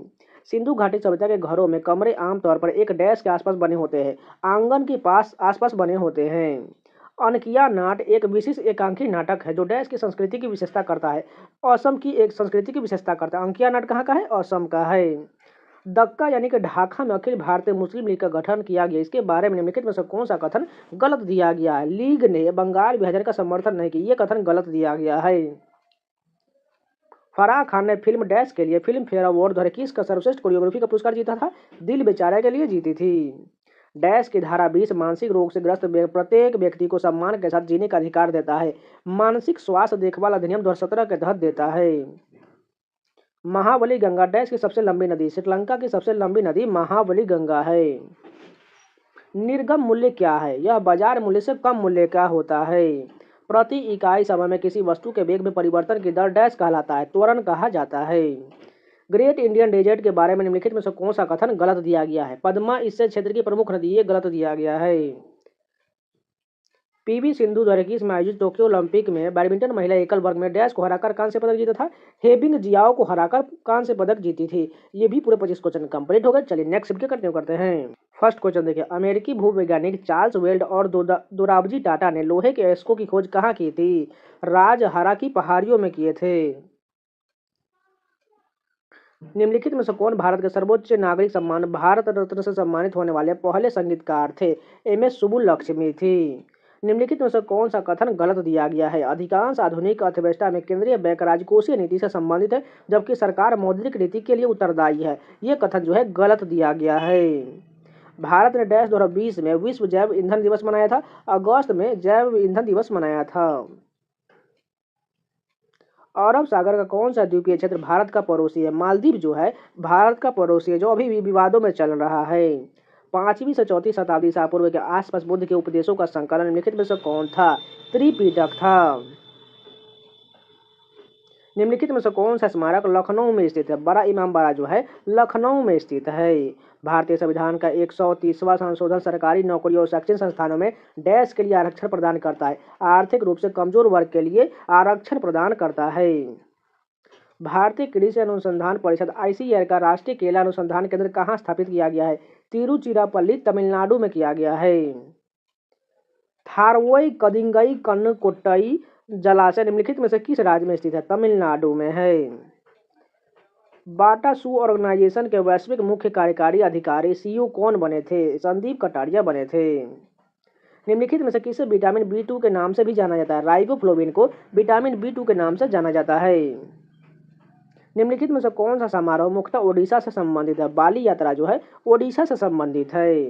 सिंधु घाटी सभ्यता के घरों में कमरे आमतौर पर एक डैश के आसपास बने होते हैं? आंगन के पास आसपास बने होते हैं। अनकिया नाट एक विशिष्ट एकांकी नाटक है जो डैश की संस्कृति की विशेषता करता है? असम की एक संस्कृति की विशेषता करता है। अंकिया नाट कहाँ का है? असम का है। दक्का यानी कि ढाका में अखिल भारतीय मुस्लिम लीग का गठन किया गया, इसके बारे में निम्नलिखित में से कौन सा कथन गलत दिया गया है? लीग ने बंगाल विभाजन का समर्थन नहीं किया, ये कथन गलत दिया गया है। फराह खान ने फिल्म डैश के लिए फिल्म फेयर अवार्ड 2021 का सर्वश्रेष्ठ कोरियोग्राफी का पुरस्कार जीता था? दिल बेचारा के लिए जीती थी। डैश की धारा 20 मानसिक रोग से ग्रस्त प्रत्येक व्यक्ति को सम्मान के साथ जीने का अधिकार देता है? मानसिक स्वास्थ्य देखभाल अधिनियम 2017 के तहत देता है। महाबली गंगा डैश की सबसे लंबी नदी? श्रीलंका की सबसे लंबी नदी महाबली गंगा है। निर्गम मूल्य क्या है? यह बाजार मूल्य से कम मूल्य का होता है। प्रति इकाई समय में किसी वस्तु के वेग में परिवर्तन की दर डैश कहलाता है? त्वरण कहा जाता है। ग्रेट इंडियन डेजर्ट के बारे में निम्नलिखित में से कौन सा कथन गलत दिया गया है? पद्मा इससे क्षेत्र की प्रमुख नदी, ये गलत दिया गया है। पीवी सिंधु 2021 में आयोजित टोक्यो ओलंपिक में बैडमिंटन महिला एकल वर्ग में डैश को हराकर कांस्य पदक जीता था। हेबिंग जियाओ को हराकर कांस्य पदक जीती थी। ये भी पूरे 25 क्वेश्चन कंप्लीट हो गए। चलिए नेक्स्ट वीडियो कंटिन्यू करते हैं। फर्स्ट क्वेश्चन देखिए, अमेरिकी भूवैज्ञानिक चार्ल्स वेल्ड और दोराबजी टाटा ने लोहे के एस्को की खोज कहाँ की थी? राजहारा की पहाड़ियों में किए थे। निम्नलिखित में से कौन भारत के सर्वोच्च नागरिक सम्मान भारत रत्न से सम्मानित होने वाले पहले संगीतकार थे? एम.एस. सुब्बुलक्ष्मी थी। निम्नलिखित में से कौन सा कथन गलत दिया गया है? अधिकांश आधुनिक अर्थव्यवस्था में केंद्रीय बैंक राजकोषीय नीति से संबंधित है, जबकि सरकार मौद्रिक नीति के लिए उत्तरदायी है। ये कथन जो है गलत दिया गया है। भारत ने डैश 2020 में विश्व जैव ईंधन दिवस मनाया था। अगस्त में जैव ईंधन दिवस मनाया था। अरब सागर का कौन सा द्वीपीय क्षेत्र भारत का पड़ोसी है? मालदीव जो है भारत का पड़ोसी है, जो अभी भी विवादों में चल रहा है। 5वीं से 4वीं शताब्दी ईसा पूर्व के आसपास बुद्ध के उपदेशों का संकलन निम्नलिखित में से कौन था? त्रिपिटक था। निम्नलिखित में से कौन सा स्मारक लखनऊ में स्थित है? बड़ा इमामबाड़ा जो है लखनऊ में स्थित है। भारतीय संविधान का 130वां संशोधन सरकारी नौकरियों और शैक्षणिक संस्थानों में डैश के लिए आरक्षण प्रदान करता है। आर्थिक रूप से कमजोर वर्ग के लिए आरक्षण प्रदान करता है। भारतीय कृषि अनुसंधान परिषद ICAR का राष्ट्रीय केला अनुसंधान केंद्र कहाँ स्थापित किया गया है? तिरुचिरापल्ली तमिलनाडु में किया गया है। थारवई कदिंगई कन्नकोट्टई जलाशय निम्नलिखित में से किस राज्य में स्थित है? तमिलनाडु में है। बाटा शू ऑर्गेनाइजेशन के वैश्विक मुख्य कार्यकारी अधिकारी CEO कौन बने थे? संदीप कटारिया बने थे। निम्नलिखित में से किसे विटामिन B2 के नाम से भी जाना जाता है? राइबोफ्लोविन को विटामिन B2 के नाम से जाना जाता है। निम्नलिखित में से कौन सा समारोह मुख्यतः ओडिशा से संबंधित है? बाली यात्रा जो है ओडिशा से संबंधित है।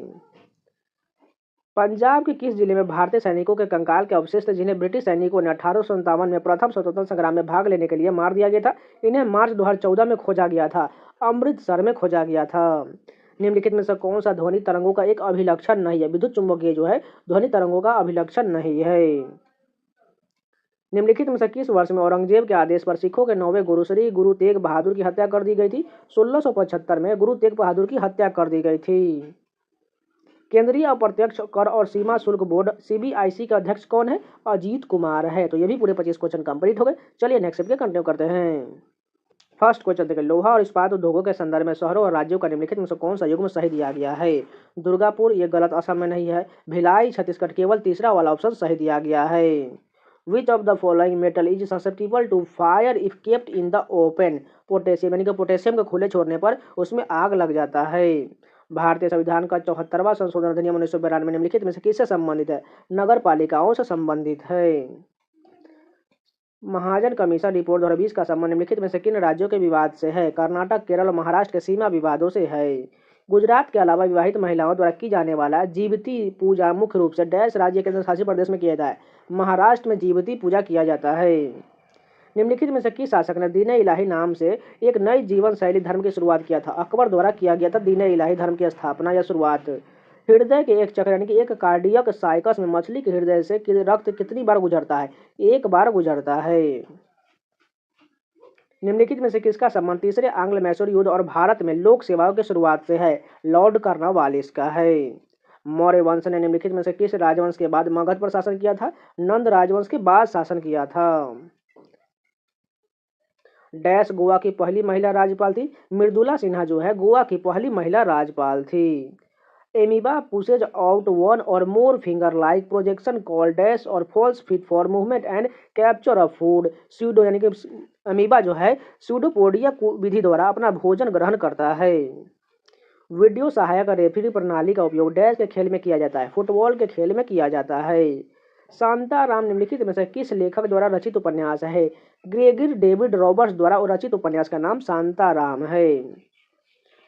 पंजाब के किस जिले में भारतीय सैनिकों के कंकाल के अवशेष थे, जिन्हें ब्रिटिश सैनिकों ने 1857 में प्रथम स्वतंत्रता संग्राम में भाग लेने के लिए मार दिया गया था? इन्हें मार्च 2014 में खोजा गया था। अमृतसर में खोजा गया था। निम्नलिखित में से कौन सा ध्वनि तरंगों का एक अभिलक्षण नहीं है? विद्युत चुम्बकीय जो है ध्वनि तरंगों का अभिलक्षण नहीं है। निम्नलिखित में से किस वर्ष में औरंगजेब के आदेश पर सिखों के 9वें गुरु श्री गुरु तेग बहादुर की हत्या कर दी गई थी? 1675 में गुरु तेग बहादुर की हत्या कर दी गई थी। केंद्रीय अप्रत्यक्ष कर और सीमा शुल्क बोर्ड CBIC का अध्यक्ष कौन है? अजीत कुमार है। तो ये भी पूरे 25 क्वेश्चन कंप्लीट हो गए। चलिए नेक्स्ट वीडियो कंटिन्यू करते हैं। फर्स्ट क्वेश्चन देखिए, लोहा और इस्पात उद्योगों के संदर्भ में शहरों और राज्यों का निम्नलिखित में से कौन सा युग्म सही दिया गया है? दुर्गापुर, ये गलत, असम में नहीं है। भिलाई, छत्तीसगढ़, केवल तीसरा वाला ऑप्शन सही दिया गया है। Which of the following metal is susceptible to fire if kept in the open? Potassium, यानी कि पोटेशियम को खुले छोड़ने पर उसमें आग लग जाता है। भारतीय संविधान का 74वां संशोधन अधिनियम 1992 निम्नलिखित में से किससे संबंधित है? नगर पालिकाओं से संबंधित है। महाजन कमीशन रिपोर्ट 2020 का संबंध निम्नलिखित में से किन राज्यों के विवाद से है? कर्नाटक, केरल और महाराष्ट्र के सीमा विवादों से है। गुजरात के अलावा विवाहित महिलाओं द्वारा की जाने वाला जीवती पूजा मुख्य रूप से डैश राज्य केंद्र शासित प्रदेश में किया जाता है? महाराष्ट्र में जीवती पूजा किया जाता है। निम्नलिखित में से किस शासक ने दीन इलाही नाम से एक नई जीवन शैली धर्म की शुरुआत किया था? अकबर द्वारा किया गया था दीन इलाही धर्म की स्थापना या शुरुआत। हृदय के एक चक्र यानी कि एक कार्डियक साइकस में मछली के हृदय से रक्त कितनी बार गुजरता है? एक बार गुजरता है। निम्नलिखित में से किसका संबंध तीसरे आंग्ल मैसूर युद्ध और भारत में लोक सेवाओं की शुरुआत से है? लॉर्ड कर्नवालिस का है। मौर्य वंश ने निम्नलिखित में से किस राजवंश के बाद मगध पर शासन किया था? नंद राजवंश के बाद शासन किया था। डैश गोवा की पहली महिला राज्यपाल थी? मृदुला सिन्हा जो है गोवा की पहली महिला राज्यपाल थी। Amoeba pushes out one or more finger like projection call dash or false feet for movement and capture of food. Pseudo, यानी कि अमीबा जो है स्यूडोपोडिया विधि द्वारा अपना भोजन ग्रहण करता है। वीडियो सहायक रेफरी प्रणाली का उपयोग डैश के खेल में किया जाता है? फुटबॉल के खेल में किया जाता है। शांताराम निम्नलिखित में से किस लेखक द्वारा रचित उपन्यास है? ग्रेगर डेविड रॉबर्ट्स द्वारा रचित उपन्यास का नाम शांताराम है।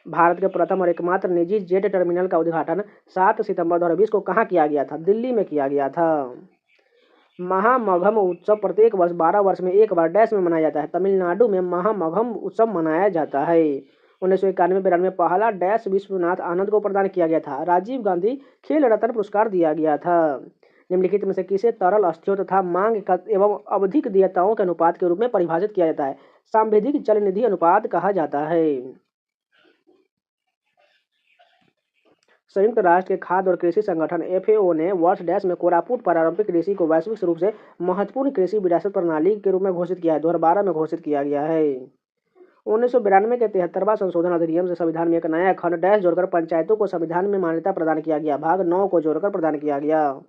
भारत के प्रथम और एकमात्र निजी जेट टर्मिनल का उद्घाटन 7 सितंबर 2020 को कहाँ किया गया था? दिल्ली में किया गया था। महामघम उत्सव प्रत्येक वर्ष 12 वर्ष में एक बार डैश में मनाया जाता है? तमिलनाडु में महामघम उत्सव मनाया जाता है। 1991-92 पहला डैश विश्वनाथ आनंद को प्रदान किया गया था? राजीव गांधी खेल रत्न पुरस्कार दिया गया था। निम्नलिखित में से किसे तरल अस्थियों तथा मांग एवं आवधिक देयताओं के अनुपात के रूप में परिभाषित किया जाता है? सांविधिक चल निधि अनुपात कहा जाता है। संयुक्त राष्ट्र के खाद्य और कृषि संगठन FAO ने वर्ष डैश में कोरापुट पारंपरिक कृषि को वैश्विक रूप से महत्वपूर्ण कृषि विरासत प्रणाली के रूप में घोषित किया है। 2012 में घोषित किया गया है। 1992 के 73वां संशोधन अधिनियम से संविधान में एक नया खंड डैश जोड़कर पंचायतों को संविधान में मान्यता प्रदान किया गया। भाग 9 को जोड़कर प्रदान किया गया।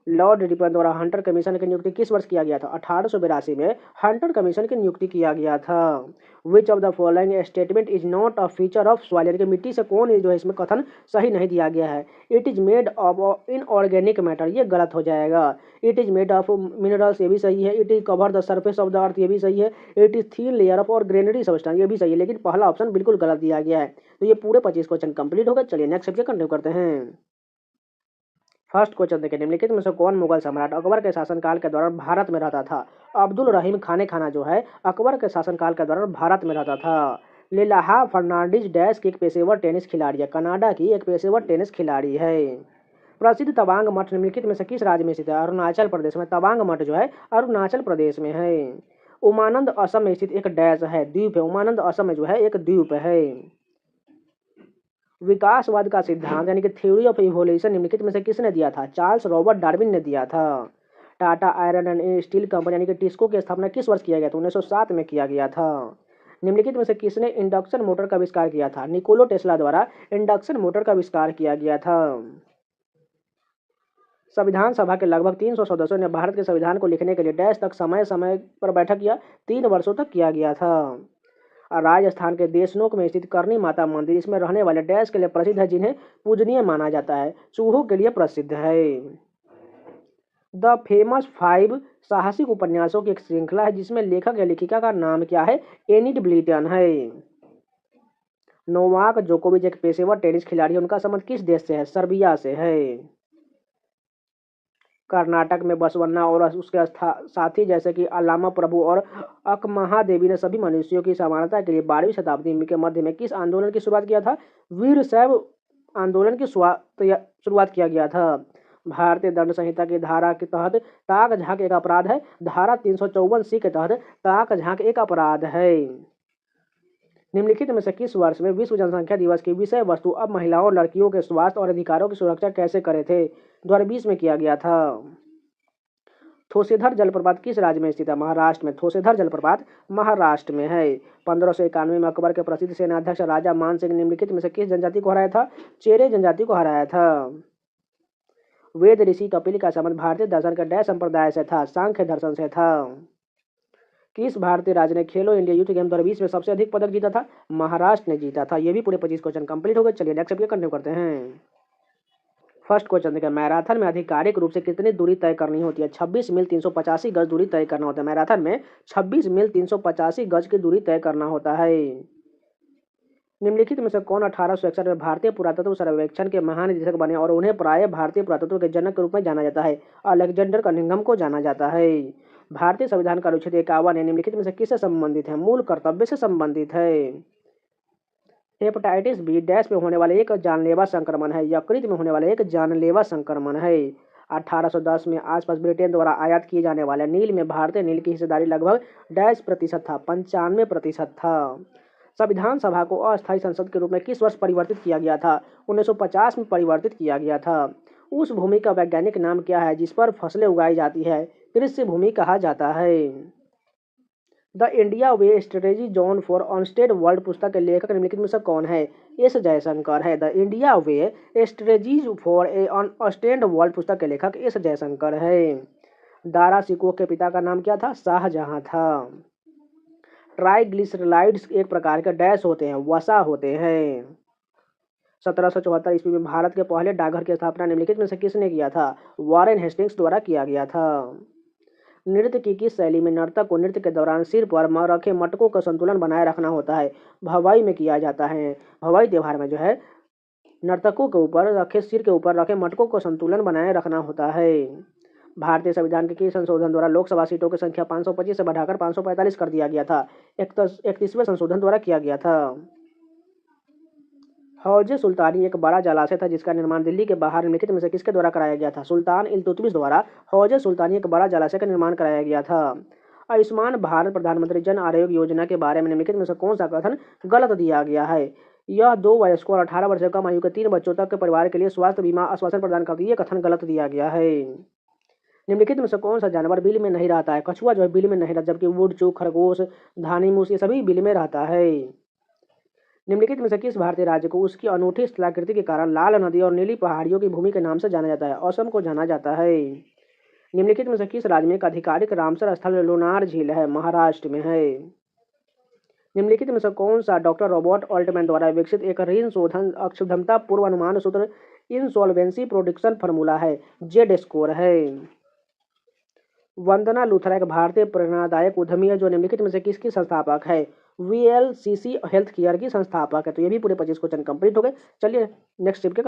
लॉर्ड रिपन द्वारा हंटर कमीशन की नियुक्ति किस वर्ष किया गया था? 1882 में हंटर कमीशन की नियुक्ति किया गया था। विच of the following statement is not a feature of soil, यानी कि मिट्टी से कौन जो है इसमें कथन सही नहीं दिया गया है? It is made of inorganic matter, ये गलत हो जाएगा। It is made of minerals, ये भी सही है। It is cover the surface of the earth, ये भी सही है। It is thin layer of और ग्रेनरी सबस्टेंस, ये भी सही है। लेकिन पहला ऑप्शन बिल्कुल गलत दिया गया है। तो ये पूरे 25 क्वेश्चन कंप्लीट हो गए। चलिए नेक्स्ट सब्जेक्ट कंटिन्यू करते हैं। फर्स्ट क्वेश्चन देखिए, निम्नलिखित में से कौन मुगल सम्राट अकबर के शासनकाल के दौरान भारत में रहता था? अब्दुल रहीम खाना जो है अकबर के शासनकाल के दौरान भारत में रहता था। लिलाहा फर्नांडिज डैश की एक पेशेवर टेनिस खिलाड़ी है, कनाडा की एक पेशेवर टेनिस खिलाड़ी है। प्रसिद्ध तवांग मठ निम्नलिखित में से किस राज्य में स्थित है? अरुणाचल प्रदेश में। तवांग मठ जो है अरुणाचल प्रदेश में है। उमानंद असम में स्थित एक डैश है, द्वीप है। उमानंद असम में जो है एक द्वीप है। विकासवाद का सिद्धांत यानी कि थ्योरी ऑफ इवोल्यूशन निम्नलिखित में से किसने दिया था? चार्ल्स रॉबर्ट डार्विन ने दिया था। Tata iron and steel company यानी कि टिस्को की स्थापना किस वर्ष किया गया था? 1907 में किया गया था। निम्नलिखित में से किसने इंडक्शन मोटर का आविष्कार किया था? निकोलो टेस्ला द्वारा इंडक्शन मोटर का आविष्कार किया गया था। संविधान सभा के लगभग 300 सदस्यों ने भारत के संविधान को लिखने के लिए डैश तक समय समय पर बैठक किया? 3 वर्षों तक किया गया था। राजस्थान के देशनोक में स्थित करनी माता मंदिर इसमें रहने वाले डैश के लिए प्रसिद्ध है, जिन्हें पूजनीय माना जाता है? चूहों के लिए प्रसिद्ध है। द फेमस 5 साहसिक उपन्यासों की एक श्रृंखला है, जिसमें लेखक या लेखिका का नाम क्या है? एनिड ब्लिटन है। नोवाक जोकोविच एक पेशेवर टेनिस खिलाड़ी है, उनका संबंध किस देश से है? सर्बिया से है। कर्नाटक में बसवन्ना और उसके साथी जैसे कि अल्लामा प्रभु और अकमहादेवी ने सभी मनुष्यों की समानता के लिए 12वीं शताब्दी के मध्य में किस आंदोलन की शुरुआत किया था? वीर शैव आंदोलन की शुरुआत किया गया था। भारतीय दंड संहिता की धारा के तहत ताक झांक एक अपराध है। धारा 354C के तहत ताक झांक एक अपराध है। निम्नलिखित में से किस वर्ष में विश्व जनसंख्या दिवस की विषय वस्तु अब महिलाओं और लड़कियों के स्वास्थ्य और अधिकारों की सुरक्षा कैसे करे थे? 2020 में किया गया था। थोसेधर जलप्रपात किस राज्य में स्थित है? महाराष्ट्र में। थोसेधर जलप्रपात महाराष्ट्र में है। 1591 में अकबर के प्रसिद्ध सेनाध्यक्ष राजा मान सिंह निम्नलिखित में से किस जनजाति को हराया था? चेरे जनजाति को हराया था। वेद ऋषि कपिल का संबंध भारतीय दर्शन के डैश संप्रदाय से था? सांख्य दर्शन से था। किस भारतीय राज्य ने खेलो इंडिया यूथ गेम 2020 में सबसे अधिक पदक जीता था? महाराष्ट्र ने जीता था। ये भी पूरे 25 क्वेश्चन कंप्लीट हो गए। चलिए नेक्स्ट सब्जेक्ट कंटिन्यू करते हैं। फर्स्ट क्वेश्चन देखिए, मैराथन में आधिकारिक रूप से कितनी दूरी तय करनी होती है? 26 मील 385 गज दूरी तय करना होता है। मैराथन में 26 मील 385 गज की दूरी तय करना होता है। निम्नलिखित में से कौन 1861 में भारतीय पुरातत्व सर्वेक्षण के महानिदेशक बने और उन्हें प्रायः भारतीय पुरातत्व के जनक के रूप में जाना जाता है? अलेक्जेंडर कनिंघम को जाना जाता है। भारतीय संविधान का अनुच्छेद 51 निम्नलिखित में से किससे संबंधित है? मूल कर्तव्य से संबंधित है। हेपेटाइटिस बी डैश में होने वाले एक जानलेवा संक्रमण है। यकृत में होने वाले एक जानलेवा संक्रमण है। 1810 में आसपास ब्रिटेन द्वारा आयात किए जाने वाले नील में भारतीय नील की हिस्सेदारी लगभग डैश प्रतिशत था? 95% था। संविधान सभा को अस्थायी संसद के रूप में किस वर्ष परिवर्तित किया गया था? 1950 में परिवर्तित किया गया था। उस भूमि का वैज्ञानिक नाम क्या है जिस पर फसलें उगाई जाती है? कृषि भूमि कहा जाता है। The India way strategy zone for unsteady world पुस्तक के लेखक निम्नलिखित में से कौन है? एस जयशंकर है। The India way strategies for a unsteady world पुस्तक के लेखक एस जयशंकर है। दारा सिकोह के पिता का नाम क्या था? शाहजहां था। ट्राइग्लिसराइड्स एक प्रकार के डैश होते हैं? वसा होते हैं। 1774 ईस्वी में भारत के पहले डाकघर की स्थापना निम्नलिखित में से किसने किया था? वॉरेन हेस्टिंग्स द्वारा किया गया था। नृत्य की किस शैली में नर्तक को नृत्य के दौरान सिर पर रखे मटकों का संतुलन बनाए रखना होता है? भवाई में किया जाता है। भवाई त्योहार में जो है नर्तकों के ऊपर रखे सिर के ऊपर रखे मटकों को संतुलन बनाए रखना होता है। भारतीय संविधान के किस संशोधन द्वारा लोकसभा सीटों की संख्या 525 से बढ़ाकर 545 कर दिया गया था? 31वें संशोधन द्वारा किया गया था। हौज सुल्तानी एक बड़ा जलाशय था जिसका निर्माण दिल्ली के बाहर निम्नलिखित में से किसके द्वारा कराया गया था? सुल्तान इल्तुतमिश द्वारा हौज सुल्तानी एक बड़ा जलाशय का निर्माण कराया गया था। आयुष्मान भारत प्रधानमंत्री जन आरोग्य योजना के बारे में निम्नलिखित में से कौन सा कथन गलत दिया गया है? यह 2 वयस्कों और 18 वर्ष से कम आयु के 3 बच्चों तक के परिवार के लिए स्वास्थ्य बीमा आश्वासन प्रदान करती है। ये कथन गलत दिया गया है। निम्नलिखित में से कौन सा जानवर बिल में नहीं रहता है? कछुआ जो है बिल में नहीं रहता, जबकि वुडचूक, खरगोश, धानी मूस ये सभी बिल में रहता है। निम्नलिखित में से किस भारतीय राज्य को उसकी अनूठी स्थलाकृति के कारण लाल नदी और नीली पहाड़ियों की भूमि के नाम से जाना जाता है? असम को जाना जाता है। निम्नलिखित में से किस राज्य में एक आधिकारिक रामसर स्थल लोनार झील है? महाराष्ट्र में है। निम्नलिखित में से कौन सा डॉक्टर रॉबर्ट ऑल्टमैन द्वारा विकसित एक ऋण शोधन अक्षमता पूर्वानुमान सूत्र इंसॉल्वेंसी प्रोडिक्शन फॉर्मूला है? जेड स्कोर है। वंदना लूथरा एक भारतीय प्रेरणादायक उद्यमी है जो निम्नलिखित में से किसकी संस्थापक है? वीएलसीसी हेल्थ केयर की संस्थापक है। तो ये भी पूरे 25 क्वेश्चन कंप्लीट हो गए। चलिए नेक्स्ट स्टेप के